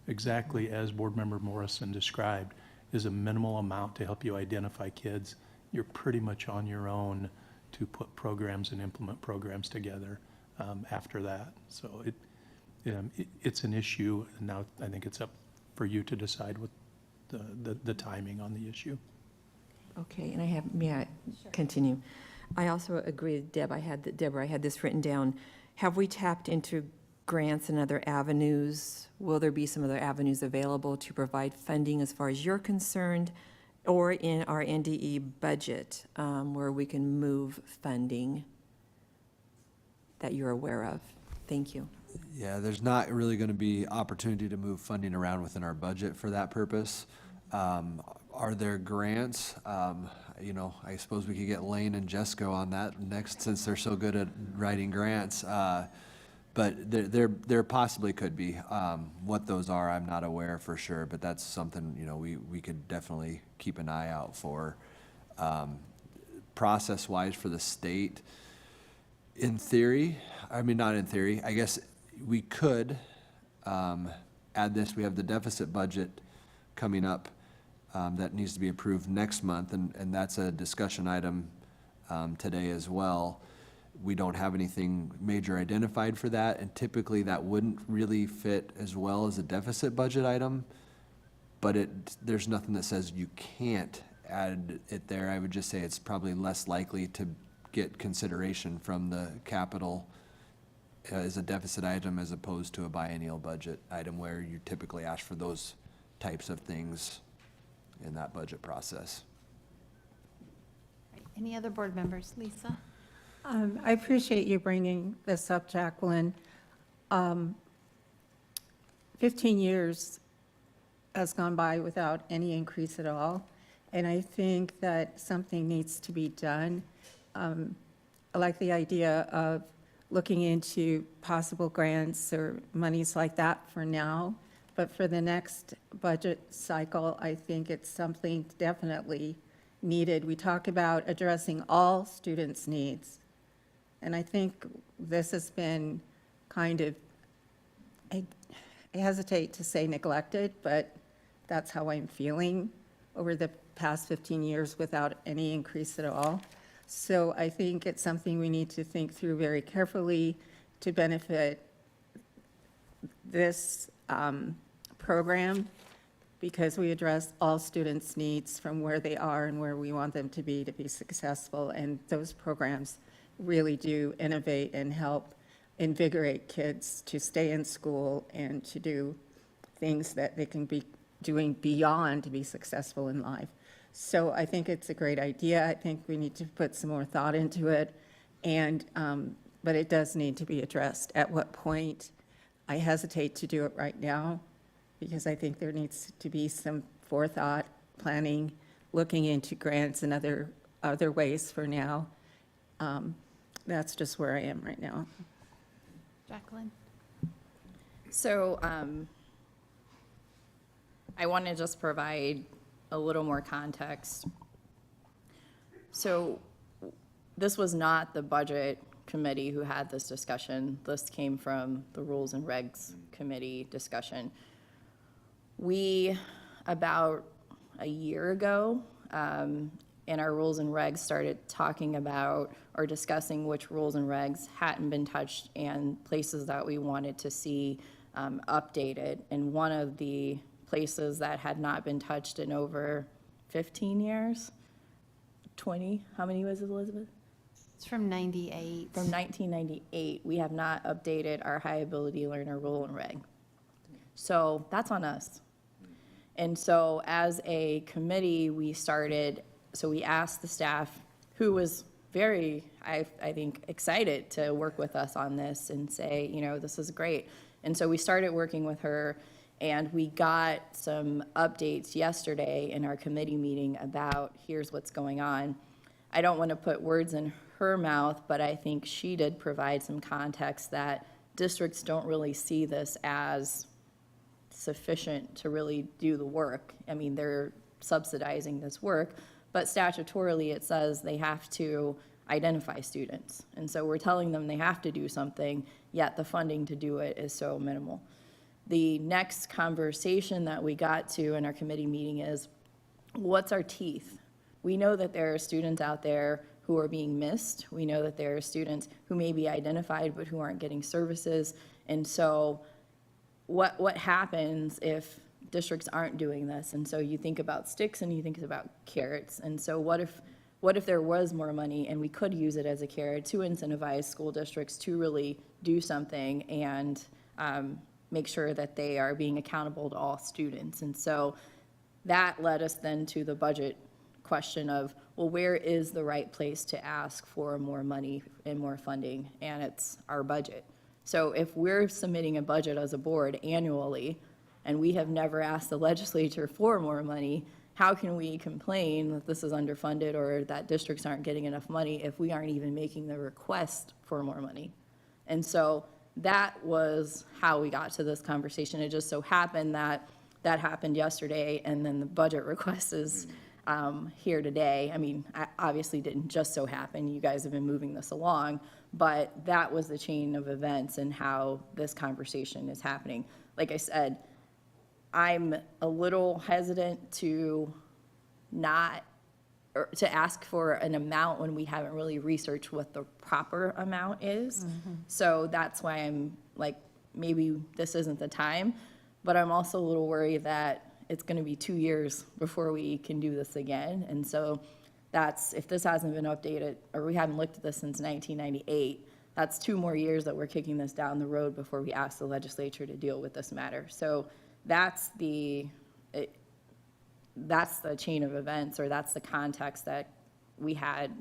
[SPEAKER 15] exactly as Board Member Morrison described, is a minimal amount to help you identify kids. You're pretty much on your own to put programs and implement programs together after that. So it's an issue, and now I think it's up for you to decide what the timing on the issue.
[SPEAKER 3] Okay, and may I continue? I also agree with Deborah, I had this written down. Have we tapped into grants and other avenues? Will there be some other avenues available to provide funding as far as you're concerned, or in our NDE budget where we can move funding that you're aware of? Thank you.
[SPEAKER 18] Yeah, there's not really going to be opportunity to move funding around within our budget for that purpose. Are there grants? You know, I suppose we could get Lane and Jesco on that next, since they're so good at writing grants. But there possibly could be. What those are, I'm not aware for sure, but that's something, you know, we could definitely keep an eye out for. Process-wise for the state, in theory, I mean, not in theory, I guess we could add this. We have the deficit budget coming up that needs to be approved next month, and that's a discussion item today as well. We don't have anything major identified for that, and typically that wouldn't really fit as well as a deficit budget item, but there's nothing that says you can't add it there. I would just say it's probably less likely to get consideration from the capital as a deficit item as opposed to a biennial budget item where you typically ask for those types of things in that budget process.
[SPEAKER 1] Any other board members? Lisa?
[SPEAKER 9] I appreciate you bringing this up, Jacqueline. 15 years has gone by without any increase at all, and I think that something needs to be done. I like the idea of looking into possible grants or monies like that for now, but for the next budget cycle, I think it's something definitely needed. We talk about addressing all students' needs, and I think this has been kind of, I hesitate to say neglected, but that's how I'm feeling over the past 15 years without any increase at all. So I think it's something we need to think through very carefully to benefit this program, because we address all students' needs from where they are and where we want them to be successful. And those programs really do innovate and help invigorate kids to stay in school and to do things that they can be doing beyond to be successful in life. So I think it's a great idea. I think we need to put some more thought into it, and but it does need to be addressed. At what point? I hesitate to do it right now, because I think there needs to be some forethought, planning, looking into grants and other ways for now. That's just where I am right now.
[SPEAKER 1] Jacqueline?
[SPEAKER 13] So I want to just provide a little more context. So this was not the budget committee who had this discussion. This came from the Rules and Regs Committee discussion. We, about a year ago, in our Rules and Regs, started talking about or discussing which rules and regs hadn't been touched and places that we wanted to see updated. And one of the places that had not been touched in over 15 years, 20, how many was it, Elizabeth?
[SPEAKER 1] It's from 98.
[SPEAKER 13] From 1998, we have not updated our high ability learner rule and reg. So that's on us. And so as a committee, we asked the staff, who was very, I think, excited to work with us on this and say, you know, this is great. And so we started working with her, and we got some updates yesterday in our committee meeting about here's what's going on. I don't want to put words in her mouth, but I think she did provide some context that districts don't really see this as sufficient to really do the work. I mean, they're subsidizing this work, but statutorily it says they have to identify students. And so we're telling them they have to do something, yet the funding to do it is so minimal. The next conversation that we got to in our committee meeting is, what's our teeth? We know that there are students out there who are being missed. We know that there are students who may be identified but who aren't getting services. And so what happens if districts aren't doing this? And so you think about sticks and you think about carrots. And so what if there was more money and we could use it as a carrot to incentivize school districts to really do something and make sure that they are being accountable to all students? And so that led us then to the budget question of, well, where is the right place to ask for more money and more funding? And it's our budget. So if we're submitting a budget as a board annually, and we have never asked the legislature for more money, how can we complain that this is underfunded or that districts aren't getting enough money if we aren't even making the request for more money? And so that was how we got to this conversation. It just so happened that that happened yesterday, and then the budget request is here today. I mean, I obviously didn't just so happen. You guys have been moving this along, but that was the chain of events and how this conversation is happening. Like I said, I'm a little hesitant to not, or to ask for an amount when we haven't really researched what the proper amount is. So that's why I'm like, maybe this isn't the time, but I'm also a little worried that it's gonna be 2 years before we can do this again. And so that's, if this hasn't been updated, or we haven't looked at this since 1998, that's 2 more years that we're kicking this down the road before we ask the legislature to deal with this matter. So that's the chain of events, or that's the context that we had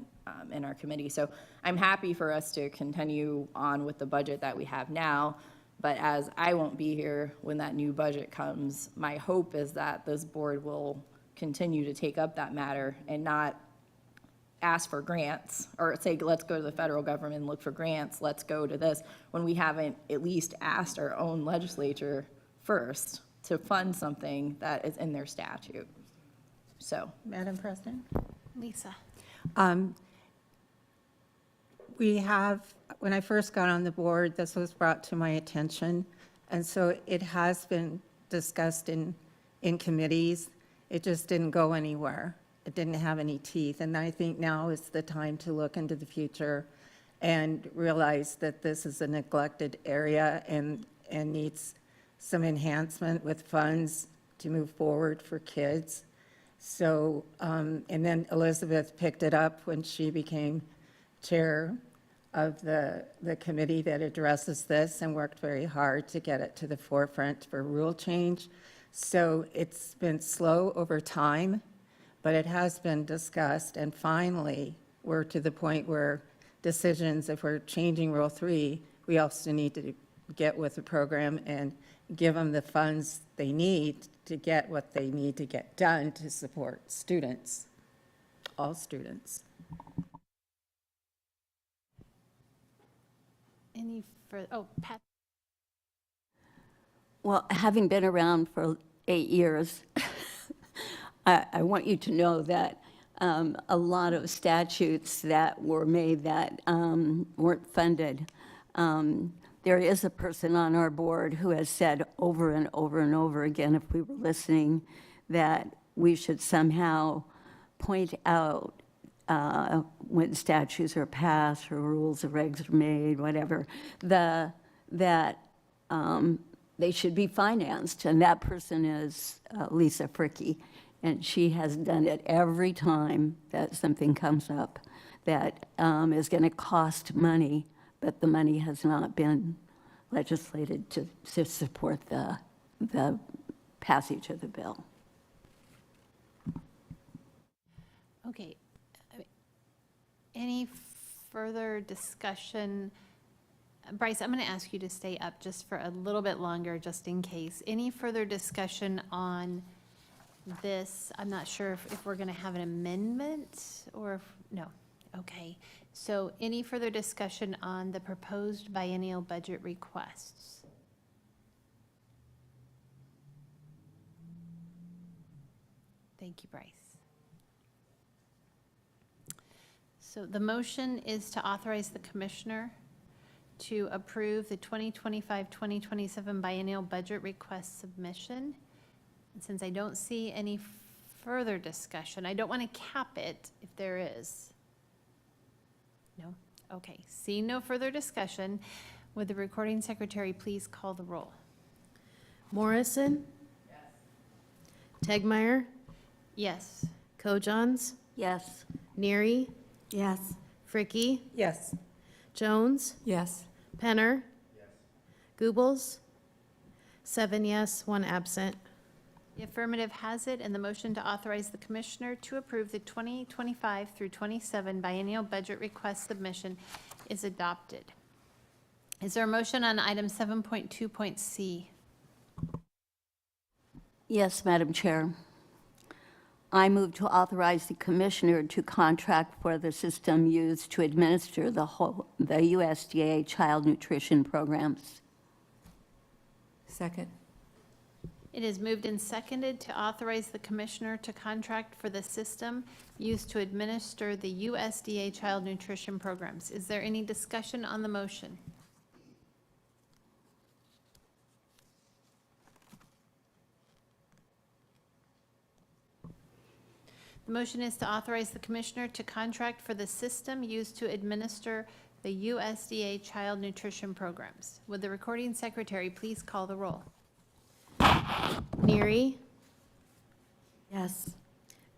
[SPEAKER 13] in our committee. So I'm happy for us to continue on with the budget that we have now, but as I won't be here when that new budget comes, my hope is that this board will continue to take up that matter and not ask for grants, or say, let's go to the federal government and look for grants, let's go to this, when we haven't at least asked our own legislature first to fund something that is in their statute. So.
[SPEAKER 9] Madam President?
[SPEAKER 1] Lisa.
[SPEAKER 9] We have, when I first got on the board, this was brought to my attention, and so it has been discussed in committees. It just didn't go anywhere. It didn't have any teeth, and I think now is the time to look into the future and realize that this is a neglected area and needs some enhancement with funds to move forward for kids. So, and then Elizabeth picked it up when she became chair of the committee that addresses this and worked very hard to get it to the forefront for rule change. So it's been slow over time, but it has been discussed, and finally, we're to the point where decisions, if we're changing Rule 3, we also need to get with the program and give them the funds they need to get what they need to get done to support students, all students.
[SPEAKER 1] Any further, oh, Pat.
[SPEAKER 14] Well, having been around for 8 years, I want you to know that a lot of statutes that were made that weren't funded, there is a person on our board who has said over and over and over again, if we were listening, that we should somehow point out when statutes are passed or rules or regs are made, whatever, that they should be financed. And that person is Lisa Fricky. And she has done it every time that something comes up that is going to cost money, but the money has not been legislated to support the passage of the bill.
[SPEAKER 1] Okay. Any further discussion? Bryce, I'm going to ask you to stay up just for a little bit longer, just in case. Any further discussion on this? I'm not sure if we're going to have an amendment or if, no. Okay. So any further discussion on the proposed biennial budget requests? Thank you, Bryce. So the motion is to authorize the commissioner to approve the 2025-2027 biennial budget request submission. And since I don't see any further discussion, I don't want to cap it if there is. No? Okay. Seeing no further discussion, would the recording secretary please call the roll?
[SPEAKER 2] Morrison? Yes. Tegmeyer?
[SPEAKER 1] Yes.
[SPEAKER 2] Kojons?
[SPEAKER 14] Yes.
[SPEAKER 2] Neary?
[SPEAKER 9] Yes.
[SPEAKER 2] Fricky?
[SPEAKER 9] Yes.
[SPEAKER 2] Jones?
[SPEAKER 10] Yes.
[SPEAKER 2] Penner? Yes. Goebbels? 7 yes, 1 absent.
[SPEAKER 1] The affirmative has it, and the motion to authorize the commissioner to approve the 2025 through 27 biennial budget request submission is adopted. Is there a motion on item 7.2.c?
[SPEAKER 14] Yes, Madam Chair. I move to authorize the Commissioner to contract for the system used to administer the USDA child nutrition programs.
[SPEAKER 3] Second.
[SPEAKER 1] It is moved and seconded to authorize the Commissioner to contract for the system used to administer the USDA child nutrition programs. Is there any discussion on the motion? The motion is to authorize the Commissioner to contract for the system used to administer the USDA child nutrition programs. Would the recording secretary please call the roll?
[SPEAKER 2] Neary,
[SPEAKER 4] Yes.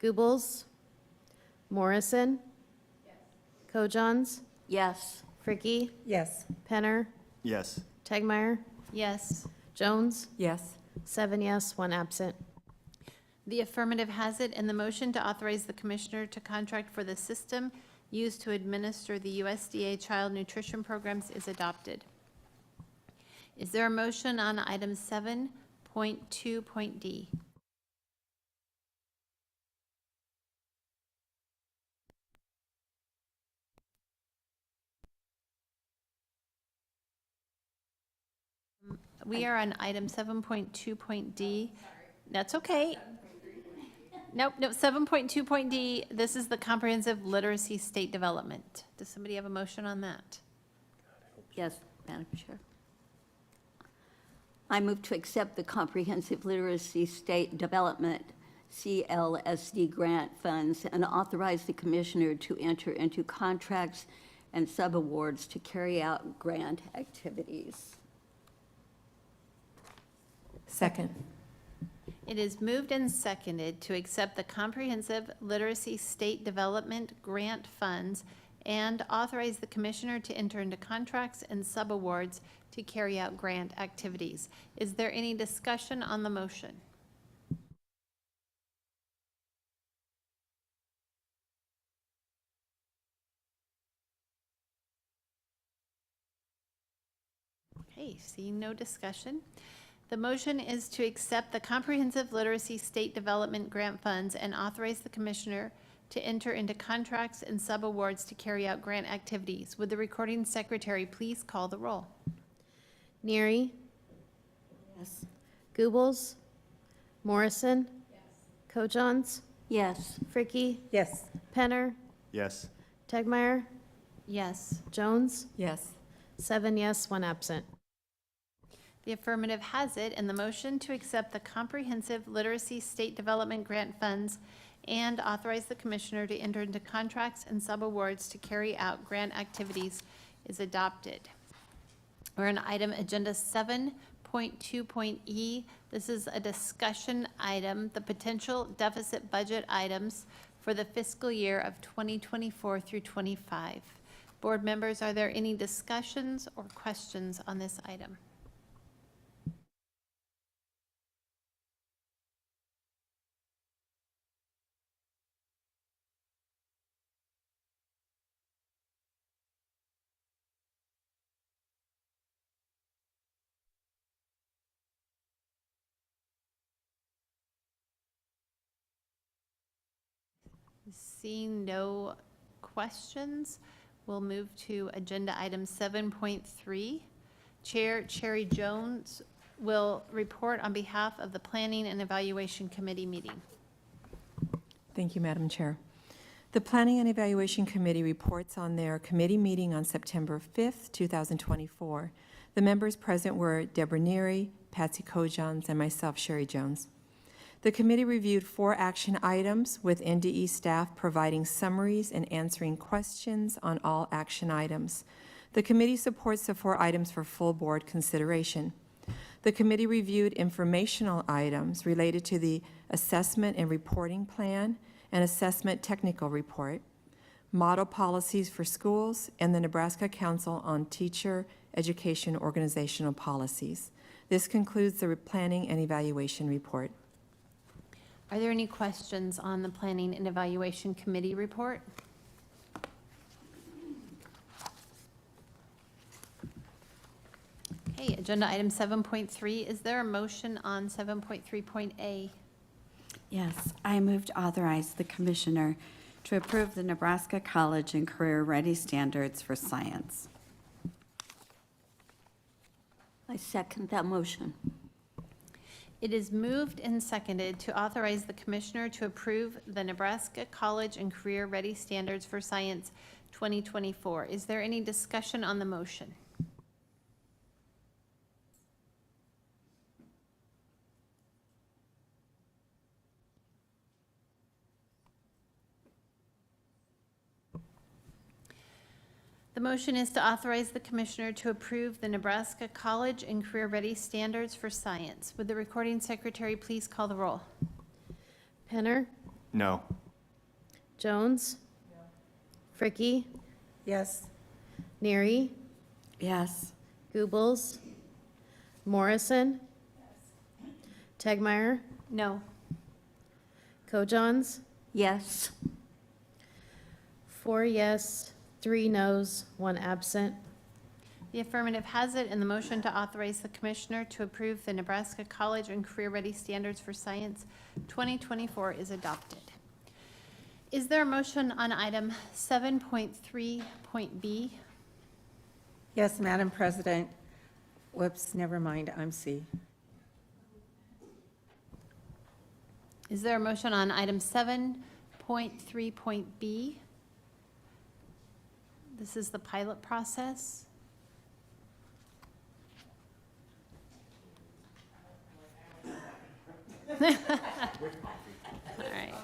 [SPEAKER 2] Goebbels, Morrison, Kojons,
[SPEAKER 14] Yes.
[SPEAKER 2] Fricky,
[SPEAKER 9] Yes.
[SPEAKER 2] Penner,
[SPEAKER 12] Yes.
[SPEAKER 2] Tegmeyer,
[SPEAKER 1] Yes.
[SPEAKER 2] Jones,
[SPEAKER 3] Yes.
[SPEAKER 2] 7 yes, 1 absent.
[SPEAKER 1] The affirmative has it, and the motion to authorize the Commissioner to contract for the system used to administer the USDA child nutrition programs is adopted. Is there a motion on item 7.2.d? We are on item 7.2.d. That's okay. Nope, 7.2.d, this is the comprehensive literacy state development. Does somebody have a motion on that?
[SPEAKER 14] Yes, Madam Chair. I move to accept the Comprehensive Literacy State Development CLSD grant funds and authorize the Commissioner to enter into contracts and subawards to carry out grant activities.
[SPEAKER 3] Second.
[SPEAKER 1] It is moved and seconded to accept the Comprehensive Literacy State Development Grant Funds and authorize the Commissioner to enter into contracts and subawards to carry out grant activities. Is there any discussion on the motion? Okay, seeing no discussion. The motion is to accept the Comprehensive Literacy State Development Grant Funds and authorize the Commissioner to enter into contracts and subawards to carry out grant activities. Would the recording secretary please call the roll?
[SPEAKER 2] Neary,
[SPEAKER 14] Yes.
[SPEAKER 2] Goebbels, Morrison, Kojons,
[SPEAKER 14] Yes.
[SPEAKER 2] Fricky,
[SPEAKER 9] Yes.
[SPEAKER 2] Penner,
[SPEAKER 12] Yes.
[SPEAKER 2] Tegmeyer,
[SPEAKER 1] Yes.
[SPEAKER 2] Jones,
[SPEAKER 3] Yes.
[SPEAKER 2] 7 yes, 1 absent.
[SPEAKER 1] The affirmative has it, and the motion to accept the Comprehensive Literacy State Development Grant Funds and authorize the Commissioner to enter into contracts and subawards to carry out grant activities is adopted. We're on item agenda 7.2.e. This is a discussion item, the potential deficit budget items for the fiscal year of 2024 through 25. Board members, are there any discussions or questions on this item? Seeing no questions, we'll move to agenda item 7.3. Chair Cherry Jones will report on behalf of the Planning and Evaluation Committee meeting.
[SPEAKER 3] Thank you, Madam Chair. The Planning and Evaluation Committee reports on their committee meeting on September 5th, 2024. The members present were Deborah Neary, Patsy Kojons, and myself, Sherry Jones. The committee reviewed 4 action items, with NDE staff providing summaries and answering questions on all action items. The committee supports the 4 items for full board consideration. The committee reviewed informational items related to the assessment and reporting plan and assessment technical report, model policies for schools, and the Nebraska Council on Teacher Education Organizational Policies. This concludes the Planning and Evaluation report.
[SPEAKER 1] Are there any questions on the Planning and Evaluation Committee report? Okay, agenda item 7.3, is there a motion on 7.3.a?
[SPEAKER 4] Yes, I move to authorize the commissioner to approve the Nebraska College and Career Ready Standards for Science.
[SPEAKER 14] I second that motion.
[SPEAKER 1] It is moved and seconded to authorize the commissioner to approve the Nebraska College and Career Ready Standards for Science 2024. Is there any discussion on the motion? The motion is to authorize the commissioner to approve the Nebraska College and Career Ready Standards for Science. Would the recording secretary please call the roll?
[SPEAKER 2] Penner,
[SPEAKER 12] No.
[SPEAKER 2] Jones, Fricke,
[SPEAKER 9] Yes.
[SPEAKER 2] Neary,
[SPEAKER 4] Yes.
[SPEAKER 2] Goebbels, Morrison, Tegmeyer,
[SPEAKER 1] No.
[SPEAKER 2] Kojons,
[SPEAKER 14] Yes.
[SPEAKER 2] 4 yes, 3 noes, 1 absent.
[SPEAKER 1] The affirmative has it, and the motion to authorize the commissioner to approve the Nebraska College and Career Ready Standards for Science 2024 is adopted. Is there a motion on item 7.3.b?
[SPEAKER 9] Yes, Madam President. Whoops, never mind, I'm C.
[SPEAKER 1] Is there a motion on item 7.3.b? This is the pilot process. All right.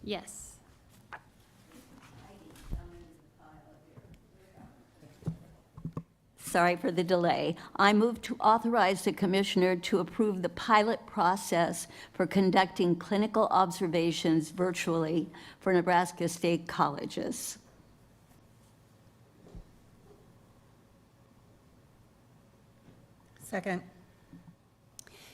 [SPEAKER 1] Yes.
[SPEAKER 14] Sorry for the delay. I move to authorize the commissioner to approve the pilot process for conducting clinical observations virtually for Nebraska State colleges.
[SPEAKER 9] Second.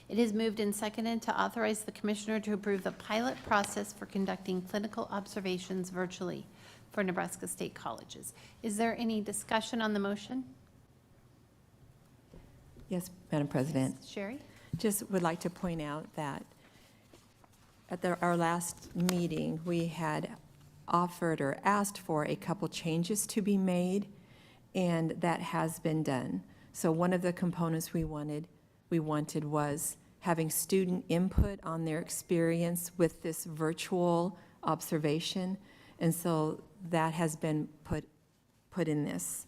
[SPEAKER 1] It is moved and seconded to authorize the commissioner to approve the pilot process for conducting clinical observations virtually for Nebraska State colleges. Is there any discussion on the motion?
[SPEAKER 3] Yes, Madam President.
[SPEAKER 1] Sherry?
[SPEAKER 3] Just would like to point out that at our last meeting, we had offered or asked for a couple changes to be made, and that has been done. So one of the components we wanted was having student input on their experience with this virtual observation, and so that has been put in this.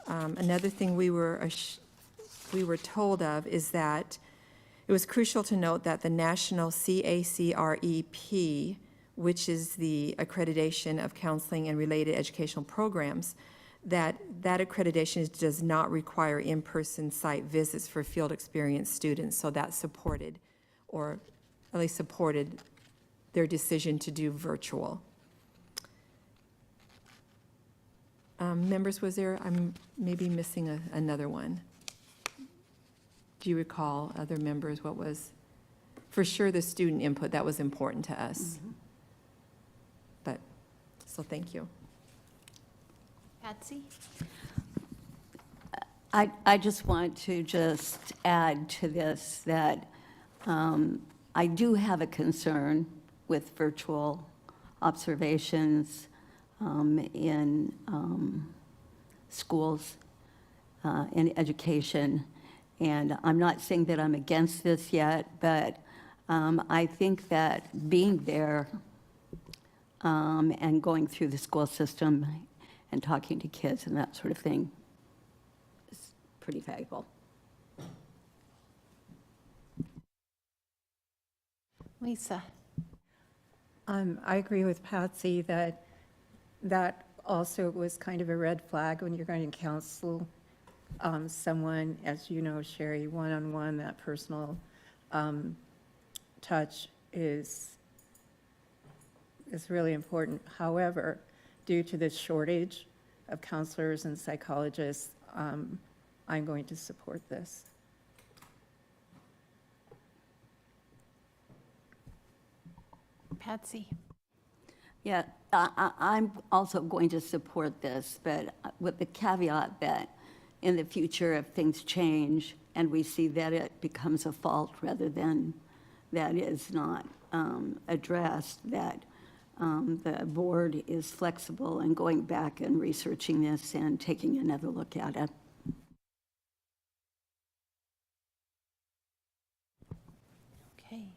[SPEAKER 3] Another thing we were told of is that it was crucial to note that the National CACREP, which is the accreditation of counseling and related educational programs, that accreditation does not require in-person site visits for field experience students, so that supported, or at least supported, their decision to do virtual. Members, I'm maybe missing another one. Do you recall, other members, what was, for sure the student input, that was important to us. But, so thank you.
[SPEAKER 1] Patsy?
[SPEAKER 14] I just want to just add to this that I do have a concern with virtual observations in schools, in education. And I'm not saying that I'm against this yet, but I think that being there and going through the school system and talking to kids and that sort of thing is pretty valuable.
[SPEAKER 1] Lisa?
[SPEAKER 9] I agree with Patsy that that also was kind of a red flag when you're going to counsel someone, as you know, Sherry, one-on-one, that personal touch is really important. However, due to the shortage of counselors and psychologists, I'm going to support this.
[SPEAKER 1] Patsy?
[SPEAKER 14] Yeah, I'm also going to support this, but with the caveat that in the future, if things change and we see that it becomes a fault rather than that is not addressed, that the board is flexible in going back and researching this and taking another look at it.
[SPEAKER 1] Okay.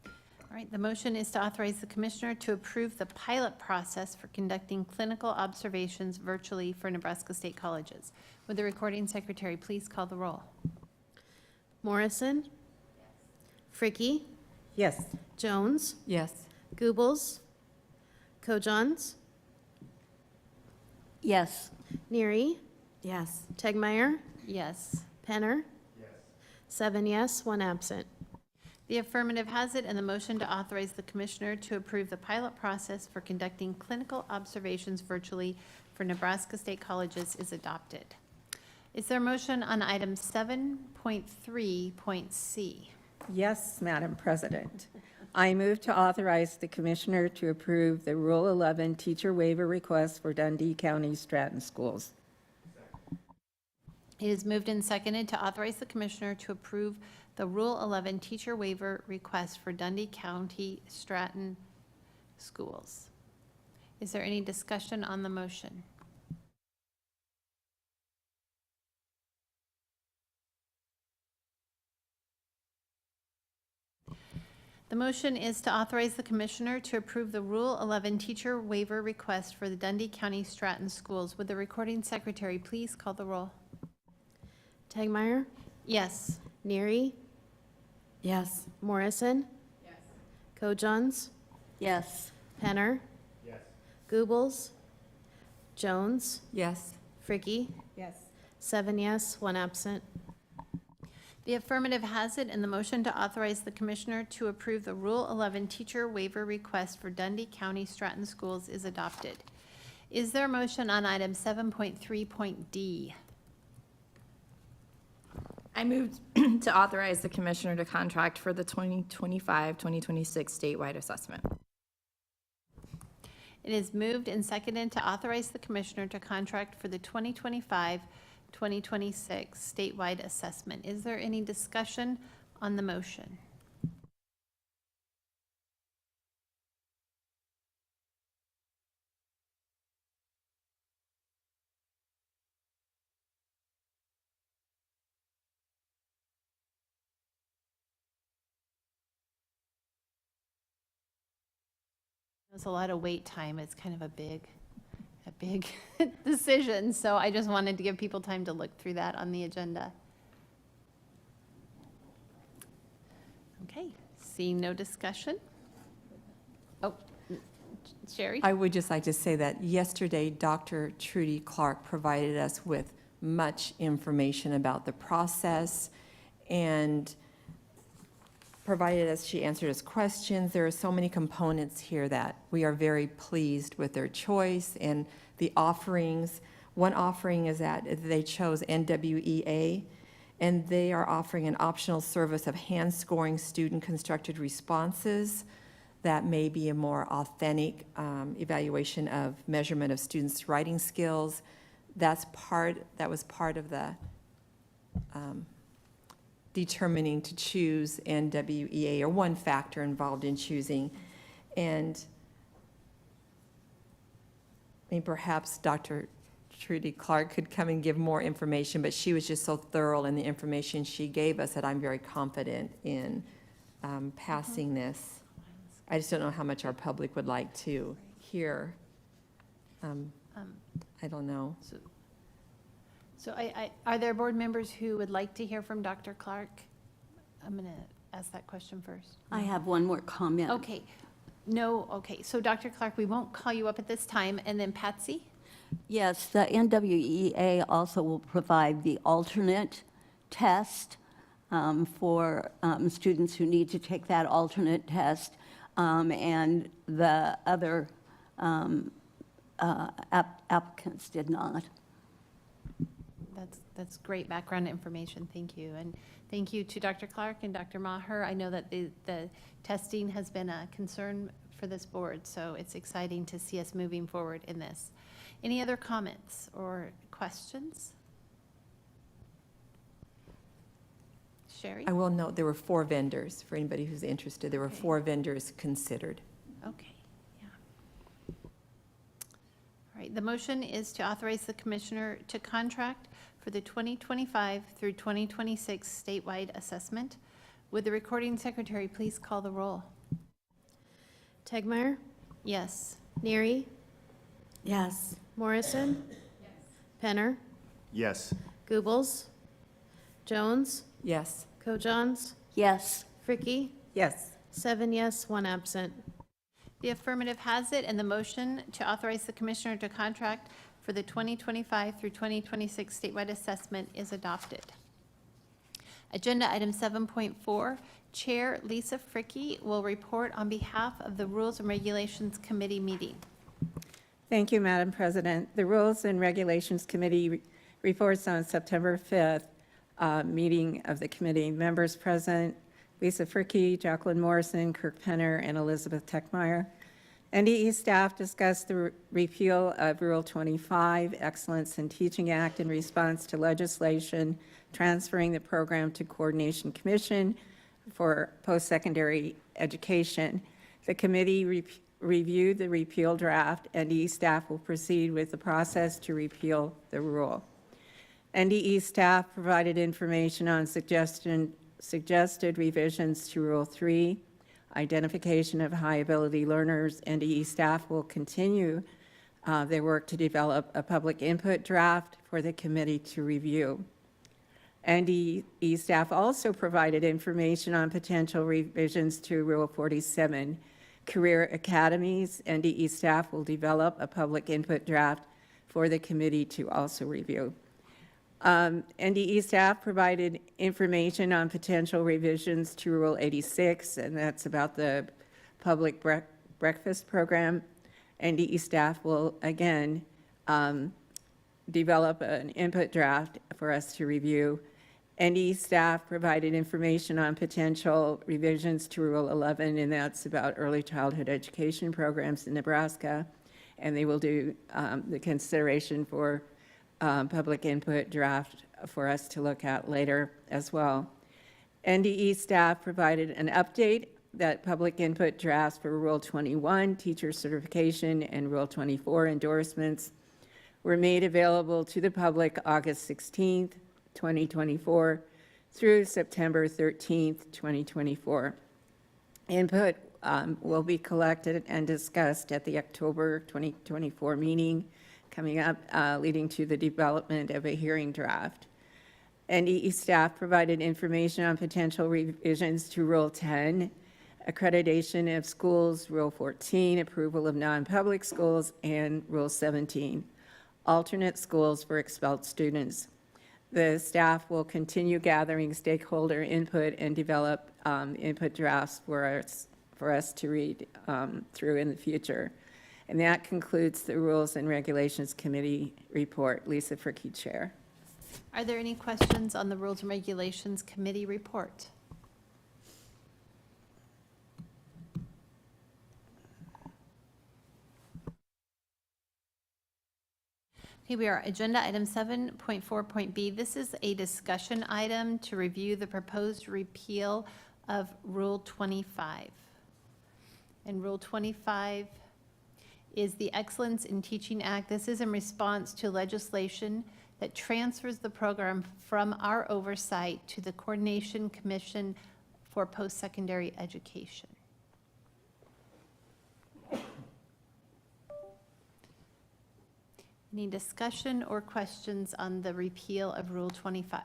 [SPEAKER 1] All right, the motion is to authorize the commissioner to approve the pilot process for conducting clinical observations virtually for Nebraska State colleges. Would the recording secretary please call the roll?
[SPEAKER 2] Morrison? Fricky?
[SPEAKER 9] Yes.
[SPEAKER 2] Jones?
[SPEAKER 3] Yes.
[SPEAKER 2] Goebbels? Kojons?
[SPEAKER 14] Yes.
[SPEAKER 2] Neary?
[SPEAKER 9] Yes.
[SPEAKER 2] Tegmeyer?
[SPEAKER 1] Yes.
[SPEAKER 2] Penner? 7 yes, 1 absent.
[SPEAKER 1] The affirmative has it, and the motion to authorize the commissioner to approve the pilot process for conducting clinical observations virtually for Nebraska State colleges is adopted. Is there a motion on item 7.3.c?
[SPEAKER 9] Yes, Madam President. I move to authorize the Commissioner to approve the Rule 11 teacher waiver request for Dundee County Stratton Schools.
[SPEAKER 1] It is moved and seconded to authorize the commissioner to approve the Rule 11 teacher waiver request for Dundee County Stratton Schools. Is there any discussion on the motion? The motion is to authorize the commissioner to approve the Rule 11 teacher waiver request for the Dundee County Stratton Schools. Would the recording secretary please call the roll?
[SPEAKER 2] Tegmeyer?
[SPEAKER 1] Yes.
[SPEAKER 2] Neary?
[SPEAKER 9] Yes.
[SPEAKER 2] Morrison? Yes. Kojons?
[SPEAKER 14] Yes.
[SPEAKER 2] Penner?
[SPEAKER 15] Yes.
[SPEAKER 2] Goebbels? Jones?
[SPEAKER 3] Yes.
[SPEAKER 2] Fricky?
[SPEAKER 9] Yes.
[SPEAKER 2] 7 yes, 1 absent.
[SPEAKER 1] The affirmative has it, and the motion to authorize the commissioner to approve the Rule 11 teacher waiver request for Dundee County Stratton Schools is adopted. Is there a motion on item 7.3.d?
[SPEAKER 13] I moved to authorize the commissioner to contract for the 2025-2026 statewide assessment.
[SPEAKER 1] It is moved and seconded to authorize the commissioner to contract for the 2025-2026 statewide assessment. Is there any discussion on the motion? There's a lot of wait time. It's kind of a big decision, so I just wanted to give people time to look through that on the agenda. Okay, seeing no discussion. Oh, Sherry?
[SPEAKER 3] I would just like to say that yesterday, Dr. Trudy Clark provided us with much information about the process and provided us, she answered us questions. There are so many components here that we are very pleased with their choice and the offerings. One offering is that they chose NWEA, and they are offering an optional service of hand-scoring student-constructed responses that may be a more authentic evaluation of measurement of students' writing skills. That was part of the determining to choose NWEA, or one factor involved in choosing. And I mean, perhaps Dr. Trudy Clark could come and give more information, but she was just so thorough in the information she gave us that I'm very confident in passing this. I just don't know how much our public would like to hear. I don't know.
[SPEAKER 1] So are there board members who would like to hear from Dr. Clark? I'm going to ask that question first.
[SPEAKER 14] I have one more comment.
[SPEAKER 1] Okay. No, okay. So Dr. Clark, we won't call you up at this time. And then Patsy?
[SPEAKER 14] Yes, the NWEA also will provide the alternate test for students who need to take that alternate test, and the other applicants did not.
[SPEAKER 1] That's great background information. Thank you. And thank you to Dr. Clark and Dr. Maher. I know that the testing has been a concern for this board, so it's exciting to see us moving forward in this. Any other comments or questions? Sherry?
[SPEAKER 3] I will note there were 4 vendors, for anybody who's interested. There were 4 vendors considered.
[SPEAKER 1] Okay, yeah. All right, the motion is to authorize the commissioner to contract for the 2025 through 2026 statewide assessment. Would the recording secretary please call the roll?
[SPEAKER 2] Tegmeyer,
[SPEAKER 1] Yes.
[SPEAKER 2] Neary,
[SPEAKER 4] Yes.
[SPEAKER 2] Morrison, Penner,
[SPEAKER 12] Yes.
[SPEAKER 2] Goebbels, Jones,
[SPEAKER 3] Yes.
[SPEAKER 2] Kojons,
[SPEAKER 14] Yes.
[SPEAKER 2] Fricky,
[SPEAKER 9] Yes.
[SPEAKER 2] 7 yes, 1 absent.
[SPEAKER 1] The affirmative has it, and the motion to authorize the commissioner to contract for the 2025 through 2026 statewide assessment is adopted. Agenda item 7.4, Chair Lisa Fricky will report on behalf of the Rules and Regulations Committee meeting.
[SPEAKER 9] Thank you, Madam President. The Rules and Regulations Committee reports on September 5th meeting of the committee. Members present, Lisa Fricky, Jacqueline Morrison, Kirk Penner, and Elizabeth Techmeyer. NDE staff discussed the repeal of Rule 25, Excellence in Teaching Act, in response to legislation transferring the program to Coordination Commission for Post-Secondary Education. The committee reviewed the repeal draft. NDE staff will proceed with the process to repeal the rule. NDE staff provided information on suggested revisions to Rule 3, identification of high-ability learners. NDE staff will continue their work to develop a public input draft for the committee to review. NDE staff also provided information on potential revisions to Rule 47, career academies. NDE staff will develop a public input draft for the committee to also review. NDE staff provided information on potential revisions to Rule 86, and that's about the public breakfast program. NDE staff will, again, develop an input draft for us to review. NDE staff provided information on potential revisions to Rule 11, and that's about early childhood education programs in Nebraska. And they will do the consideration for public input draft for us to look at later as well. NDE staff provided an update that public input drafts for Rule 21, teacher certification, and Rule 24 endorsements were made available to the public August 16th, 2024 through September 13th, 2024. Input will be collected and discussed at the October 2024 meeting coming up, leading to the development of a hearing draft. NDE staff provided information on potential revisions to Rule 10, accreditation of schools, Rule 14, approval of non-public schools, and Rule 17, alternate schools for expelled students. The staff will continue gathering stakeholder input and develop input drafts for us to read through in the future. And that concludes the Rules and Regulations Committee report. Lisa Fricky, Chair.
[SPEAKER 1] Are there any questions on the Rules and Regulations Committee report? Okay, we are agenda item 7.4.b. This is a discussion item to review the proposed repeal of Rule 25. And Rule 25 is the Excellence in Teaching Act. This is in response to legislation that transfers the program from our oversight to the Coordination Commission for Post-Secondary Education. Any discussion or questions on the repeal of Rule 25?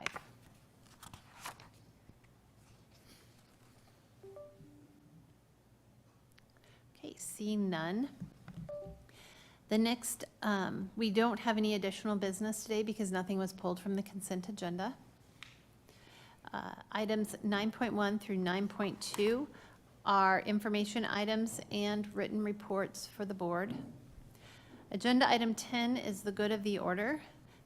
[SPEAKER 1] Okay, seeing none. The next, we don't have any additional business today because nothing was pulled from the consent agenda. Items 9.1 through 9.2 are information items and written reports for the board. Agenda item 10 is the good of the order.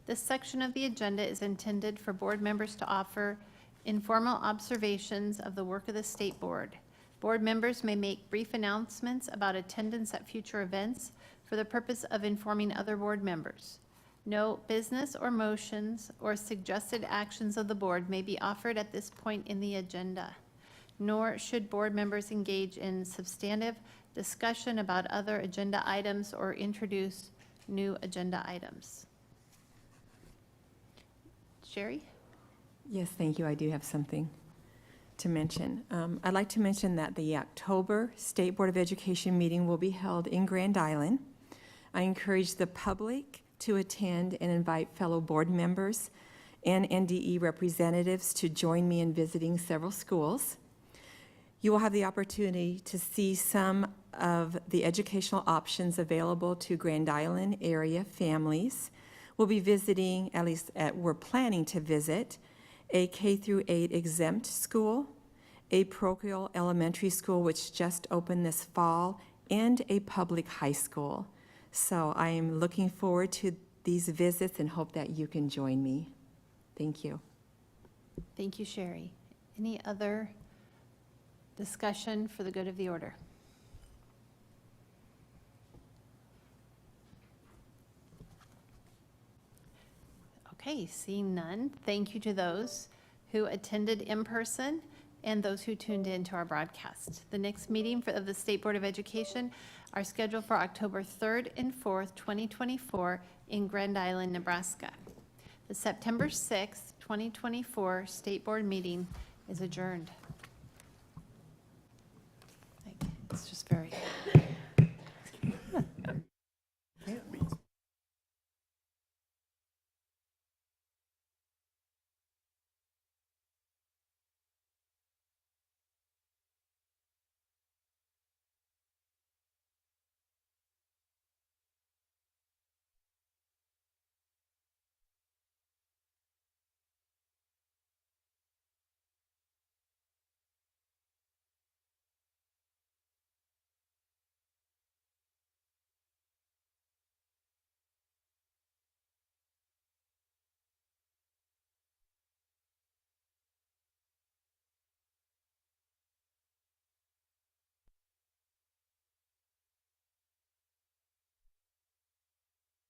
[SPEAKER 1] This section of the agenda is intended for board members to offer informal observations of the work of the State Board. Board members may make brief announcements about attendance at future events for the purpose of informing other board members. No business or motions or suggested actions of the board may be offered at this point in the agenda, nor should board members engage in substantive discussion about other agenda items or introduce new agenda items. Sherry?
[SPEAKER 3] Yes, thank you. I do have something to mention. I'd like to mention that the October State Board of Education meeting will be held in Grand Island. I encourage the public to attend and invite fellow board members and NDE representatives to join me in visiting several schools. You will have the opportunity to see some of the educational options available to Grand Island area families. We'll be visiting, we're planning to visit, a K-8 exempt school, a parochial elementary school which just opened this fall, and a public high school. So I am looking forward to these visits and hope that you can join me. Thank you.
[SPEAKER 1] Thank you, Sherry. Any other discussion for the good of the order? Okay, seeing none, thank you to those who attended in person and those who tuned in to our broadcast. The next meeting of the State Board of Education are scheduled for October 3rd and 4th, 2024 in Grand Island, Nebraska. The September 6th, 2024 State Board meeting is adjourned.